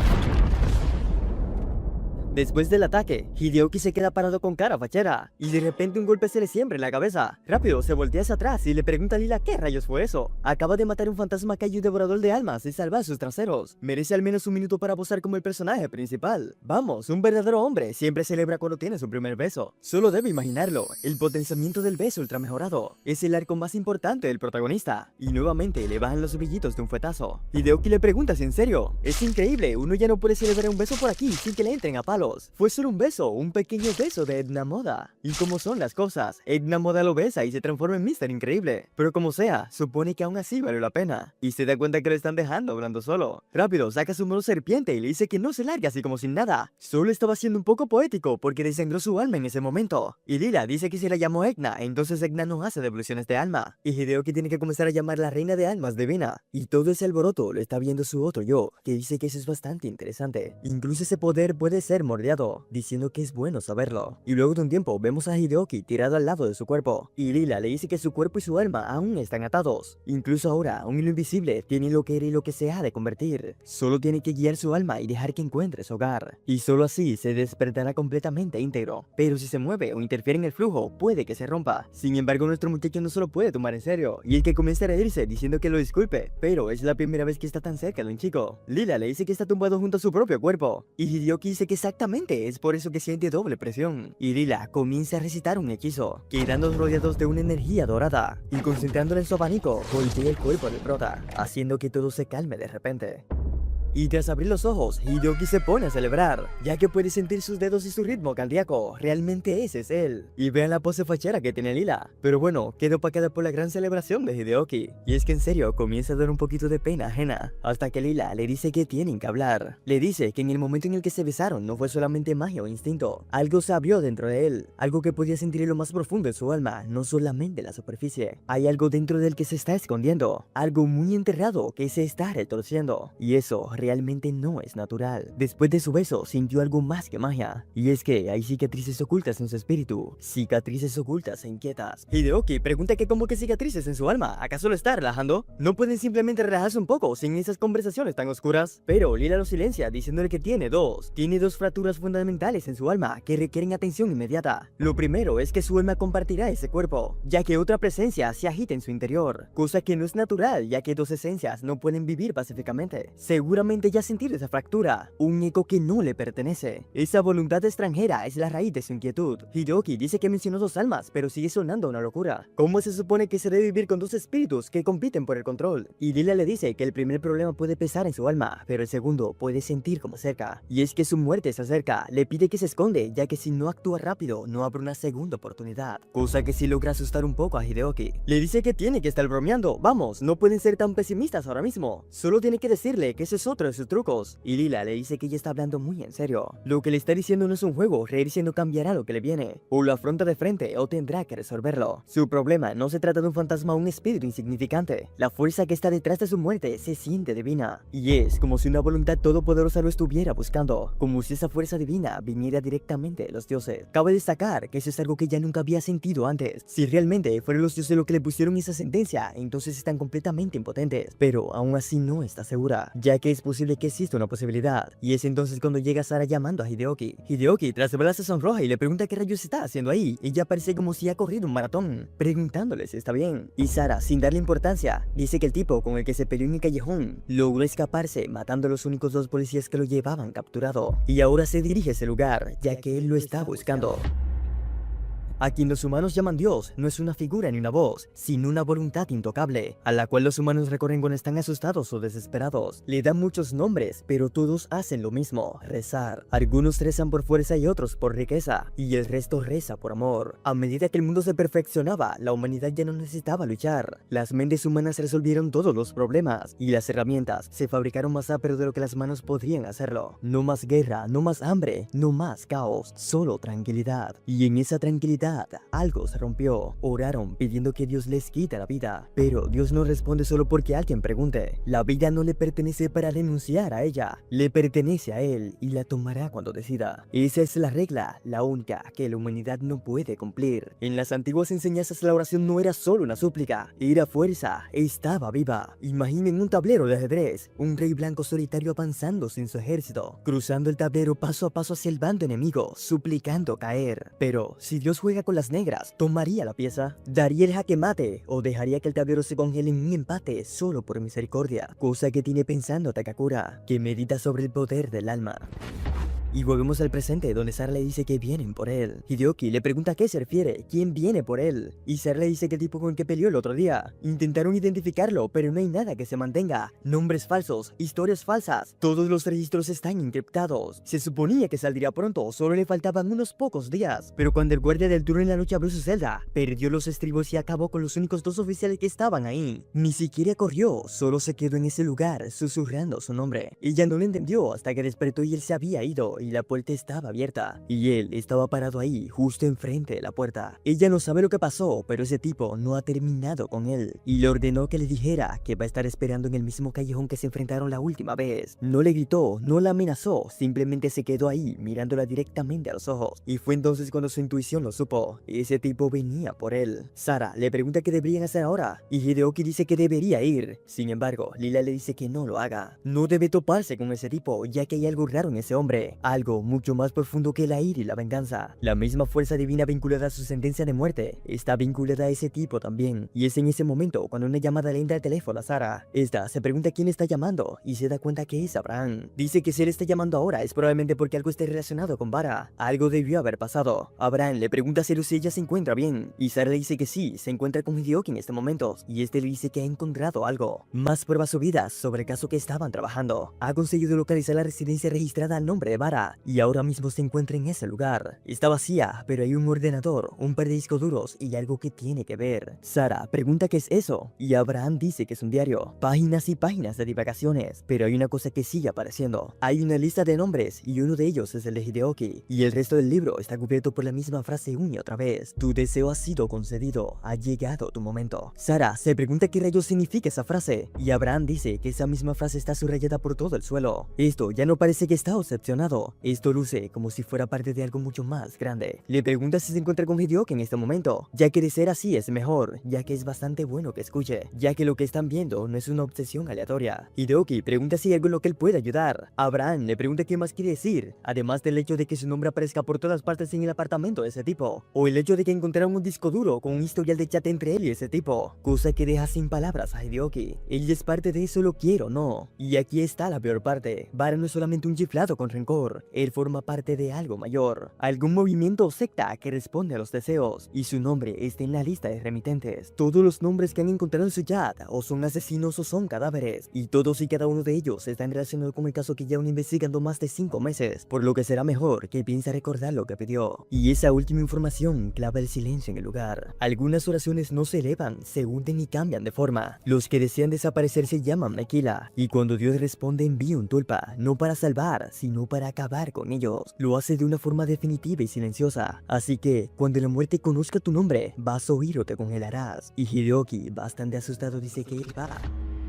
Después del ataque, Hideoki se queda parado con cara fachera, y de repente un golpe se le siembra en la cabeza. Rápido se voltea hacia atrás y le pregunta a Lila qué rayos fue eso. Acaba de matar un fantasma Kaiju devorador de almas y salvar sus traseros. Merece al menos un minuto para posar como el personaje principal. Vamos, un verdadero hombre siempre celebra cuando tiene su primer beso. Solo debe imaginarlo, el potenciamiento del beso ultra mejorado. Es el arco más importante del protagonista. Y nuevamente le bajan los brillitos de un fuetazo. Hideoki le pregunta si en serio. Es increíble, uno ya no puede celebrar un beso por aquí sin que le entren a palos. Fue solo un beso, un pequeño beso de Edna Moda. Y como son las cosas, Edna Moda lo besa y se transforma en Mr. Increíble. Pero como sea, supone que aún así valió la pena. Y se da cuenta que lo están dejando hablando solo. Rápido, saca su modo serpiente y le dice que no se largue así como sin nada. Solo estaba siendo un poco poético porque desangró su alma en ese momento. Y Lila dice que se la llamó Edna, entonces Edna no hace devoluciones de alma. Y Hideoki tiene que comenzar a llamar la reina de almas divina. Y todo ese alboroto lo está viendo su otro yo, que dice que eso es bastante interesante. Incluso ese poder puede ser mordeado, diciendo que es bueno saberlo. Y luego de un tiempo vemos a Hideoki tirado al lado de su cuerpo, y Lila le dice que su cuerpo y su alma aún están atados. Incluso ahora, un hilo invisible tiene lo que era y lo que se ha de convertir. Solo tiene que guiar su alma y dejar que encuentre su hogar. Y solo así se despertará completamente íntegro. Pero si se mueve o interfiere en el flujo, puede que se rompa. Sin embargo, nuestro muchacho no se lo puede tomar en serio, y el que comienza a reírse diciendo que lo disculpe, pero es la primera vez que está tan cerca de un chico. Lila le dice que está tumbado junto a su propio cuerpo, y Hideoki dice que exactamente es por eso que siente doble presión. Y Lila comienza a recitar un hechizo, quedando rodeados de una energía dorada, y concentrándola en su abanico, golpea el cuerpo del prota, haciendo que todo se calme de repente. Y tras abrir los ojos, Hideoki se pone a celebrar, ya que puede sentir sus dedos y su ritmo cardíaco. Realmente ese es él. Y vean la pose fachera que tiene Lila. Pero bueno, quedó opacada por la gran celebración de Hideoki. Y es que en serio, comienza a dar un poquito de pena ajena, hasta que Lila le dice que tienen que hablar. Le dice que en el momento en el que se besaron no fue solamente magia o instinto. Algo se abrió dentro de él, algo que podía sentir en lo más profundo de su alma, no solamente la superficie. Hay algo dentro del que se está escondiendo, algo muy enterrado que se está retorciendo. Y eso realmente no es natural. Después de su beso, sintió algo más que magia. Y es que hay cicatrices ocultas en su espíritu. Cicatrices ocultas e inquietas. Hideoki pregunta que como que cicatrices en su alma. ¿Acaso lo está relajando? ¿No pueden simplemente relajarse un poco sin esas conversaciones tan oscuras? Pero Lila lo silencia, diciéndole que tiene dos. Tiene dos fracturas fundamentales en su alma que requieren atención inmediata. Lo primero es que su alma compartirá ese cuerpo, ya que otra presencia se agita en su interior. Cosa que no es natural, ya que dos esencias no pueden vivir pacíficamente. Seguramente ya ha sentido esa fractura, un eco que no le pertenece. Esa voluntad extranjera es la raíz de su inquietud. Hideoki dice que mencionó dos almas, pero sigue sonando una locura. ¿Cómo se supone que se debe vivir con dos espíritus que compiten por el control? Y Lila le dice que el primer problema puede pesar en su alma, pero el segundo puede sentir como cerca. Y es que su muerte se acerca, le pide que se esconde, ya que si no actúa rápido, no habrá una segunda oportunidad. Cosa que sí logra asustar un poco a Hideoki. Le dice que tiene que estar bromeando, vamos, no pueden ser tan pesimistas ahora mismo. Solo tiene que decirle que ese es otro otro de sus trucos, y Lila le dice que ella está hablando muy en serio. Lo que le está diciendo no es un juego, reírse no cambiará lo que le viene. O lo afronta de frente o tendrá que resolverlo. Su problema no se trata de un fantasma o un espíritu insignificante. La fuerza que está detrás de su muerte se siente divina. Y es como si una voluntad todopoderosa lo estuviera buscando. Como si esa fuerza divina viniera directamente de los dioses. Cabe destacar que eso es algo que ella nunca había sentido antes. Si realmente fueron los dioses los que le pusieron esa sentencia, entonces están completamente impotentes. Pero aún así no está segura, ya que es posible que exista una posibilidad. Y es entonces cuando llega Sara llamando a Hideoki. Hideoki tras verla se sonroja y le pregunta qué rayos está haciendo ahí. Ella parece como si ha corrido un maratón, preguntándole si está bien. Y Sara, sin darle importancia, dice que el tipo con el que se peleó en el callejón logró escaparse matando a los únicos 2 policías que lo llevaban capturado. Y ahora se dirige a ese lugar, ya que él lo está buscando. A quien los humanos llaman Dios no es una figura ni una voz, sino una voluntad intocable, a la cual los humanos recorren cuando están asustados o desesperados. Le dan muchos nombres, pero todos hacen lo mismo, rezar. Algunos rezan por fuerza y otros por riqueza, y el resto reza por amor. A medida que el mundo se perfeccionaba, la humanidad ya no necesitaba luchar. Las mentes humanas resolvieron todos los problemas, y las herramientas se fabricaron más rápido de lo que las manos podrían hacerlo. No más guerra, no más hambre, no más caos, solo tranquilidad. Y en esa tranquilidad, algo se rompió. Oraron pidiendo que Dios les quite la vida, pero Dios no responde solo porque alguien pregunte. La vida no le pertenece para renunciar a ella, le pertenece a Él y la tomará cuando decida. Esa es la regla, la única que la humanidad no puede cumplir. En las antiguas enseñanzas la oración no era solo una súplica, era fuerza, estaba viva. Imaginen un tablero de ajedrez, un rey blanco solitario avanzando sin su ejército, cruzando el tablero paso a paso hacia el bando enemigo, suplicando caer. Pero si Dios juega con las negras, ¿tomaría la pieza? ¿Daría el jaque mate? ¿O dejaría que el tablero se congele en un empate solo por misericordia? Cosa que tiene pensando Takakura, que medita sobre el poder del alma. Y volvemos al presente, donde Sara le dice que vienen por él. Hideoki le pregunta a qué se refiere, quién viene por él. Y Sara le dice que el tipo con el que peleó el otro día. Intentaron identificarlo, pero no hay nada que se mantenga. Nombres falsos, historias falsas. Todos los registros están encriptados. Se suponía que saldría pronto, solo le faltaban unos pocos días. Pero cuando el guardia del turno en la noche abrió su celda, perdió los estribos y acabó con los únicos 2 oficiales que estaban ahí. Ni siquiera corrió, solo se quedó en ese lugar, susurrando su nombre. Ella no lo entendió hasta que despertó y él se había ido. Y la puerta estaba abierta, y él estaba parado ahí, justo enfrente de la puerta. Ella no sabe lo que pasó, pero ese tipo no ha terminado con él, y le ordenó que le dijera que va a estar esperando en el mismo callejón que se enfrentaron la última vez. No le gritó, no la amenazó, simplemente se quedó ahí, mirándola directamente a los ojos, y fue entonces cuando su intuición lo supo. Ese tipo venía por él. Sara le pregunta qué deberían hacer ahora, y Hideoki dice que debería ir. Sin embargo, Lila le dice que no lo haga. No debe toparse con ese tipo, ya que hay algo raro en ese hombre. Algo mucho más profundo que la ira y la venganza. La misma fuerza divina vinculada a su sentencia de muerte está vinculada a ese tipo también. Y es en ese momento cuando una llamada le entra al teléfono a Sara. Esta se pregunta quién está llamando y se da cuenta que es Abraham. Dice que si él está llamando ahora es probablemente porque algo esté relacionado con Vara. Algo debió haber pasado. Abraham le pregunta si ella se encuentra bien. Y Sara le dice que sí, se encuentra con Hideoki en este momento. Y este le dice que ha encontrado algo. Más pruebas subidas sobre el caso que estaban trabajando. Ha conseguido localizar la residencia registrada al nombre de Vara. Y ahora mismo se encuentra en ese lugar. Está vacía, pero hay un ordenador, un par de discos duros y algo que tiene que ver. Sara pregunta qué es eso, y Abraham dice que es un diario. Páginas y páginas de divagaciones, pero hay una cosa que sigue apareciendo. Hay una lista de nombres, y uno de ellos es el de Hideoki, y el resto del libro está cubierto por la misma frase una y otra vez. Tu deseo ha sido concedido, ha llegado tu momento. Sara se pregunta qué rayos significa esa frase, y Abraham dice que esa misma frase está subrayada por todo el suelo. Esto ya no parece que está obsesionado. Esto luce como si fuera parte de algo mucho más grande. Le pregunta si se encuentra con Hideoki en este momento, ya que de ser así es mejor, ya que es bastante bueno que escuche, ya que lo que están viendo no es una obsesión aleatoria. Hideoki pregunta si hay algo en lo que él puede ayudar. Abraham le pregunta qué más quiere decir, además del hecho de que su nombre aparezca por todas partes en el apartamento de ese tipo, o el hecho de que encontraron un disco duro con un historial de chat entre él y ese tipo, cosa que deja sin palabras a Hideoki. Ella es parte de eso, lo quiero o no. Y aquí está la peor parte. Vara no es solamente un chiflado con rencor, mejor, él forma parte de algo mayor, algún movimiento o secta que responde a los deseos, y su nombre está en la lista de remitentes. Todos los nombres que han encontrado en su chat o son asesinos o son cadáveres, y todos y cada uno de ellos están relacionados con el caso que llevan investigando más de 5 meses, por lo que será mejor que piense recordar lo que pidió. Y esa última información clava el silencio en el lugar. Algunas oraciones no se elevan, se hunden y cambian de forma. Los que desean desaparecer se llaman Mequila, y cuando Dios responde envía un tulpa, no para salvar, sino para acabar con ellos. Lo hace de una forma definitiva y silenciosa, así que cuando la muerte conozca tu nombre, vas a oír o te congelarás. Y Hideoki, bastante asustado, dice que él va.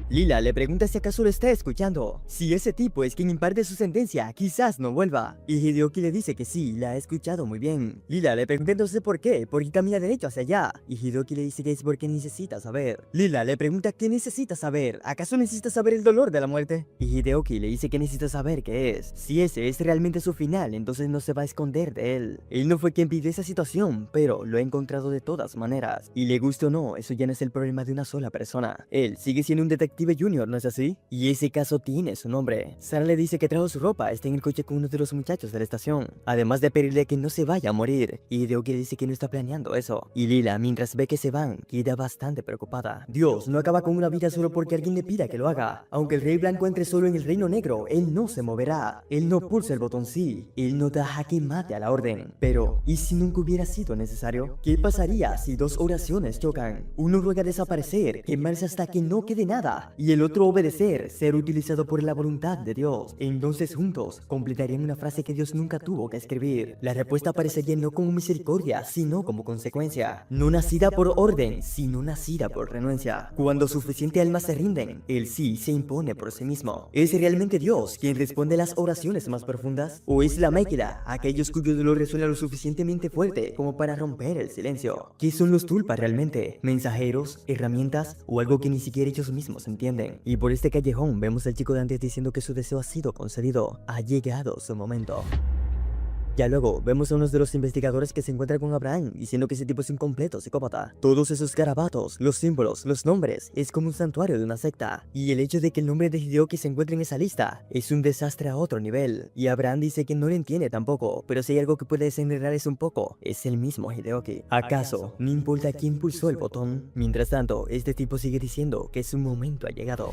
Lila le pregunta si acaso lo está escuchando. Si ese tipo es quien imparte su sentencia, quizás no vuelva. Y Hideoki le dice que sí, la ha escuchado muy bien. Lila le pregunta entonces por qué, porque camina derecho hacia allá. Y Hideoki le dice que es porque necesita saber. Lila le pregunta qué necesita saber. ¿Acaso necesita saber el dolor de la muerte? Y Hideoki le dice que necesita saber qué es. Si ese es realmente su final, entonces no se va a esconder de él. Él no fue quien pidió esa situación, pero lo ha encontrado de todas maneras. Y le guste o no, eso ya no es el problema de una sola persona. Él sigue siendo un detective Junior, ¿no es así? Y ese caso tiene su nombre. Sara le dice que trajo su ropa, está en el coche con uno de los muchachos de la estación, además de pedirle que no se vaya a morir. Y Hideoki le dice que no está planeando eso. Y Lila, mientras ve que se van, queda bastante preocupada. Dios no acaba con una vida solo porque alguien le pida que lo haga. Aunque el Rey Blanco entre solo en el Reino Negro, él no se moverá. Él no pulsa el botón sí. Él no da jaque mate a la orden. Pero, ¿y si nunca hubiera sido necesario? ¿Qué pasaría si dos oraciones chocan? Uno ruega desaparecer, quemarse hasta que no quede nada, y el otro obedecer, ser utilizado por la voluntad de Dios. Entonces juntos completarían una frase que Dios nunca tuvo que escribir. La respuesta aparecería no como misericordia, sino como consecuencia. No nacida por orden, sino nacida por renuncia. Cuando suficiente almas se rinden, el sí se impone por sí mismo. ¿Es realmente Dios quien responde las oraciones más profundas? ¿O es la Mequila, aquellos cuyo dolor resuena lo suficientemente fuerte como para romper el silencio? ¿Qué son los tulpas realmente? ¿Mensajeros? ¿Herramientas? ¿O algo que ni siquiera ellos mismos entienden? Y por este callejón vemos al chico de antes diciendo que su deseo ha sido concedido. Ha llegado su momento. Ya luego, vemos a uno de los investigadores que se encuentra con Abraham, diciendo que ese tipo es un completo psicópata. Todos esos garabatos, los símbolos, los nombres, es como un santuario de una secta. Y el hecho de que el nombre de Hideoki se encuentre en esa lista, es un desastre a otro nivel. Y Abraham dice que no lo entiende tampoco, pero si hay algo que puede desenredar eso un poco, es el mismo Hideoki. ¿Acaso no importa quién pulsó el botón? Mientras tanto, este tipo sigue diciendo que su momento ha llegado.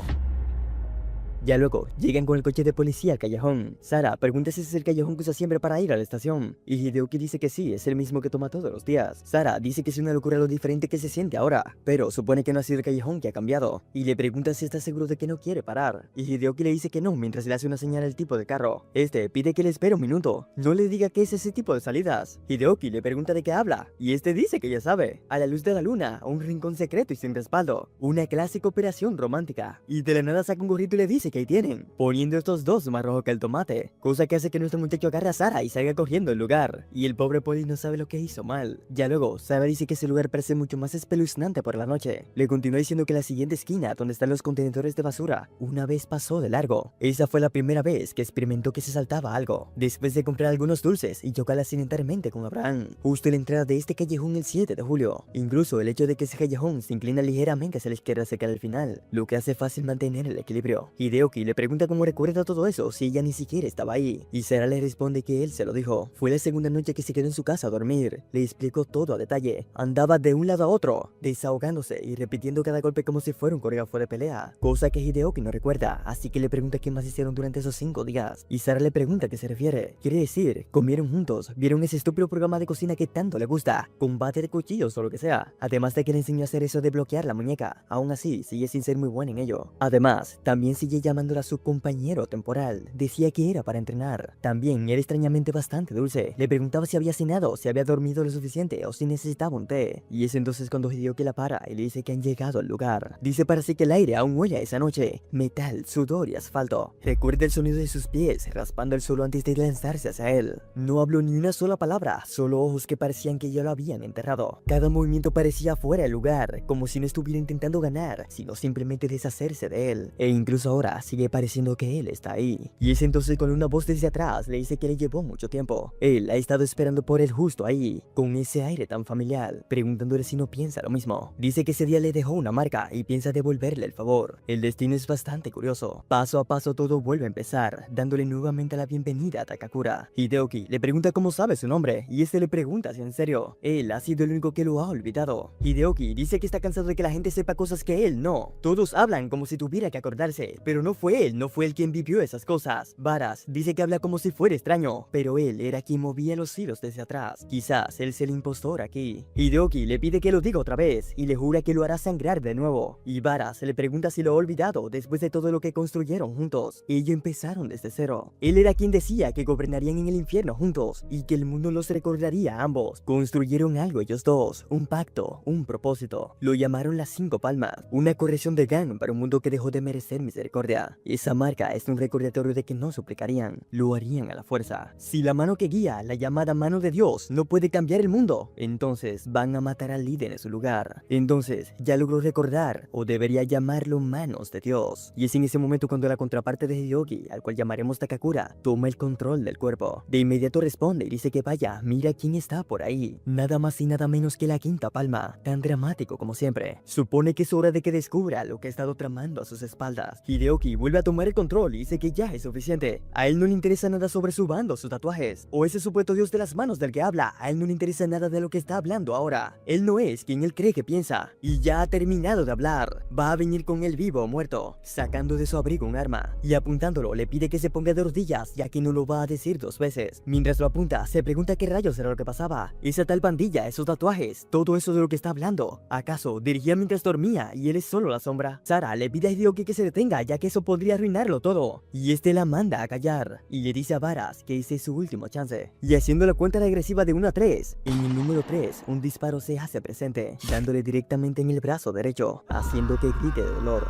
Ya luego, llegan con el coche de policía al callejón. Sara pregunta si ese es el callejón que usa siempre para ir a la estación. Y Hideoki dice que sí, es el mismo que toma todos los días. Sara dice que es una locura lo diferente que se siente ahora, pero supone que no ha sido el callejón que ha cambiado. Y le pregunta si está seguro de que no quiere parar. Y Hideoki le dice que no mientras le hace una señal al tipo de carro. Este pide que le espere un minuto. No le diga qué es ese tipo de salidas. Hideoki le pregunta de qué habla. Y este dice que ya sabe. A la luz de la luna, a un rincón secreto y sin respaldo. Una clásica operación romántica. Y de la nada saca un gorrito y le dice que ahí tienen, poniendo estos dos más rojo que el tomate, cosa que hace que nuestro muchacho agarre a Sara y salga corriendo del lugar, y el pobre poli no sabe lo que hizo mal. Ya luego, Sara dice que ese lugar parece mucho más espeluznante por la noche. Le continúa diciendo que la siguiente esquina, donde están los contenedores de basura, una vez pasó de largo. Esa fue la primera vez que experimentó que se saltaba algo, después de comprar algunos dulces y chocar accidentalmente con Abraham, justo en la entrada de este callejón el 7 de julio. Incluso el hecho de que ese callejón se inclina ligeramente hacia la izquierda cerca del final, lo que hace fácil mantener el equilibrio. Hideoki le pregunta cómo recuerda todo eso si ella ni siquiera estaba ahí, y Sara le responde que él se lo dijo. Fue la segunda noche que se quedó en su casa a dormir. Le explicó todo a detalle. Andaba de un lado a otro, desahogándose y repitiendo cada golpe como si fuera un coreógrafo de pelea, cosa que Hideoki no recuerda, así que le pregunta qué más hicieron durante esos 5 días, y Sara le pregunta a qué se refiere. Quiere decir, comieron juntos, vieron ese estúpido programa de cocina que tanto le gusta, combate de cuchillos o lo que sea, además de que le enseñó a hacer eso de bloquear la muñeca. Aún así, sigue sin ser muy buena en ello. Además, también sigue llamándola a su compañero temporal. Decía que era para entrenar. También era extrañamente bastante dulce. Le preguntaba si había cenado, si había dormido lo suficiente o si necesitaba un té. Y es entonces cuando Hideoki la para y le dice que han llegado al lugar. Dice para sí que el aire aún huele a esa noche. Metal, sudor y asfalto. Recuerda el sonido de sus pies raspando el suelo antes de lanzarse hacia él. No habló ni una sola palabra, solo ojos que parecían que ya lo habían enterrado. Cada movimiento parecía fuera de lugar, como si no estuviera intentando ganar, sino simplemente deshacerse de él. E incluso ahora, Sara sigue pareciendo que él está ahí. Y es entonces cuando una voz desde atrás le dice que le llevó mucho tiempo. Él ha estado esperando por él justo ahí, con ese aire tan familiar, preguntándole si no piensa lo mismo. Dice que ese día le dejó una marca y piensa devolverle el favor. El destino es bastante curioso. Paso a paso todo vuelve a empezar, dándole nuevamente la bienvenida a Takakura. Hideoki le pregunta cómo sabe su nombre, y este le pregunta si en serio. Él ha sido el único que lo ha olvidado. Hideoki dice que está cansado de que la gente sepa cosas que él no. Todos hablan como si tuviera que acordarse, pero no fue él quien vivió esas cosas. Varas dice que habla como si fuera extraño, pero él era quien movía los hilos desde atrás. Quizás él es el impostor aquí. Hideoki le pide que lo diga otra vez y le jura que lo hará sangrar de nuevo. Y Varas le pregunta si lo ha olvidado después de todo lo que construyeron juntos. Ellos empezaron desde cero. Él era quien decía que gobernarían en el infierno juntos y que el mundo los recordaría a ambos. Construyeron algo ellos dos, un pacto, un propósito. Lo llamaron las 5 palmas, una corrección de Gang para un mundo que dejó de merecer misericordia. Esa marca es un recordatorio de que no suplicarían, lo harían a la fuerza. Si la mano que guía, la llamada mano de Dios, no puede cambiar el mundo, entonces van a matar al líder en su lugar. Entonces ya logró recordar, o debería llamarlo manos de Dios. Y es en ese momento cuando la contraparte de Hideoki, al cual llamaremos Takakura, toma el control del cuerpo. De inmediato responde y dice que vaya, mira quién está por ahí. Nada más y nada menos que la 5ª palma, tan dramático como siempre. Supone que es hora de que descubra lo que ha estado tramando a sus espaldas. Hideoki vuelve a tomar el control y dice que ya es suficiente. A él no le interesa nada sobre su bando, sus tatuajes, o ese supuesto dios de las manos del que habla. A él no le interesa nada de lo que está hablando ahora. Él no es quien él cree que piensa, y ya ha terminado de hablar. Va a venir con él vivo o muerto, sacando de su abrigo un arma, y apuntándolo le pide que se ponga de rodillas, ya que no lo va a decir 2 veces. Mientras lo apunta, se pregunta qué rayos era lo que pasaba. Esa tal pandilla, esos tatuajes, todo eso de lo que está hablando. ¿Acaso dirigía mientras dormía y él es solo la sombra? Sara le pide a Hideoki que se detenga, ya que eso podría arruinarlo todo, y este la manda a callar, y le dice a Varas que ese es su último chance. Y haciendo la cuenta regresiva de 1 a 3, en el número 3, un disparo se hace presente, dándole directamente en el brazo derecho, haciendo que grite de dolor.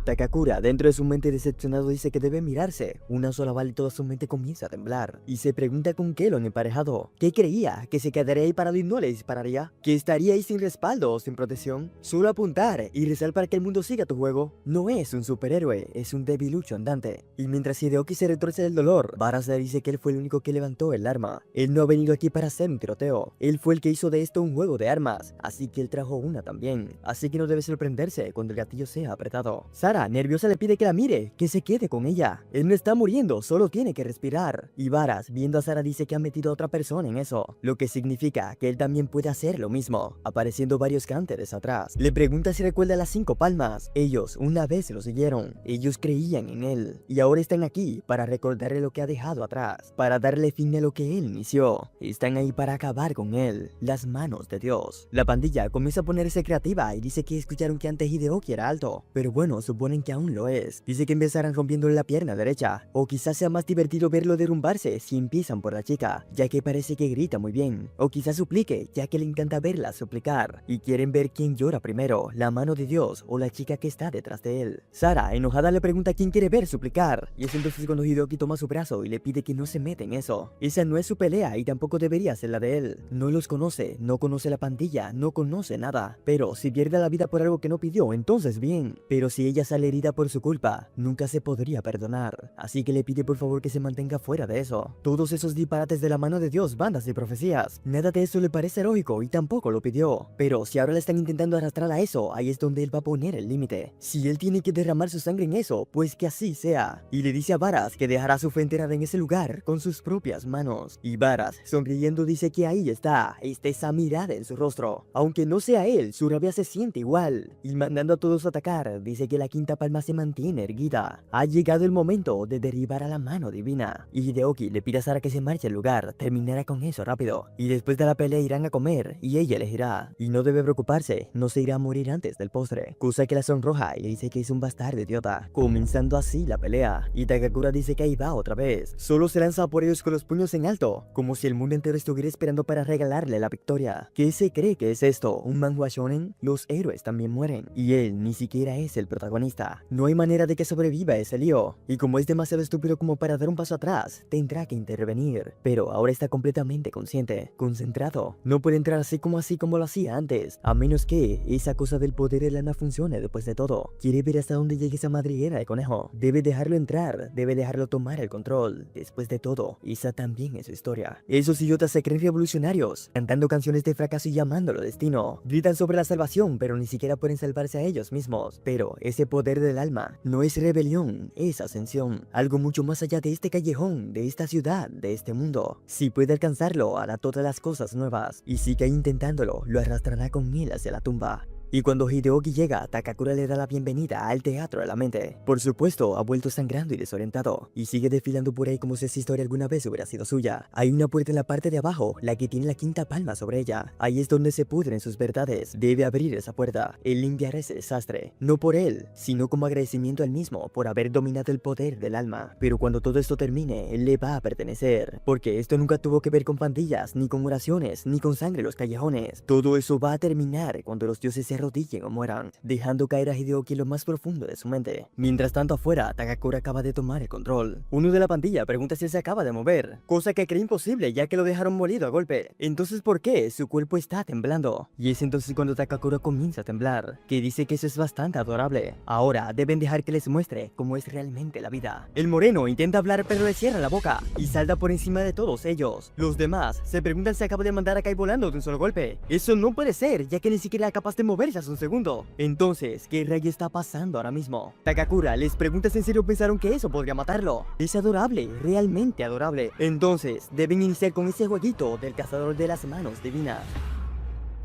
Takakura, dentro de su mente decepcionado, dice que debe mirarse. Una sola bala y toda su mente comienza a temblar. Y se pregunta con qué lo han emparejado. ¿Qué creía? ¿Que se quedaría ahí parado y no le dispararía? ¿Que estaría ahí sin respaldo o sin protección? Solo apuntar y rezar para que el mundo siga tu juego. No es un superhéroe, es un debilucho andante. Y mientras Hideoki se retorce del dolor, Varas le dice que él fue el único que levantó el arma. Él no ha venido aquí para hacer un tiroteo. Él fue el que hizo de esto un juego de armas, así que él trajo una también. Así que no debe sorprenderse cuando el gatillo sea apretado. Sara, nerviosa, le pide que la mire, que se quede con ella. Él no está muriendo, solo tiene que respirar. Y Varas, viendo a Sara, dice que ha metido a otra persona en eso, lo que significa que él también puede hacer lo mismo, apareciendo varios cánteres atrás. Le pregunta si recuerda las 5 palmas. Ellos una vez se lo siguieron, ellos creían en él, y ahora están aquí para recordarle lo que ha dejado atrás, para darle fin a lo que él inició. Están ahí para acabar con él, las manos de Dios. La pandilla comienza a ponerse creativa y dice que escucharon que antes Hideoki era alto, pero bueno, suponen que aún lo es. Dice que empezarán rompiéndole la pierna derecha, o quizás sea más divertido verlo derrumbarse si empiezan por la chica, ya que parece que grita muy bien, o quizás suplique, ya que le encanta verla suplicar, y quieren ver quién llora primero, la mano de Dios o la chica que está detrás de él. Sara, enojada, le pregunta quién quiere ver suplicar, y es entonces cuando Hideoki toma su brazo y le pide que no se meta en eso. Esa no es su pelea y tampoco debería ser la de él. No los conoce, no conoce la pandilla, no conoce nada, pero si pierde la vida por algo que no pidió, entonces bien, pero si ella sale herida por su culpa, nunca se podría perdonar, así que le pide por favor que se mantenga fuera de eso. Todos esos disparates de la mano de Dios, bandas y profecías, nada de eso le parece lógico y tampoco lo pidió, pero si ahora le están intentando arrastrar a eso, ahí es donde él va a poner el límite. Si él tiene que derramar su sangre en eso, pues que así sea, y le dice a Varas que dejará su fe enterrada en ese lugar con sus propias manos, y Varas, sonriendo, dice que ahí está esa mirada en su rostro, aunque no sea él, su rabia se siente igual, y mandando a todos a atacar, dice que la 5ª palma se mantiene erguida. Ha llegado el momento de derribar a la mano divina, y Hideoki le pide a Sara que se marche al lugar, terminará con eso rápido, y después de la pelea irán a comer, y ella elegirá, y no debe preocuparse, no se irá a morir antes del postre, cosa que la sonroja y le dice que es un bastardo idiota, comenzando así la pelea, y Takakura dice que ahí va otra vez, solo se lanza por ellos con los puños en alto, como si el mundo entero estuviera esperando para regalarle la victoria. ¿Qué se cree que es esto? ¿Un manhwa shonen? Los héroes también mueren, y él ni siquiera es el protagonista. protagonista. No hay manera de que sobreviva ese lío. Y como es demasiado estúpido como para dar un paso atrás, tendrá que intervenir. Pero ahora está completamente consciente, concentrado. No puede entrar así como lo hacía antes. A menos que esa cosa del poder del alma funcione después de todo. Quiere ver hasta dónde llegue esa madriguera de conejo. Debe dejarlo entrar, debe dejarlo tomar el control. Después de todo, esa también es su historia. Esos idiotas se creen revolucionarios, cantando canciones de fracaso y llamándolo destino. Gritan sobre la salvación, pero ni siquiera pueden salvarse a ellos mismos. Pero ese poder del alma no es rebelión, es ascensión. Algo mucho más allá de este callejón, de esta ciudad, de este mundo. Si puede alcanzarlo, hará todas las cosas nuevas. Y si cae intentándolo, lo arrastrará con él hacia la tumba. Y cuando Hideoki llega, Takakura le da la bienvenida al teatro de la mente. Por supuesto, ha vuelto sangrando y desorientado, y sigue desfilando por ahí como si esa historia alguna vez hubiera sido suya. Hay una puerta en la parte de abajo, la que tiene la quinta palma sobre ella. Ahí es donde se pudren sus verdades. Debe abrir esa puerta, y limpiar ese desastre. No por él, sino como agradecimiento al mismo por haber dominado el poder del alma. Pero cuando todo esto termine, él le va a pertenecer. Porque esto nunca tuvo que ver con pandillas, ni con oraciones, ni con sangre en los callejones. Todo eso va a terminar cuando los dioses se arrodillen o mueran, dejando caer a Hideoki en lo más profundo de su mente. Mientras tanto afuera, Takakura acaba de tomar el control. Uno de la pandilla pregunta si él se acaba de mover, cosa que cree imposible ya que lo dejaron molido a golpe. Entonces, ¿por qué su cuerpo está temblando? Y es entonces cuando Takakura comienza a temblar, que dice que eso es bastante adorable. Ahora deben dejar que les muestre cómo es realmente la vida. El moreno intenta hablar pero le cierra la boca y salta por encima de todos ellos. Los demás se preguntan si acaba de mandar a Kai volando de un solo golpe. Eso no puede ser, ya que ni siquiera era capaz de moverse hace un segundo. Entonces, ¿qué rayo está pasando ahora mismo? Takakura les pregunta si en serio pensaron que eso podría matarlo. Es adorable, realmente adorable. Entonces, deben iniciar con ese jueguito del cazador de las manos divinas.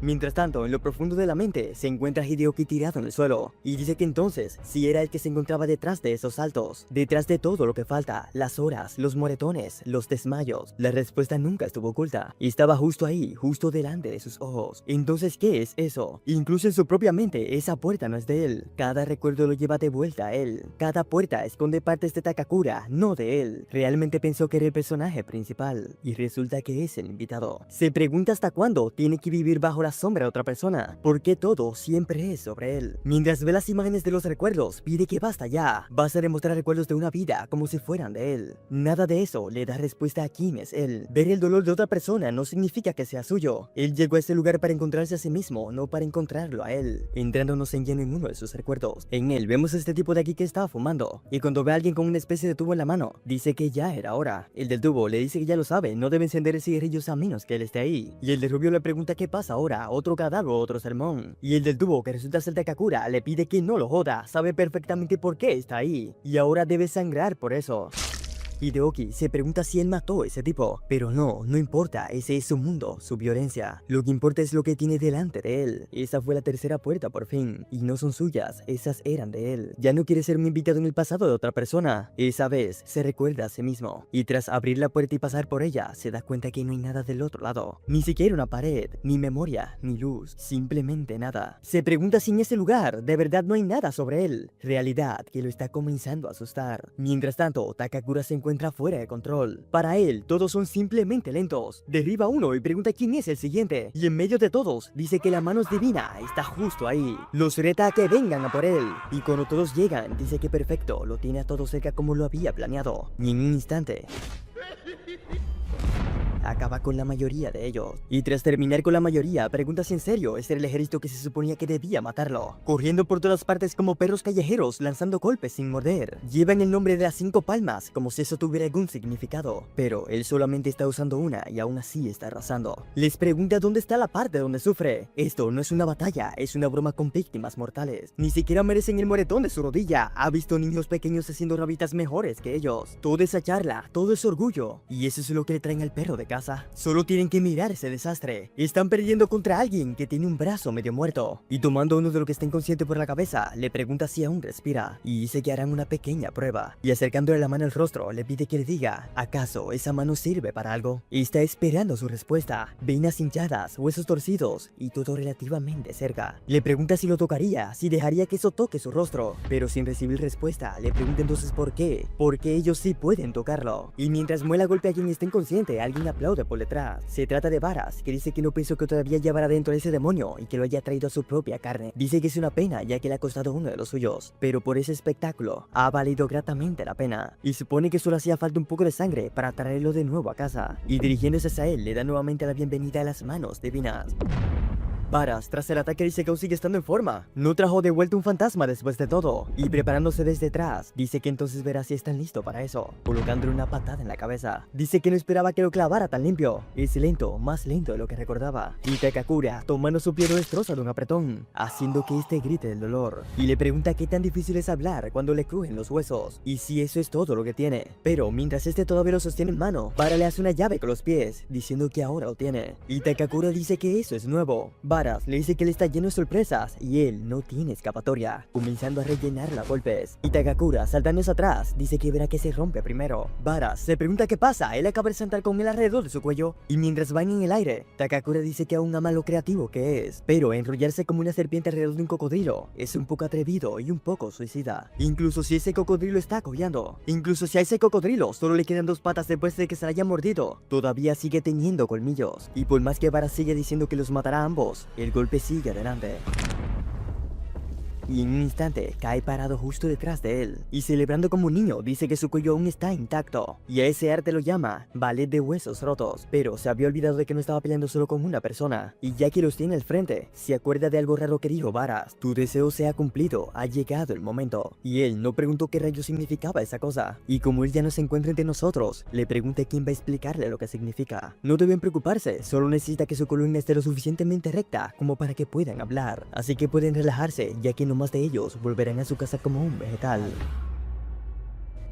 Mientras tanto, en lo profundo de la mente, se encuentra Hideoki tirado en el suelo, y dice que entonces, si era el que se encontraba detrás de esos saltos, detrás de todo lo que falta, las horas, los moretones, los desmayos, la respuesta nunca estuvo oculta, y estaba justo ahí, justo delante de sus ojos. Entonces, ¿qué es eso? Incluso en su propia mente, esa puerta no es de él, cada recuerdo lo lleva de vuelta a él, cada puerta esconde partes de Takakura, no de él. Realmente pensó que era el personaje principal, y resulta que es el invitado. Se pregunta hasta cuándo tiene que vivir bajo la sombra de otra persona, porque todo siempre es sobre él. Mientras ve las imágenes de los recuerdos, pide que basta ya. Vas a demostrar recuerdos de una vida como si fueran de él. Nada de eso le da respuesta a quién es él. Ver el dolor de otra persona no significa que sea suyo. Él llegó a este lugar para encontrarse a sí mismo, no para encontrarlo a él. Entrándonos en lleno en uno de sus recuerdos. En él vemos a este tipo de aquí que estaba fumando, y cuando ve a alguien con una especie de tubo en la mano, dice que ya era hora. El del tubo le dice que ya lo sabe, no debe encender cigarrillos a menos que él esté ahí. Y el de rubio le pregunta qué pasa ahora, otro cadáver, otro sermón. Y el del tubo, que resulta ser Takakura, le pide que no lo joda, sabe perfectamente por qué está ahí, y ahora debe sangrar por eso. Hideoki se pregunta si él mató a ese tipo, pero no importa, ese es su mundo, su violencia. Lo que importa es lo que tiene delante de él. Esa fue la tercera puerta por fin, y no son suyas, esas eran de él. Ya no quiere ser un invitado en el pasado de otra persona. Esa vez se recuerda a sí mismo, y tras abrir la puerta y pasar por ella, se da cuenta que no hay nada del otro lado. Ni siquiera una pared, ni memoria, ni luz, simplemente nada. Se pregunta si en ese lugar de verdad no hay nada sobre él, realidad que lo está comenzando a asustar. Mientras tanto, Takakura se encuentra fuera de control. Para él, todos son simplemente lentos. Derriba uno y pregunta quién es el siguiente. Y en medio de todos, dice que la mano divina está justo ahí. Los reta a que vengan a por él. Y cuando todos llegan, dice que perfecto, lo tiene a todo cerca como lo había planeado. Y en un instante acaba con la mayoría de ellos. Y tras terminar con la mayoría, pregunta si en serio ese era el ejército que se suponía que debía matarlo. Corriendo por todas partes como perros callejeros, lanzando golpes sin morder. Llevan el nombre de las 5 palmas, como si eso tuviera algún significado. Pero él solamente está usando una y aún así está arrasando. Les pregunta dónde está la parte donde sufre. Esto no es una batalla, es una broma con víctimas mortales. Ni siquiera merecen el moretón de su rodilla. Ha visto niños pequeños haciendo rabitas mejores que ellos. Toda esa charla, todo ese orgullo. Y eso es lo que le traen al perro de casa. Solo tienen que mirar ese desastre. Están perdiendo contra alguien que tiene un brazo medio muerto. Y tomando uno de los que está inconsciente por la cabeza, le pregunta si aún respira. Y dice que harán una pequeña prueba. Y acercándole la mano al rostro, le pide que le diga, ¿acaso esa mano sirve para algo? Y está esperando su respuesta. Venas hinchadas, huesos torcidos y todo relativamente cerca. Le pregunta si lo tocaría, si dejaría que eso toque su rostro. Pero sin recibir respuesta, le pregunta entonces por qué. Porque ellos sí pueden tocarlo. Y mientras muela golpe a quien está inconsciente, alguien aplaude aplaude por detrás. Se trata de Varas, que dice que no pensó que todavía llevara dentro a ese demonio y que lo haya traído a su propia carne. Dice que es una pena ya que le ha costado uno de los suyos, pero por ese espectáculo ha valido gratamente la pena. Y supone que solo hacía falta un poco de sangre para traerlo de nuevo a casa. Y dirigiéndose hacia él, le da nuevamente la bienvenida a las manos divinas. Varas, tras el ataque, dice que aún sigue estando en forma. No trajo de vuelta un fantasma después de todo. Y preparándose desde atrás, dice que entonces verá si están listos para eso, colocándole una patada en la cabeza. Dice que no esperaba que lo clavara tan limpio. Es lento, más lento de lo que recordaba. Y Takakura, tomando su pie, lo destroza de un apretón, haciendo que este grite del dolor. Y le pregunta qué tan difícil es hablar cuando le crujen los huesos, y si eso es todo lo que tiene. Pero mientras este todavía lo sostiene en mano, Varas le hace una llave con los pies, diciendo que ahora lo tiene. Y Takakura dice que eso es nuevo. Varas le dice que él está lleno de sorpresas y él no tiene escapatoria, comenzando a rellenarla a golpes. Y Takakura, saltándose atrás, dice que verá que se rompe primero. Varas se pregunta qué pasa, él acaba de saltar con él alrededor de su cuello, y mientras van en el aire, Takakura dice que aún ama lo creativo que es, pero enrollarse como una serpiente alrededor de un cocodrilo es un poco atrevido y un poco suicida. Incluso si ese cocodrilo está cojeando, incluso si a ese cocodrilo solo le quedan dos patas después de que se la haya mordido, todavía sigue teniendo colmillos. Y por más que Varas sigue diciendo que los matará a ambos, el golpe sigue adelante. Y en un instante cae parado justo detrás de él, y celebrando como un niño dice que su cuello aún está intacto, y a ese arte lo llama ballet de huesos rotos, pero se había olvidado de que no estaba peleando solo con una persona, y ya que los tiene al frente, se acuerda de algo raro que dijo Varas: tu deseo se ha cumplido, ha llegado el momento. Y él no preguntó qué rayos significaba esa cosa, y como él ya no se encuentra entre nosotros, le pregunta quién va a explicarle lo que significa. No deben preocuparse, solo necesita que su columna esté lo suficientemente recta como para que puedan hablar, así que pueden relajarse, ya que no más de ellos volverán a su casa como un vegetal.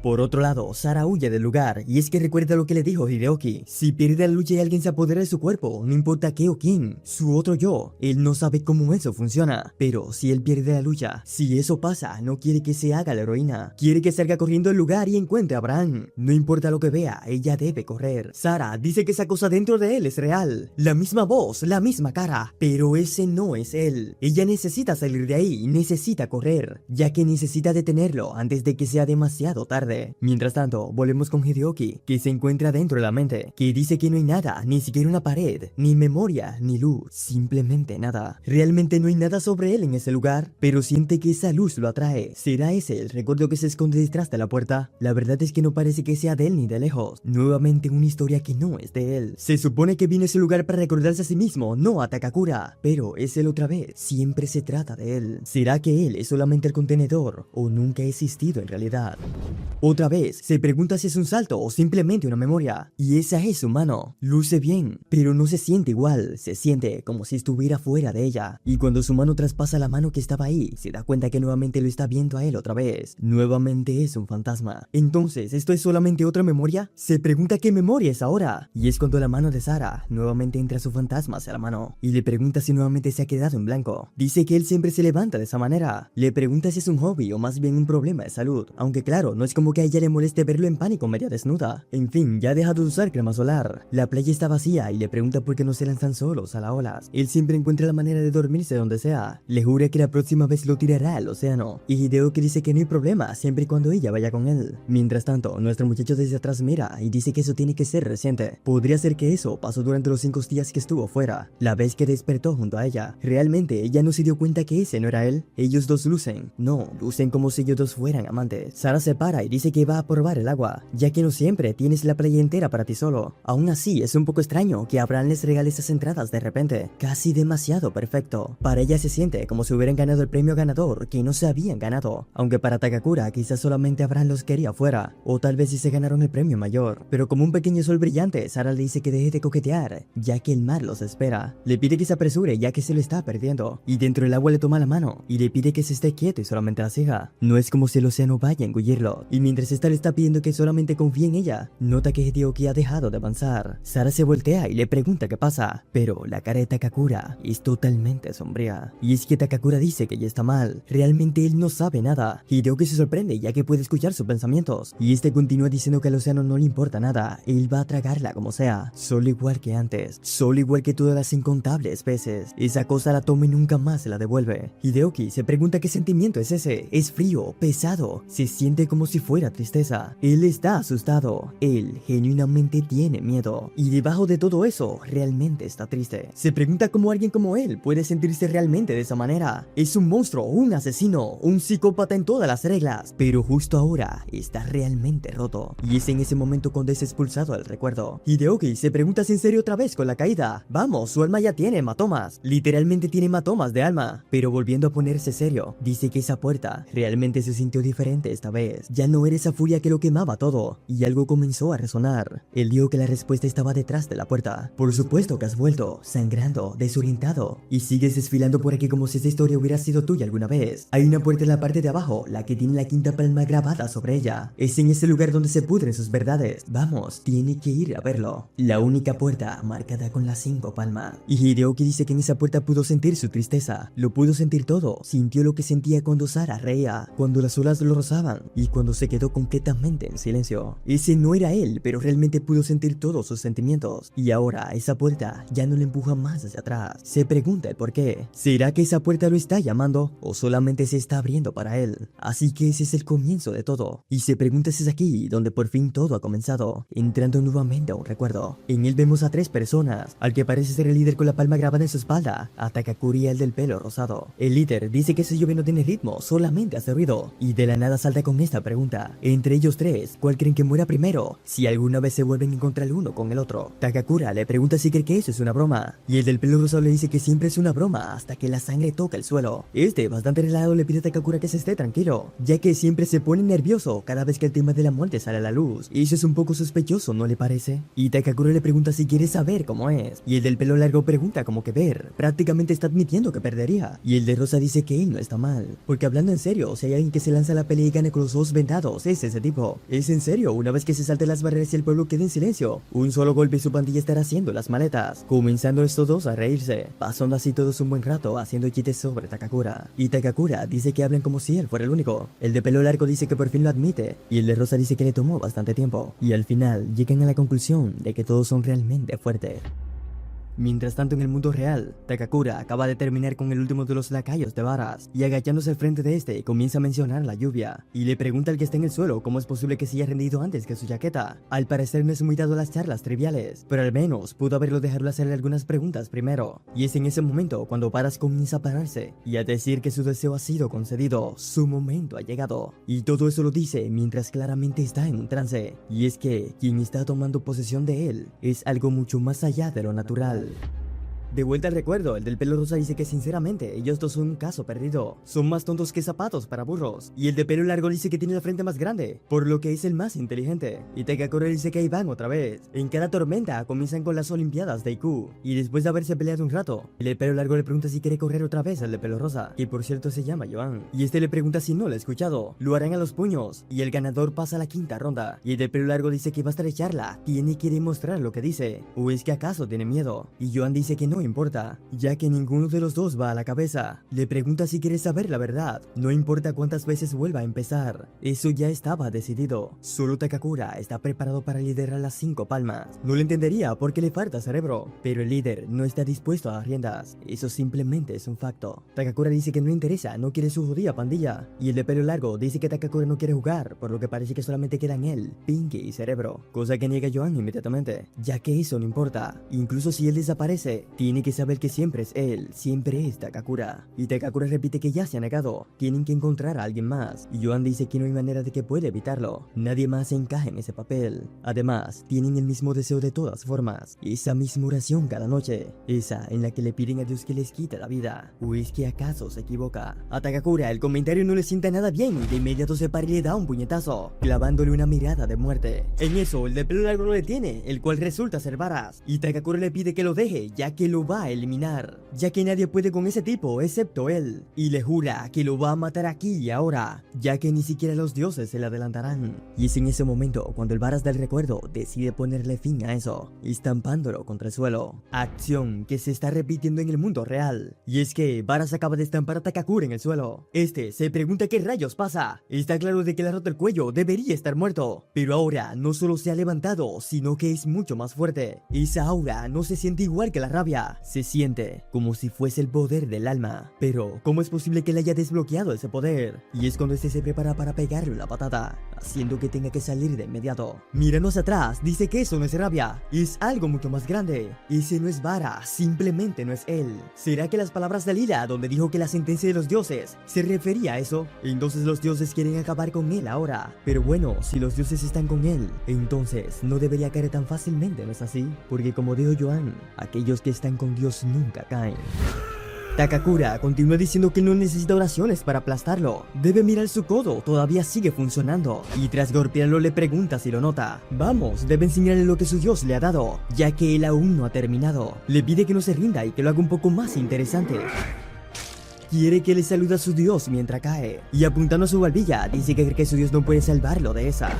Por otro lado, Sara huye del lugar, y es que recuerda lo que le dijo Hideoki: si pierde la lucha y alguien se apodera de su cuerpo, no importa qué o quién, su otro yo, él no sabe cómo eso funciona. Pero si él pierde la lucha, si eso pasa, no quiere que se haga la heroína, quiere que salga corriendo del lugar y encuentre a Abraham. No importa lo que vea, ella debe correr. Sara dice que esa cosa dentro de él es real, la misma voz, la misma cara, pero ese no es él. Ella necesita salir de ahí, necesita correr, ya que necesita detenerlo antes de que sea demasiado tarde. Mientras tanto, volvemos con Hideoki, que se encuentra dentro de la mente, que dice que no hay nada, ni siquiera una pared, ni memoria, ni luz, simplemente nada. Realmente no hay nada sobre él en ese lugar, pero siente que esa luz lo atrae. ¿Será ese el recuerdo que se esconde detrás de la puerta? La verdad es que no parece que sea de él ni de lejos. Nuevamente una historia que no es de él. Se supone que vino a ese lugar para recordarse a sí mismo, no a Takakura, pero es él otra vez. Siempre se trata de él. ¿Será que él es solamente el contenedor o nunca ha existido en realidad? Otra vez, se pregunta si es un salto o simplemente una memoria. Y esa es su mano. Luce bien, pero no se siente igual. Se siente como si estuviera fuera de ella. Y cuando su mano traspasa la mano que estaba ahí, se da cuenta que nuevamente lo está viendo a él otra vez. Nuevamente es un fantasma. Entonces, ¿esto es solamente otra memoria? Se pregunta qué memoria es ahora. Y es cuando la mano de Sara nuevamente entra su fantasma hacia la mano. Y le pregunta si nuevamente se ha quedado en blanco. Dice que él siempre se levanta de esa manera. Le pregunta si es un hobby o más bien un problema de salud. Aunque claro, no es como que a ella le moleste verlo en pánico media desnuda. En fin, ya ha dejado de usar crema solar. La playa está vacía y le pregunta por qué no se lanzan solos a las olas. Él siempre encuentra la manera de dormirse donde sea. Le jura que la próxima vez lo tirará al océano. Y Hideoki dice que no hay problema siempre y cuando ella vaya con él. Mientras tanto, nuestro muchacho desde atrás mira y dice que eso tiene que ser reciente. Podría ser que eso pasó durante los 5 días que estuvo fuera, la vez que despertó junto a ella. Realmente ella no se dio cuenta que ese no era él. Ellos dos lucen. No, lucen como si ellos dos fueran amantes. Sara se para y dice que va a probar el agua, ya que no siempre tienes la playa entera para ti solo. Aún así, es un poco extraño que Abraham les regale esas entradas de repente, casi demasiado perfecto. Para ella se siente como si hubieran ganado el premio ganador que no se habían ganado, aunque para Takakura quizás solamente Abraham los quería fuera, o tal vez sí se ganaron el premio mayor. Pero como un pequeño sol brillante, Sara le dice que deje de coquetear, ya que el mar los espera. Le pide que se apresure ya que se lo está perdiendo, y dentro del agua le toma la mano y le pide que se esté quieto y solamente la siga. No es como si el océano vaya a engullirlo, y mientras esta le está pidiendo que solamente confíe en ella, nota que Hideoki ha dejado de avanzar. Sara se voltea y le pregunta qué pasa, pero la cara de Takakura es totalmente sombría. Y es que Takakura dice que ya está mal, realmente él no sabe nada. Hideoki se sorprende ya que puede escuchar sus pensamientos, y este continúa diciendo que al océano no le importa nada, él va a tragarla como sea, solo igual que antes, solo igual que todas las incontables veces. Esa cosa la toma y nunca más se la devuelve. Hideoki se pregunta qué sentimiento es ese, es frío, pesado, se siente como si fuera fuera tristeza. Él está asustado. Él genuinamente tiene miedo. Y debajo de todo eso, realmente está triste. Se pregunta cómo alguien como él puede sentirse realmente de esa manera. Es un monstruo, un asesino, un psicópata en todas las reglas. Pero justo ahora está realmente roto. Y es en ese momento cuando es expulsado el recuerdo. Hideoki se pregunta si en serio otra vez con la caída. Vamos, su alma ya tiene hematomas. Literalmente tiene hematomas de alma. Pero volviendo a ponerse serio, dice que esa puerta realmente se sintió diferente esta vez. Ya no era esa furia que lo quemaba todo. Y algo comenzó a resonar. Él dijo que la respuesta estaba detrás de la puerta. Por supuesto que has vuelto, sangrando, desorientado. Y sigues desfilando por aquí como si esta historia hubiera sido tuya alguna vez. Hay una puerta en la parte de abajo, la que tiene la quinta palma grabada sobre ella. Es en ese lugar donde se pudren sus verdades. Vamos, tiene que ir a verlo. La única puerta marcada con las 5 palmas. Y Hideoki dice que en esa puerta pudo sentir su tristeza. Lo pudo sentir todo. Sintió lo que sentía cuando Sara reía, cuando las olas lo rozaban y cuando se quedó completamente en silencio. Ese no era él, pero realmente pudo sentir todos sus sentimientos. Y ahora esa puerta ya no le empuja más hacia atrás. Se pregunta el por qué. ¿Será que esa puerta lo está llamando o solamente se está abriendo para él? Así que ese es el comienzo de todo. Y se pregunta si es aquí donde por fin todo ha comenzado, entrando nuevamente a un recuerdo. En él vemos a 3 personas, al que parece ser el líder con la palma grabada en su espalda, a Takakuri, el del pelo rosado. El líder dice que ese lluvia no tiene ritmo, solamente hace ruido, y de la nada salta con esta pregunta. Entre ellos 3, ¿cuál creen que muera primero? Si alguna vez se vuelven a encontrar el uno con el otro. Takakura le pregunta si cree que eso es una broma, y el del pelo rosado le dice que siempre es una broma hasta que la sangre toca el suelo. Bastante relajado, le pide a Takakura que se esté tranquilo, ya que siempre se pone nervioso cada vez que el tema de la muerte sale a la luz. Y eso es un poco sospechoso, ¿no le parece? Y Takakura le pregunta si quiere saber cómo es, y el del pelo largo pregunta como que ver. Prácticamente está admitiendo que perdería. Y el de rosa dice que él no está mal, porque hablando en serio, si hay alguien que se lanza a la pelea y gane con los ojos vendados, es ese tipo. Es en serio, una vez que se salte las barreras y el pueblo quede en silencio, un solo golpe y su pandilla estará haciendo las maletas. Comenzando estos dos a reírse, pasando así todos un buen rato haciendo chistes sobre Takakura. Y Takakura dice que hablan como si él fuera el único. El de pelo largo dice que por fin lo admite, y el de rosa dice que le tomó bastante tiempo. Y al final llegan a la conclusión de que todos son realmente fuertes. Mientras tanto, en el mundo real, Takakura acaba de terminar con el último de los lacayos de Varas, y agachándose al frente de este, comienza a mencionar la lluvia, y le pregunta al que está en el suelo cómo es posible que se haya rendido antes que su chaqueta. Al parecer no es muy dado a las charlas triviales, pero al menos pudo haberlo dejado hacerle algunas preguntas primero. Y es en ese momento cuando Varas comienza a pararse, y a decir que su deseo ha sido concedido, su momento ha llegado. Y todo eso lo dice mientras claramente está en un trance, y es que quien está tomando posesión de él es algo mucho más allá de lo natural. De vuelta al recuerdo, el del pelo rosa dice que sinceramente ellos dos son un caso perdido. Son más tontos que zapatos para burros. Y el de pelo largo dice que tiene la frente más grande, por lo que es el más inteligente. Y Takakura dice que ahí van otra vez. En cada tormenta comienzan con las olimpiadas de Iku. Y después de haberse peleado un rato, el de pelo largo le pregunta si quiere correr otra vez al de pelo rosa, que por cierto se llama Joan. Y este le pregunta si no lo ha escuchado. Lo harán a los puños, y el ganador pasa a la 5ª ronda. Y el de pelo largo dice que va a estrecharla, tiene que demostrar lo que dice. ¿O es que acaso tiene miedo? Y Joan dice que no importa, ya que ninguno de los dos va a la cabeza. Le pregunta si quiere saber la verdad, no importa cuántas veces vuelva a empezar. Eso ya estaba decidido. Solo Takakura está preparado para liderar las 5 palmas. No lo entendería porque le falta cerebro, pero el líder no está dispuesto a las riendas. Eso simplemente es un facto. Takakura dice que no le interesa, no quiere su jodida pandilla. Y el de pelo largo dice que Takakura no quiere jugar, por lo que parece que solamente quedan él, Pinky y Cerebro. Cosa que niega Joan inmediatamente, ya que eso no importa. Incluso si él desaparece, tiene que saber que siempre es él, siempre es Takakura. Y Takakura repite que ya se ha negado, tienen que encontrar a alguien más. Y Joan dice que no hay manera de que pueda evitarlo, nadie más encaja en ese papel. Además, tienen el mismo deseo de todas formas, esa misma oración cada noche, esa en la que le piden a Dios que les quite la vida. ¿O es que acaso se equivoca? A Takakura el comentario no le sienta nada bien y de inmediato se para y le da un puñetazo, clavándole una mirada de muerte. En eso, el de pelo largo lo detiene, el cual resulta ser Varas, y Takakura le pide que lo deje, ya que lo va a eliminar, ya que nadie puede con ese tipo excepto él, y le jura que lo va a matar aquí y ahora, ya que ni siquiera los dioses se le adelantarán. Y es en ese momento cuando el Varas del recuerdo decide ponerle fin a eso, estampándolo contra el suelo, acción que se está repitiendo en el mundo real. Y es que Varas acaba de estampar a Takakura en el suelo. Este se pregunta qué rayos pasa, está claro de que le ha roto el cuello, debería estar muerto, pero ahora no solo se ha levantado, sino que es mucho más fuerte. Esa aura no se siente igual que la rabia, patada. Se siente como si fuese el poder del alma. Pero, ¿cómo es posible que le haya desbloqueado ese poder? Y es cuando este se prepara para pegarle una patada, haciendo que tenga que salir de inmediato. Míranos atrás, dice que eso no es rabia, es algo mucho más grande. Ese no es Vara, simplemente no es él. ¿Será que las palabras de Lila, donde dijo que la sentencia de los dioses, se refería a eso? Entonces los dioses quieren acabar con él ahora. Pero bueno, si los dioses están con él, entonces no debería caer tan fácilmente, ¿no es así? Porque como dijo Joan, aquellos que están con Dios nunca caen. Takakura continúa diciendo que no necesita oraciones para aplastarlo. Debe mirar su codo, todavía sigue funcionando. Y tras golpearlo le pregunta si lo nota. Vamos, debe enseñarle lo que su dios le ha dado, ya que él aún no ha terminado. Le pide que no se rinda y que lo haga un poco más interesante. Quiere que le salude a su dios mientras cae. Y apuntando a su barbilla, dice que cree que su dios no puede salvarlo de esa.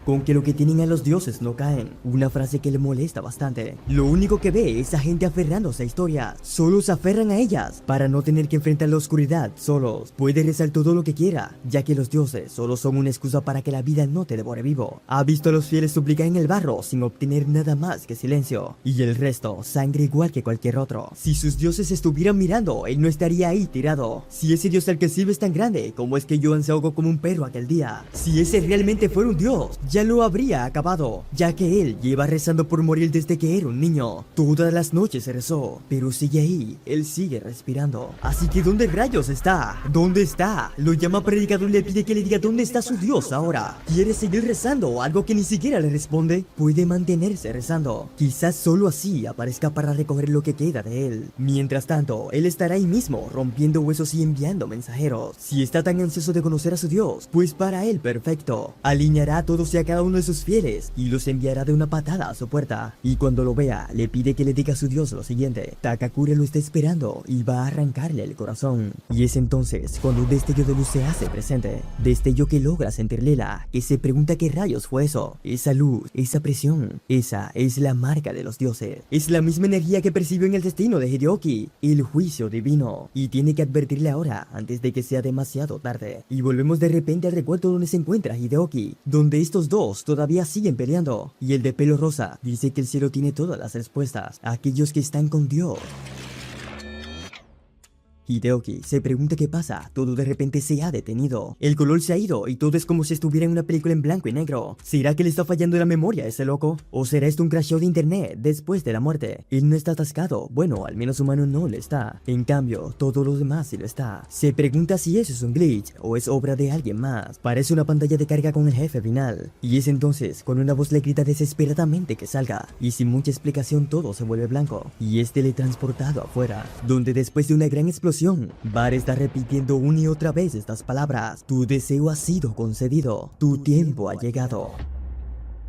Con que lo que tienen a los dioses no caen, una frase que le molesta bastante. Lo único que ve es a gente aferrándose a historias, solo se aferran a ellas para no tener que enfrentar la oscuridad solos. Puede rezar todo lo que quiera, ya que los dioses solo son una excusa para que la vida no te devore vivo. Ha visto a los fieles suplicar en el barro sin obtener nada más que silencio, y el resto sangre igual que cualquier otro. Si sus dioses estuvieran mirando, él no estaría ahí tirado. Si ese dios al que sirve es tan grande, ¿cómo es que Joan se ahogó como un perro aquel día? Si ese realmente fuera un dios, ya lo habría acabado, ya que él lleva rezando por morir desde que era un niño. Todas las noches se rezó, pero sigue ahí, él sigue respirando. Así que ¿dónde rayos está? ¿Dónde está? Lo llama predicador y le pide que le diga dónde está su Dios ahora. ¿Quiere seguir rezando? Algo que ni siquiera le responde. Puede mantenerse rezando. Quizás solo así aparezca para recoger lo que queda de él. Mientras tanto, él estará ahí mismo, rompiendo huesos y enviando mensajeros. Si está tan ansioso de conocer a su Dios, pues para él perfecto. Alineará a todos y a cada uno de sus fieles y los enviará de una patada a su puerta. Y cuando lo vea, le pide que le diga a su dios lo siguiente. Takakura lo está esperando y va a arrancarle el corazón. Y es entonces cuando un destello de luz se hace presente. Destello que logra sentir Lela, que se pregunta qué rayos fue eso. Esa luz, esa presión, esa es la marca de los dioses. Es la misma energía que percibió en el destino de Hideoki, el juicio divino. Y tiene que advertirle ahora, antes de que sea demasiado tarde. Y volvemos de repente al recuerdo donde se encuentra Hideoki, donde estos dos todavía siguen peleando, y el de pelo rosa dice que el cielo tiene todas las respuestas, aquellos que están con Dios. Hideoki se pregunta qué pasa, todo de repente se ha detenido. El color se ha ido y todo es como si estuviera en una película en blanco y negro. ¿Será que le está fallando la memoria a ese loco? ¿O será esto un crasheo de internet después de la muerte? Él no está atascado, bueno, al menos su mano no lo está. En cambio, todo lo demás sí lo está. Se pregunta si eso es un glitch o es obra de alguien más. Parece una pantalla de carga con el jefe final. Y es entonces cuando una voz le grita desesperadamente que salga. Y sin mucha explicación todo se vuelve blanco. Y es teletransportado afuera, donde después de una gran explosión, Bar está repitiendo una y otra vez estas palabras. Tu deseo ha sido concedido. Tu tiempo ha llegado.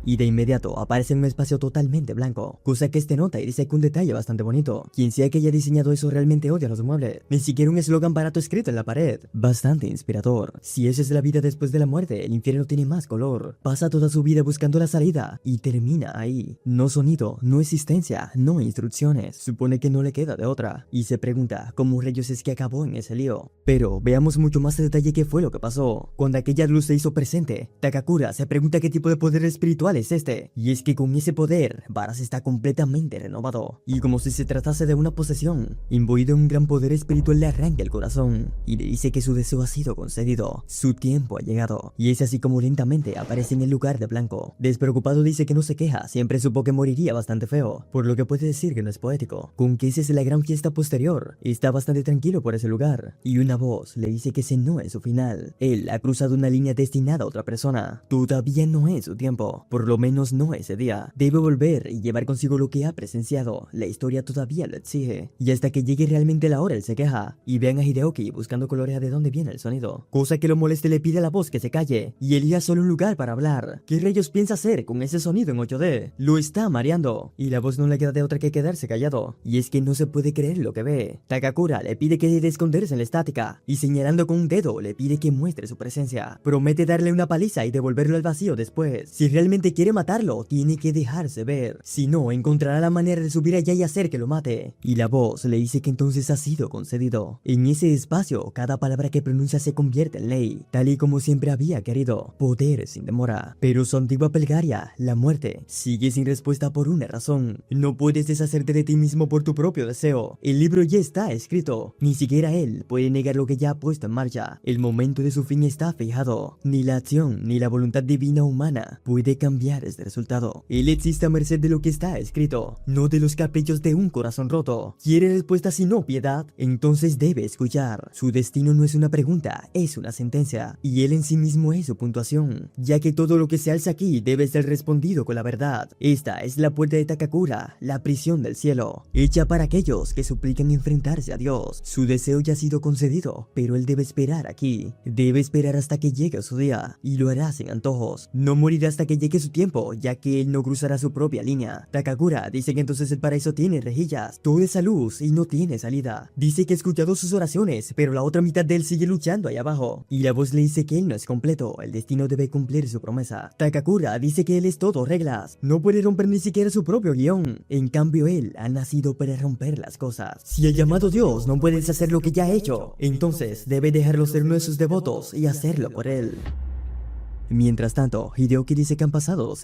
Y de inmediato aparece en un espacio totalmente blanco, cosa que este nota y dice que un detalle bastante bonito. Quien sea que haya diseñado eso realmente odia los muebles. Ni siquiera un eslogan barato escrito en la pared. Bastante inspirador. Si esa es la vida después de la muerte, el infierno tiene más color. Pasa toda su vida buscando la salida y termina ahí. No sonido, no existencia, no instrucciones. Supone que no le queda de otra. Y se pregunta cómo rayos es que acabó en ese lío. Pero veamos mucho más de detalle qué fue lo que pasó. Cuando aquella luz se hizo presente, Takakura se pregunta qué tipo de poder espiritual es este. Y es que con ese poder, Varas está completamente renovado. Y como si se tratase de una posesión, imbuido en un gran poder espiritual le arranca el corazón. Y le dice que su deseo ha sido concedido. Su tiempo ha llegado. Y es así como lentamente aparece en el lugar de blanco. Despreocupado dice que no se queja, siempre supo que moriría bastante feo. Por lo que puede decir que no es poético. Con que esa es la gran fiesta posterior. Está bastante tranquilo por ese lugar. Y una voz le dice que ese no es su final. Él ha cruzado una línea destinada a otra persona. Todavía no es su tiempo. Por lo menos no ese día. Debe volver y llevar consigo lo que ha presenciado. La historia todavía lo exige. Y hasta que llegue realmente la hora él se queja. Y vean a Hideoki buscando colorea de dónde viene el sonido. Cosa que lo moleste le pide a la voz que se calle. Y elija solo un lugar para hablar. ¿Qué rayos piensa hacer con ese sonido en 8D? Lo está mareando. Y la voz no le queda de otra que quedarse callado. Y es que no se puede creer lo que ve. Takakura le pide que deje de esconderse en la estática. Y señalando con un dedo le pide que muestre su presencia. Promete darle una paliza y devolverlo al vacío después. Si realmente quiere matarlo, tiene que dejarse ver. Si no, encontrará la manera de subir allá y hacer que lo mate. Y la voz le dice que entonces ha sido concedido. En ese espacio, cada palabra que pronuncia se convierte en ley, tal y como siempre había querido. Poder sin demora. Pero su antigua plegaria, la muerte, sigue sin respuesta por una razón. No puedes deshacerte de ti mismo por tu propio deseo. El libro ya está escrito. Ni siquiera él puede negar lo que ya ha puesto en marcha. El momento de su fin está fijado. Ni la acción ni la voluntad divina humana puede cambiar este resultado. Él existe a merced de lo que está escrito, no de los caprichos de un corazón roto. ¿Quiere respuestas y no piedad? Entonces debe escuchar. Su destino no es una pregunta, es una sentencia. Y él en sí mismo es su puntuación, ya que todo lo que se alza aquí debe ser respondido con la verdad. Esta es la puerta de Takakura, la prisión del cielo, hecha para aquellos que suplican enfrentarse a Dios. Su deseo ya ha sido concedido, pero él debe esperar aquí. Debe esperar hasta que llegue su día, y lo hará sin antojos. No morirá hasta que llegue su tiempo, ya que él no cruzará su propia línea. Takakura dice que entonces el paraíso tiene rejillas, todo es a luz y no tiene salida. Dice que ha escuchado sus oraciones, pero la otra mitad de él sigue luchando ahí abajo. Y la voz le dice que él no es completo, el destino debe cumplir su promesa. Takakura dice que él es todo reglas, no puede romper ni siquiera su propio guión. En cambio él ha nacido para romper las cosas. Si el llamado Dios no puede deshacer lo que ya ha hecho, entonces debe dejarlo ser uno de sus devotos y hacerlo por él. Mientras tanto, Hideoki dice que han pasado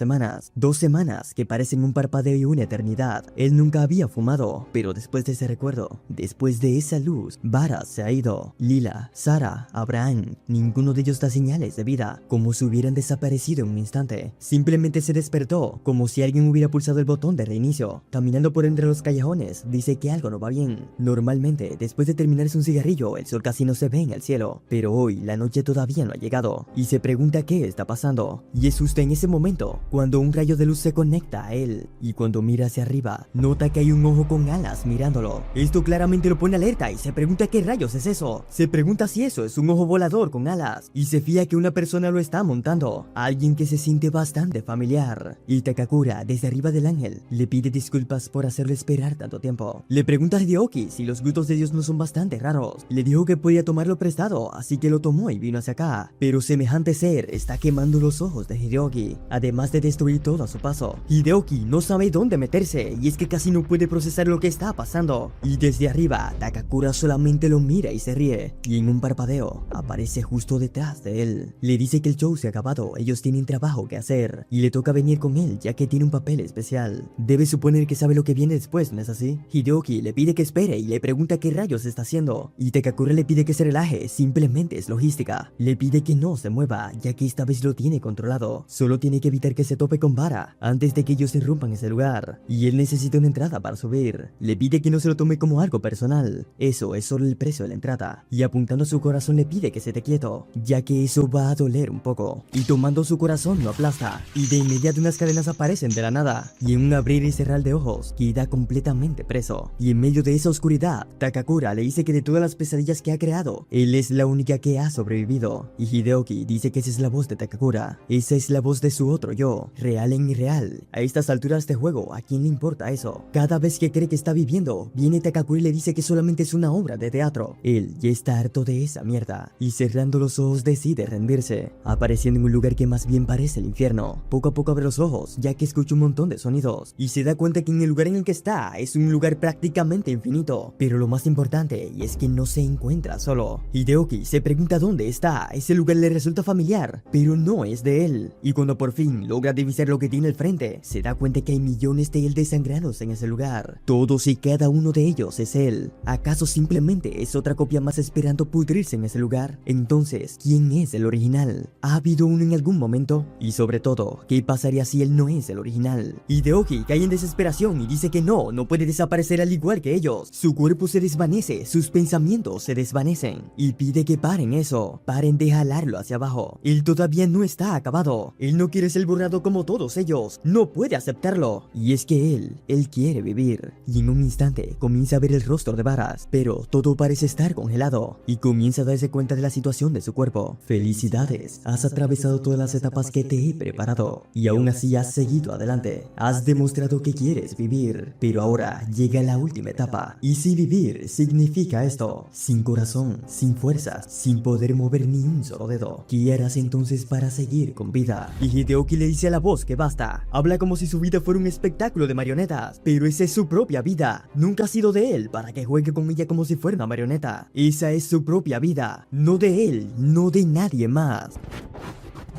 2 semanas que parecen un parpadeo y una eternidad. Él nunca había fumado, pero después de ese recuerdo, después de esa luz, Vara se ha ido. Lila, Sara, Abraham, ninguno de ellos da señales de vida, como si hubieran desaparecido en un instante. Simplemente se despertó, como si alguien hubiera pulsado el botón de reinicio. Caminando por entre los callejones, dice que algo no va bien. Normalmente, después de terminarse un cigarrillo, el sol casi no se ve en el cielo, pero hoy la noche todavía no ha llegado, y se pregunta qué está pasando. Y es justo en ese momento cuando un rayo de luz se conecta a él, y cuando mira hacia arriba nota que hay un ojo con alas mirándolo. Esto claramente lo pone alerta y se pregunta qué rayos es eso. Se pregunta si eso es un ojo volador con alas, y se fía que una persona lo está montando, alguien que se siente bastante familiar. Y Takakura, desde arriba del ángel, le pide disculpas por hacerle esperar tanto tiempo. Le pregunta a Hideoki si los gustos de Dios no son bastante raros. Le dijo que podía tomarlo prestado, así que lo tomó y vino hacia acá. Pero semejante ser está quemando los ojos de Hideoki, además de destruir todo a su paso. Hideoki no sabe dónde meterse, y es que casi no puede procesar lo que está pasando. Y desde arriba, Takakura solamente lo mira y se ríe, y en un parpadeo, aparece justo detrás de él. Le dice que el show se ha acabado, ellos tienen trabajo que hacer, y le toca venir con él, ya que tiene un papel especial. Debe suponer que sabe lo que viene después, ¿no es así? Hideoki le pide que espere y le pregunta qué rayos está haciendo, y Takakura le pide que se relaje, simplemente es logística. Le pide que no se mueva, ya que esta vez lo tiene controlado. Solo tiene que evitar que se tope con Vara antes de que ellos irrumpan ese lugar, y él necesita una entrada para subir. Le pide que no se lo tome como algo personal, eso es solo el precio de la entrada, y apuntando a su corazón le pide que se esté quieto, ya que eso va a doler un poco. Y tomando su corazón lo aplasta, y de inmediato unas cadenas aparecen de la nada, y en un abrir y cerrar de ojos queda completamente preso. Y en medio de esa oscuridad, Takakura le dice que de todas las pesadillas que ha creado, él es la única que ha sobrevivido. Y Hideoki dice que esa es la voz de Takakura, esa es la voz de su otro yo, real en irreal. A estas alturas de juego, ¿a quién le importa eso? Cada vez que cree que está viviendo, viene Takakura y le dice que solamente es una obra de teatro. Él ya está harto de esa mierda, y cerrando los ojos decide rendirse, apareciendo en un lugar que más bien parece el infierno. Poco a poco abre los ojos, ya que escucha un montón de sonidos, y se da cuenta que en el lugar en el que está, es un lugar prácticamente infinito. Pero lo más importante, y es que no se encuentra solo. Hideoki se pregunta dónde está, ese lugar le resulta familiar, pero no es de él. Y cuando por fin logra divisar lo que tiene al frente, se da cuenta que hay millones de él desangrados en ese lugar. Todos y cada uno de ellos es él. ¿Acaso simplemente es otra copia más esperando pudrirse en ese lugar? Entonces, ¿quién es el original? ¿Ha habido uno en algún momento? Y sobre todo, ¿qué pasaría si él no es el original? Hideoki cae en desesperación y dice que no puede desaparecer al igual que ellos. Su cuerpo se desvanece, sus pensamientos se desvanecen, y pide que paren eso, paren de jalarlo hacia abajo. Él todavía no está acabado, él no quiere ser borrado como todos ellos, no puede aceptarlo. Y es que él quiere vivir. Y en un instante comienza a ver el rostro de Varas, pero todo parece estar congelado, y comienza a darse cuenta de la situación de su cuerpo. Felicidades, has atravesado todas las etapas que te he preparado, y aún así has seguido adelante. Has demostrado que quieres vivir, pero ahora llega la última etapa. Y si vivir significa esto, sin corazón, sin fuerzas, sin poder mover ni un solo dedo, ¿qué harás entonces dioses para seguir con vida. Y Hideoki le dice a la voz que basta. Habla como si su vida fuera un espectáculo de marionetas, pero esa es su propia vida. Nunca ha sido de él para que juegue con ella como si fuera una marioneta. Esa es su propia vida, no de él, no de nadie más.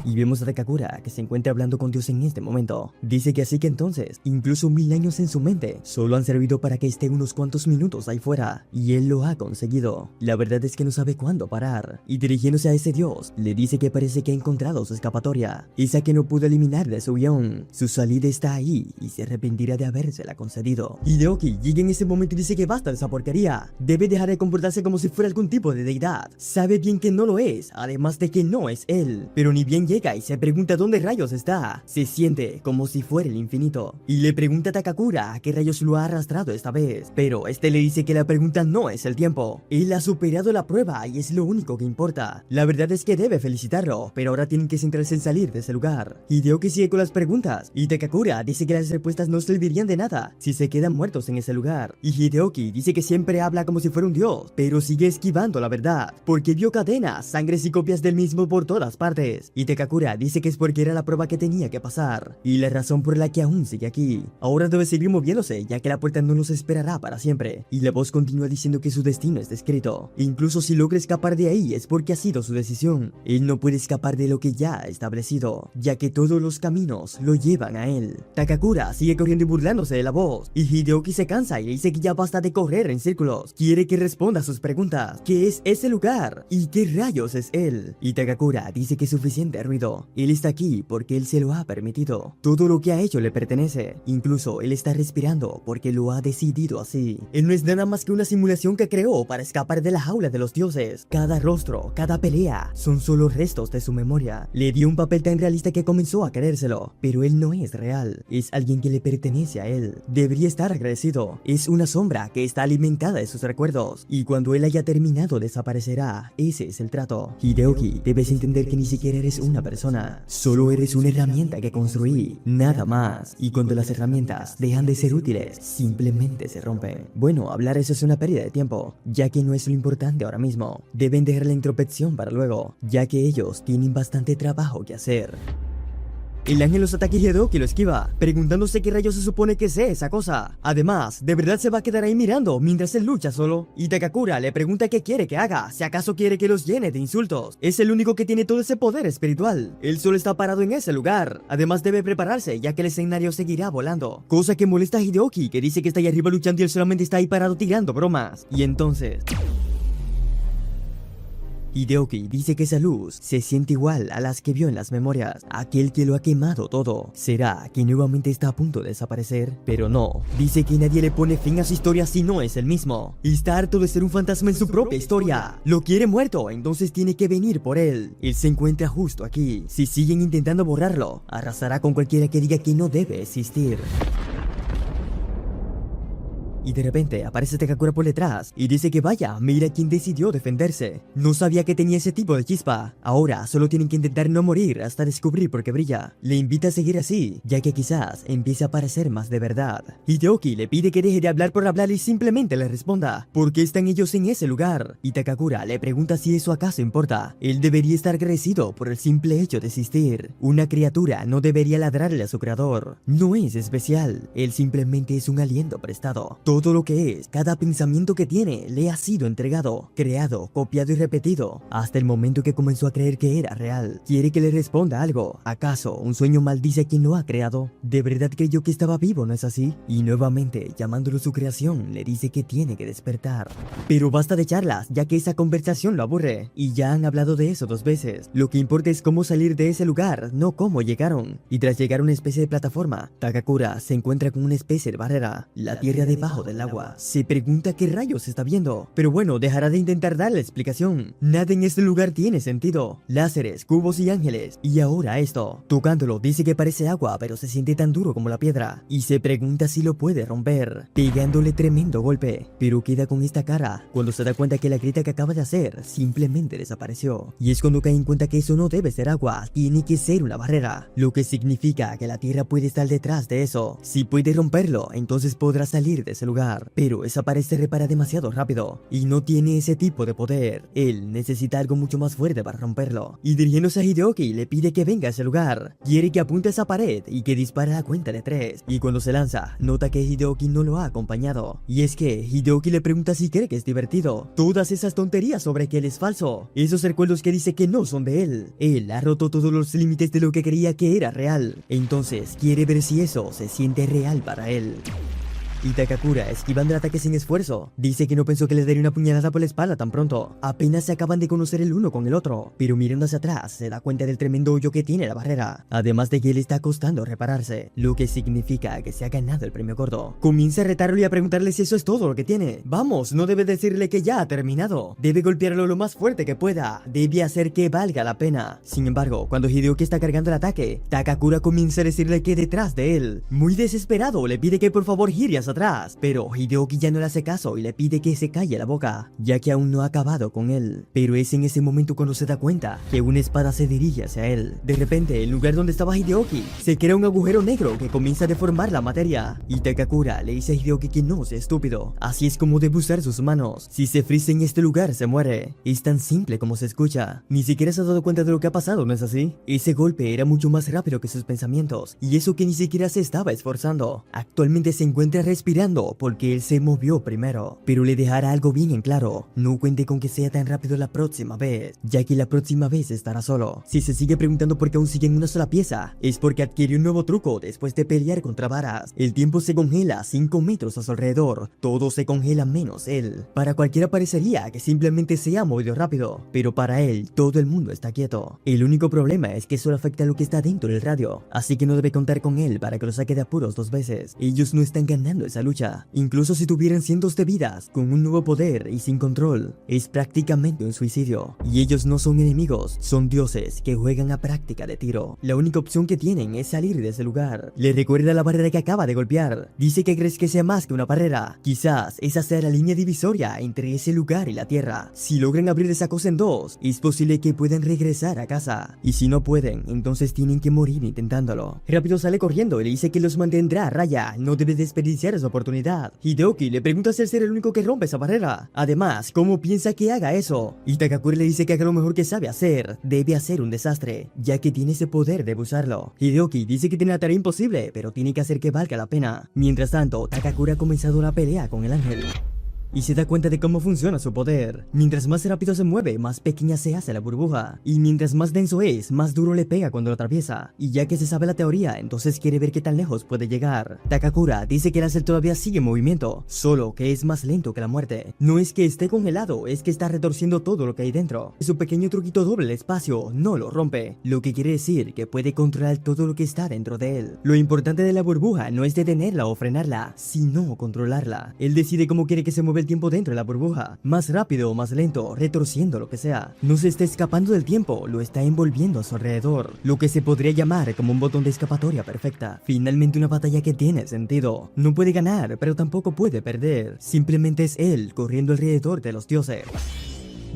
Y vemos a Takakura que se encuentra hablando con Dios en este momento. Dice que así que entonces, incluso 1000 años en su mente, solo han servido para que esté unos cuantos minutos ahí fuera. Y él lo ha conseguido. La verdad es que no sabe cuándo parar. Y dirigiéndose a ese Dios, le dice que parece que ha encontrado su escapatoria. Esa que no pudo eliminar de su guión. Su salida está ahí y se arrepentirá de habérsela concedido. Hideoki llega en ese momento y dice que basta de esa porquería. Debe dejar de comportarse como si fuera algún tipo de deidad. Sabe bien que no lo es, además de que no es él. Pero ni bien llega y se pregunta dónde rayos está. Se siente como si fuera el infinito. Y le pregunta a Takakura a qué rayos lo ha arrastrado esta vez. Pero este le dice que la pregunta no es el tiempo. Él ha superado la prueba y es lo único que importa. La verdad es que debe felicitarlo, pero ahora tienen que centrarse en salir de ese lugar. Hideoki sigue con las preguntas y Takakura dice que las respuestas no servirían de nada si se quedan muertos en ese lugar. Y Hideoki dice que siempre habla como si fuera un dios, pero sigue esquivando la verdad, porque vio cadenas, sangres y copias del mismo por todas partes. Y Takakura dice que es porque era la prueba que tenía que pasar y la razón por la que aún sigue aquí. Ahora debe seguir moviéndose, ya que la puerta no los esperará para siempre. Y la voz continúa diciendo que su destino está escrito. Incluso si logra escapar de ahí es porque ha sido su decisión. Él no puede escapar de lo que ya ha establecido, ya que todos los caminos lo llevan a él. Takakura sigue corriendo y burlándose de la voz, y Hideoki se cansa y le dice que ya basta de correr en círculos. Quiere que responda a sus preguntas. ¿Qué es ese lugar? ¿Y qué rayos es él? Y Takakura dice que es suficiente ruido. Él está aquí porque él se lo ha permitido. Todo lo que ha hecho le pertenece. Incluso él está respirando porque lo ha decidido así. Él no es nada más que una simulación que creó para escapar de la jaula de los dioses. Cada rostro, cada pelea, son solo restos de su memoria. Le dio un papel tan realista que comenzó a creérselo. Pero él no es real. Es alguien que le pertenece a él. Debería estar agradecido. Es una sombra que está alimentada de sus recuerdos. Y cuando él haya terminado desaparecerá. Ese es el trato. Hideoki, debes entender que ni siquiera eres una persona. Solo eres una herramienta que construí, nada más. Y cuando las herramientas dejan de ser útiles, simplemente se rompen. Bueno, hablar eso es una pérdida de tiempo, ya que no es lo importante ahora mismo. Deben dejar la introspección para luego, ya que ellos tienen bastante trabajo que hacer. El ángel los ataca y Hideoki lo esquiva, preguntándose qué rayos se supone que sea esa cosa. Además, ¿de verdad se va a quedar ahí mirando mientras él lucha solo? Y Takakura le pregunta qué quiere que haga, si acaso quiere que los llene de insultos. Es el único que tiene todo ese poder espiritual. Él solo está parado en ese lugar. Además debe prepararse, ya que el escenario seguirá volando. Cosa que molesta a Hideoki, que dice que está ahí arriba luchando y él solamente está ahí parado tirando bromas. Y entonces... Hideoki dice que esa luz se siente igual a las que vio en las memorias. Aquel que lo ha quemado todo. ¿Será que nuevamente está a punto de desaparecer? Pero no. Dice que nadie le pone fin a su historia si no es el mismo. Está harto de ser un fantasma en su propia historia. Lo quiere muerto, entonces tiene que venir por él. Él se encuentra justo aquí. Si siguen intentando borrarlo, arrasará con cualquiera que diga que no debe existir. Y de repente aparece Takakura por detrás y dice que vaya, mira quién decidió defenderse. No sabía que tenía ese tipo de chispa. Ahora solo tienen que intentar no morir hasta descubrir por qué brilla. Le invita a seguir así, ya que quizás empiece a parecer más de verdad. Hideoki le pide que deje de hablar por hablar y simplemente le responda ¿por qué están ellos en ese lugar? Y Takakura le pregunta si eso acaso importa. Él debería estar agradecido por el simple hecho de existir. Una criatura no debería ladrarle a su creador. No es especial, él simplemente es un aliento prestado. Todo lo que es, cada pensamiento que tiene, le ha sido entregado, creado, copiado y repetido, hasta el momento que comenzó a creer que era real. Quiere que le responda algo. ¿Acaso un sueño maldice a quien lo ha creado? ¿De verdad creyó que estaba vivo, no es así? Y nuevamente, llamándolo su creación, le dice que tiene que despertar. Pero basta de charlas, ya que esa conversación lo aburre, y ya han hablado de eso 2 veces. Lo que importa es cómo salir de ese lugar, no cómo llegaron. Y tras llegar a una especie de plataforma, Takakura se encuentra con una especie de barrera, la tierra debajo del agua. Se pregunta qué rayos está viendo, pero bueno, dejará de intentar darle explicación. Nada en este lugar tiene sentido. Láseres, cubos y ángeles. Y ahora esto. Tocándolo, dice que parece agua, pero se siente tan duro como la piedra. Y se pregunta si lo puede romper, pegándole tremendo golpe. Pero queda con esta cara cuando se da cuenta que la grita que acaba de hacer simplemente desapareció. Y es cuando cae en cuenta que eso no debe ser agua, tiene que ser una barrera. Lo que significa que la tierra puede estar detrás de eso. Si puede romperlo, entonces podrá salir de ese lugar. lugar, pero esa pared se repara demasiado rápido y no tiene ese tipo de poder. Él necesita algo mucho más fuerte para romperlo. Y dirigiéndose a Hideoki le pide que venga a ese lugar. Quiere que apunte a esa pared y que dispare a la cuenta de 3. Y cuando se lanza, nota que Hideoki no lo ha acompañado. Y es que Hideoki le pregunta si cree que es divertido. Todas esas tonterías sobre que él es falso. Esos recuerdos que dice que no son de él. Él ha roto todos los límites de lo que creía que era real. Entonces quiere ver si eso se siente real para él. Y Takakura, esquivando el ataque sin esfuerzo, dice que no pensó que le daría una puñalada por la espalda tan pronto. Apenas se acaban de conocer el uno con el otro, pero mirando hacia atrás se da cuenta del tremendo hoyo que tiene la barrera. Además de que le está costando repararse, lo que significa que se ha ganado el premio gordo. Comienza a retarlo y a preguntarle si eso es todo lo que tiene. Vamos, no debe decirle que ya ha terminado. Debe golpearlo lo más fuerte que pueda. Debe hacer que valga la pena. Sin embargo, cuando Hideoki está cargando el ataque, Takakura comienza a decirle que detrás de él, muy desesperado, le pide que por favor gire hacia atrás, pero Hideoki ya no le hace caso y le pide que se calle la boca, ya que aún no ha acabado con él. Pero es en ese momento cuando se da cuenta que una espada se dirige hacia él. De repente, el lugar donde estaba Hideoki se crea un agujero negro que comienza a deformar la materia, y Takakura le dice a Hideoki que no sea estúpido. Así es como debe usar sus manos. Si se frisa en este lugar, se muere. Es tan simple como se escucha. Ni siquiera se ha dado cuenta de lo que ha pasado, ¿no es así? Ese golpe era mucho más rápido que sus pensamientos, y eso que ni siquiera se estaba esforzando. Actualmente se encuentra respirando porque él se movió primero, pero le dejará algo bien en claro: no cuente con que sea tan rápido la próxima vez, ya que la próxima vez estará solo. Si se sigue preguntando por qué aún sigue en una sola pieza, es porque adquirió un nuevo truco después de pelear contra varas. El tiempo se congela a 5 metros a su alrededor, todo se congela menos él. Para cualquiera parecería que simplemente se ha movido rápido, pero para él todo el mundo está quieto. El único problema es que solo afecta a lo que está dentro del radio, así que no debe contar con él para que lo saque de apuros 2 veces. Ellos no están ganando esa lucha. Incluso si tuvieran cientos de vidas, con un nuevo poder y sin control, es prácticamente un suicidio. Y ellos no son enemigos, son dioses que juegan a práctica de tiro. La única opción que tienen es salir de ese lugar. Le recuerda la barrera que acaba de golpear. Dice que crees que sea más que una barrera. Quizás esa sea la línea divisoria entre ese lugar y la tierra. Si logran abrir esa cosa en dos, es posible que puedan regresar a casa. Y si no pueden, entonces tienen que morir intentándolo. Rápido sale corriendo y le dice que los mantendrá a raya. No debe desperdiciar esa oportunidad. Hideoki le pregunta si él será el único que rompe esa barrera. Además, ¿cómo piensa que haga eso? Y Takakura le dice que haga lo mejor que sabe hacer. Debe hacer un desastre, ya que tiene ese poder de usarlo. Hideoki dice que tiene la tarea imposible, pero tiene que hacer que valga la pena. Mientras tanto, Takakura ha comenzado una pelea con el ángel y se da cuenta de cómo funciona su poder. Mientras más rápido se mueve, más pequeña se hace la burbuja, y mientras más denso es, más duro le pega cuando lo atraviesa. Y ya que se sabe la teoría, entonces quiere ver qué tan lejos puede llegar. Takakura dice que el láser todavía sigue en movimiento, solo que es más lento que la muerte. No es que esté congelado, es que está retorciendo todo lo que hay dentro. Su pequeño truquito doble el espacio, no lo rompe, lo que quiere decir que puede controlar todo lo que está dentro de él. Lo importante de la burbuja no es detenerla o frenarla, sino controlarla. Él decide cómo quiere que se mueva el tiempo dentro de la burbuja, más rápido o más lento, retorciendo lo que sea. No se está escapando del tiempo, lo está envolviendo a su alrededor, lo que se podría llamar como un botón de escapatoria perfecta. Finalmente una batalla que tiene sentido. No puede ganar, pero tampoco puede perder. Simplemente es él corriendo alrededor de los dioses.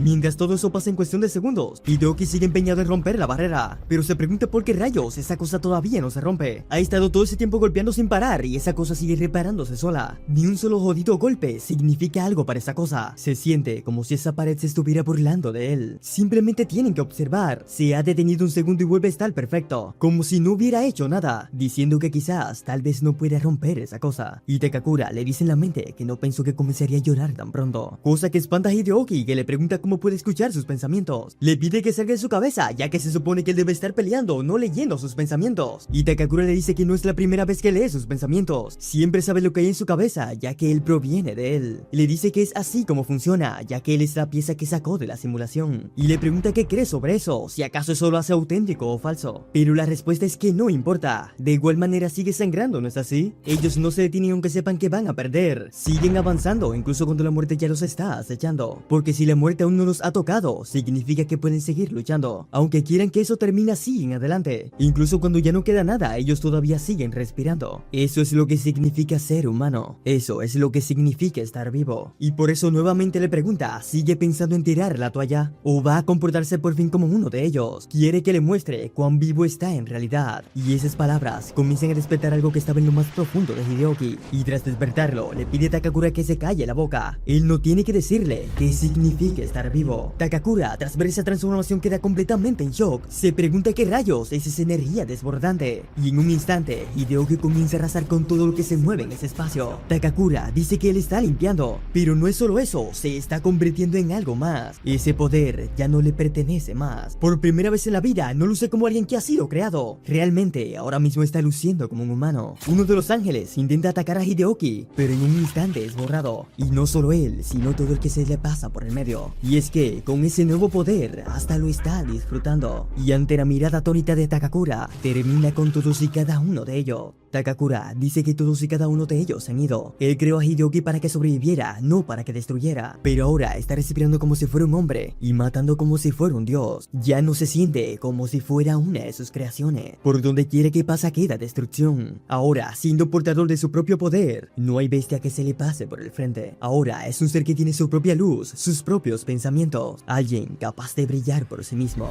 Mientras todo eso pasa en cuestión de segundos, Hideoki sigue empeñado en romper la barrera, pero se pregunta por qué rayos esa cosa todavía no se rompe. Ha estado todo ese tiempo golpeando sin parar y esa cosa sigue reparándose sola. Ni un solo jodido golpe significa algo para esa cosa. Se siente como si esa pared se estuviera burlando de él. Simplemente tienen que observar. Se ha detenido un segundo y vuelve a estar perfecto, como si no hubiera hecho nada, diciendo que quizás tal vez no pueda romper esa cosa. Y Takakura le dice en la mente que no pensó que comenzaría a llorar tan pronto, cosa que espanta a Hideoki, que le pregunta cómo puede escuchar sus pensamientos. Le pide que salga de su cabeza, ya que se supone que él debe estar peleando, no leyendo sus pensamientos. Y Takakura le dice que no es la primera vez que lee sus pensamientos. Siempre sabe lo que hay en su cabeza, ya que él proviene de él. Le dice que es así como funciona, ya que él es la pieza que sacó de la simulación. Y le pregunta qué cree sobre eso, si acaso eso lo hace auténtico o falso. Pero la respuesta es que no importa. De igual manera sigue sangrando, ¿no es así? Ellos no se detienen aunque sepan que van a perder. Siguen avanzando, incluso cuando la muerte ya los está acechando. Porque si la muerte aún no los ha tocado, significa que pueden seguir luchando, aunque quieran que eso termine así en adelante. Incluso cuando ya no queda nada, ellos todavía siguen respirando. Eso es lo que significa ser humano. Eso es lo que significa estar vivo. Y por eso nuevamente le pregunta, ¿sigue pensando en tirar la toalla? ¿O va a comportarse por fin como uno de ellos? Quiere que le muestre cuán vivo está en realidad. Y esas palabras comienzan a despertar algo que estaba en lo más profundo de Hideoki. Y tras despertarlo, le pide a Takakura que se calle la boca. Él no tiene que decirle qué significa estar vivo. Takakura, tras ver esa transformación, queda completamente en shock. Se pregunta qué rayos es esa energía desbordante. Y en un instante, Hideoki comienza a arrasar con todo lo que se mueve en ese espacio. Takakura dice que él está limpiando, pero no es solo eso, se está convirtiendo en algo más. Ese poder ya no le pertenece más. Por primera vez en la vida, no luce como alguien que ha sido creado. Realmente, ahora mismo está luciendo como un humano. Uno de los ángeles intenta atacar a Hideoki, pero en un instante es borrado. Y no solo él, sino todo el que se le pasa por el medio. Y es que, con ese nuevo poder, hasta lo está disfrutando. Y ante la mirada atónita de Takakura, termina con todos y cada uno de ellos. Takakura dice que todos y cada uno de ellos se han ido. Él creó a Hideoki para que sobreviviera, no para que destruyera. Pero ahora está respirando como si fuera un hombre y matando como si fuera un dios. Ya no se siente como si fuera una de sus creaciones. Por donde quiere que pasa queda destrucción. Ahora, siendo portador de su propio poder, no hay bestia que se le pase por el frente. Ahora es un ser que tiene su propia luz, sus propios pensamientos. Alguien capaz de brillar por sí mismo.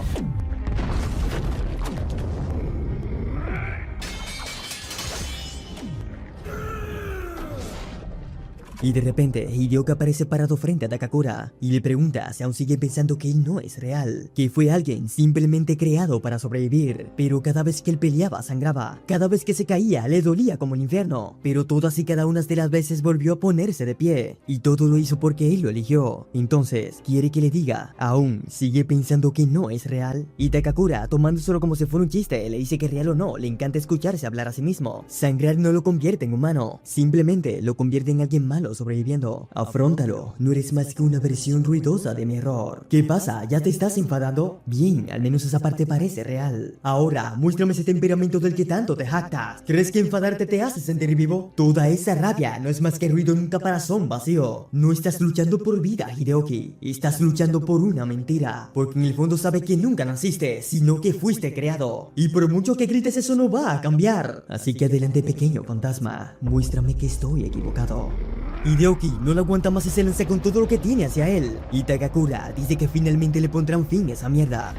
Y de repente, Hideoki aparece parado frente a Takakura y le pregunta si aún sigue pensando que él no es real, que fue alguien simplemente creado para sobrevivir, pero cada vez que él peleaba sangraba, cada vez que se caía le dolía como el infierno, pero todas y cada una de las veces volvió a ponerse de pie, y todo lo hizo porque él lo eligió. Entonces, quiere que le diga, ¿aún sigue pensando que no es real? Y Takakura, tomándoselo como si fuera un chiste, le dice que real o no, le encanta escucharse hablar a sí mismo. Sangrar no lo convierte en humano, simplemente lo convierte en alguien malo sobreviviendo. Afróntalo, no eres más que una versión ruidosa de mi error. ¿Qué pasa? ¿Ya te estás enfadando? Bien, al menos esa parte parece real. Ahora, muéstrame ese temperamento del que tanto te jactas. ¿Crees que enfadarte te hace sentir vivo? Toda esa rabia no es más que ruido en un caparazón vacío. No estás luchando por vida, Hideoki. Estás luchando por una mentira. Porque en el fondo sabe que nunca naciste, sino que fuiste creado. Y por mucho que grites, eso no va a cambiar. Así que adelante, pequeño fantasma. Muéstrame que estoy equivocado. Hideoki no lo aguanta más y se lanza con todo lo que tiene hacia él. Y Takakura dice que finalmente le pondrán fin a esa mierda.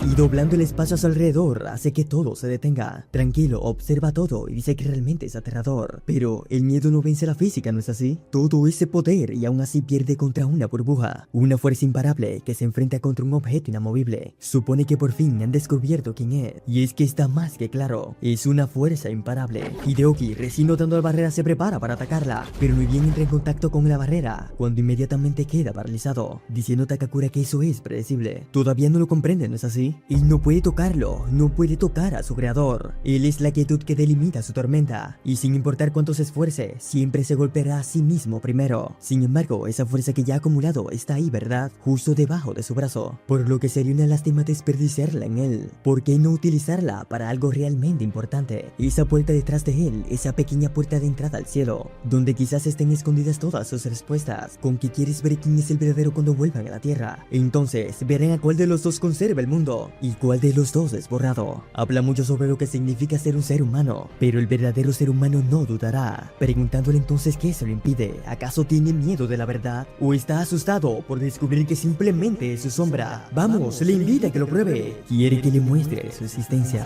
Y doblando el espacio a su alrededor hace que todo se detenga. Tranquilo, observa todo y dice que realmente es aterrador. Pero el miedo no vence la física, ¿no es así? Todo ese poder y aún así pierde contra una burbuja. Una fuerza imparable que se enfrenta contra un objeto inamovible. Supone que por fin han descubierto quién es. Y es que está más que claro. Es una fuerza imparable. Hideoki, recién notando la barrera, se prepara para atacarla. Pero muy bien entra en contacto con la barrera, cuando inmediatamente queda paralizado. Diciendo a Takakura que eso es predecible. Todavía no lo comprende, ¿no es así? Él no puede tocarlo, no puede tocar a su creador. Él es la quietud que delimita su tormenta, y sin importar cuánto se esfuerce, siempre se golpeará a sí mismo primero. Sin embargo, esa fuerza que ya ha acumulado está ahí, ¿verdad? Justo debajo de su brazo, por lo que sería una lástima desperdiciarla en él. ¿Por qué no utilizarla para algo realmente importante? Esa puerta detrás de él, esa pequeña puerta de entrada al cielo, donde quizás estén escondidas todas sus respuestas. ¿Con qué quieres ver quién es el verdadero cuando vuelvan a la Tierra? Entonces, verán a cuál de los dos conserva el mundo y cuál de los dos es borrado. Habla mucho sobre lo que significa ser un ser humano, pero el verdadero ser humano no dudará, preguntándole entonces qué se lo impide. ¿Acaso tiene miedo de la verdad? ¿O está asustado por descubrir que simplemente es su sombra? Vamos, le invita a que lo pruebe. Quiere que le muestre su existencia.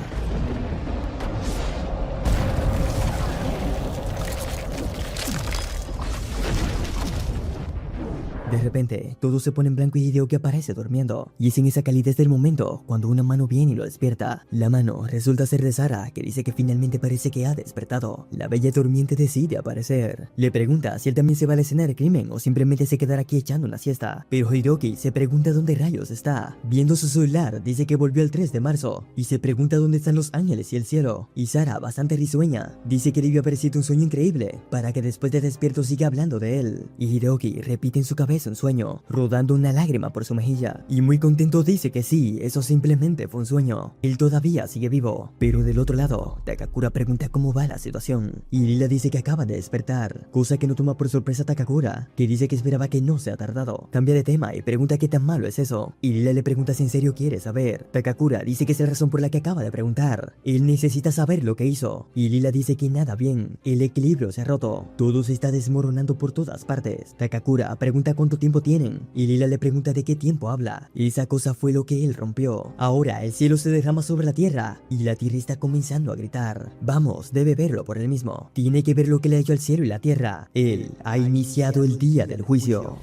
De repente, todo se pone en blanco y Hideoki aparece durmiendo. Y es en esa calidez del momento cuando una mano viene y lo despierta. La mano resulta ser de Sara, que dice que finalmente parece que ha despertado. La bella durmiente decide aparecer. Le pregunta si él también se va a la escena del crimen o simplemente se quedará aquí echando una siesta. Pero Hideoki se pregunta dónde rayos está. Viendo su celular, dice que volvió el 3 de marzo. Y se pregunta dónde están los ángeles y el cielo. Y Sara, bastante risueña, dice que debió haber sido un sueño increíble, para que después de despierto siga hablando de él. Y Hideoki repite en su cabeza es un sueño, rodando una lágrima por su mejilla. Y muy contento dice que sí, eso simplemente fue un sueño. Él todavía sigue vivo. Pero del otro lado, Takakura pregunta cómo va la situación. Y Lila dice que acaba de despertar, cosa que no toma por sorpresa a Takakura, que dice que esperaba que no se ha tardado. Cambia de tema y pregunta qué tan malo es eso. Y Lila le pregunta si en serio quiere saber. Takakura dice que es la razón por la que acaba de preguntar. Él necesita saber lo que hizo. Y Lila dice que nada bien. El equilibrio se ha roto. Todo se está desmoronando por todas partes. Takakura pregunta cuánto tiempo tienen. Y Lila le pregunta de qué tiempo habla. Esa cosa fue lo que él rompió. Ahora el cielo se derrama sobre la tierra. Y la tierra está comenzando a gritar. Vamos, debe verlo por él mismo. Tiene que ver lo que le ha hecho al cielo y la tierra. Él ha iniciado el día del juicio.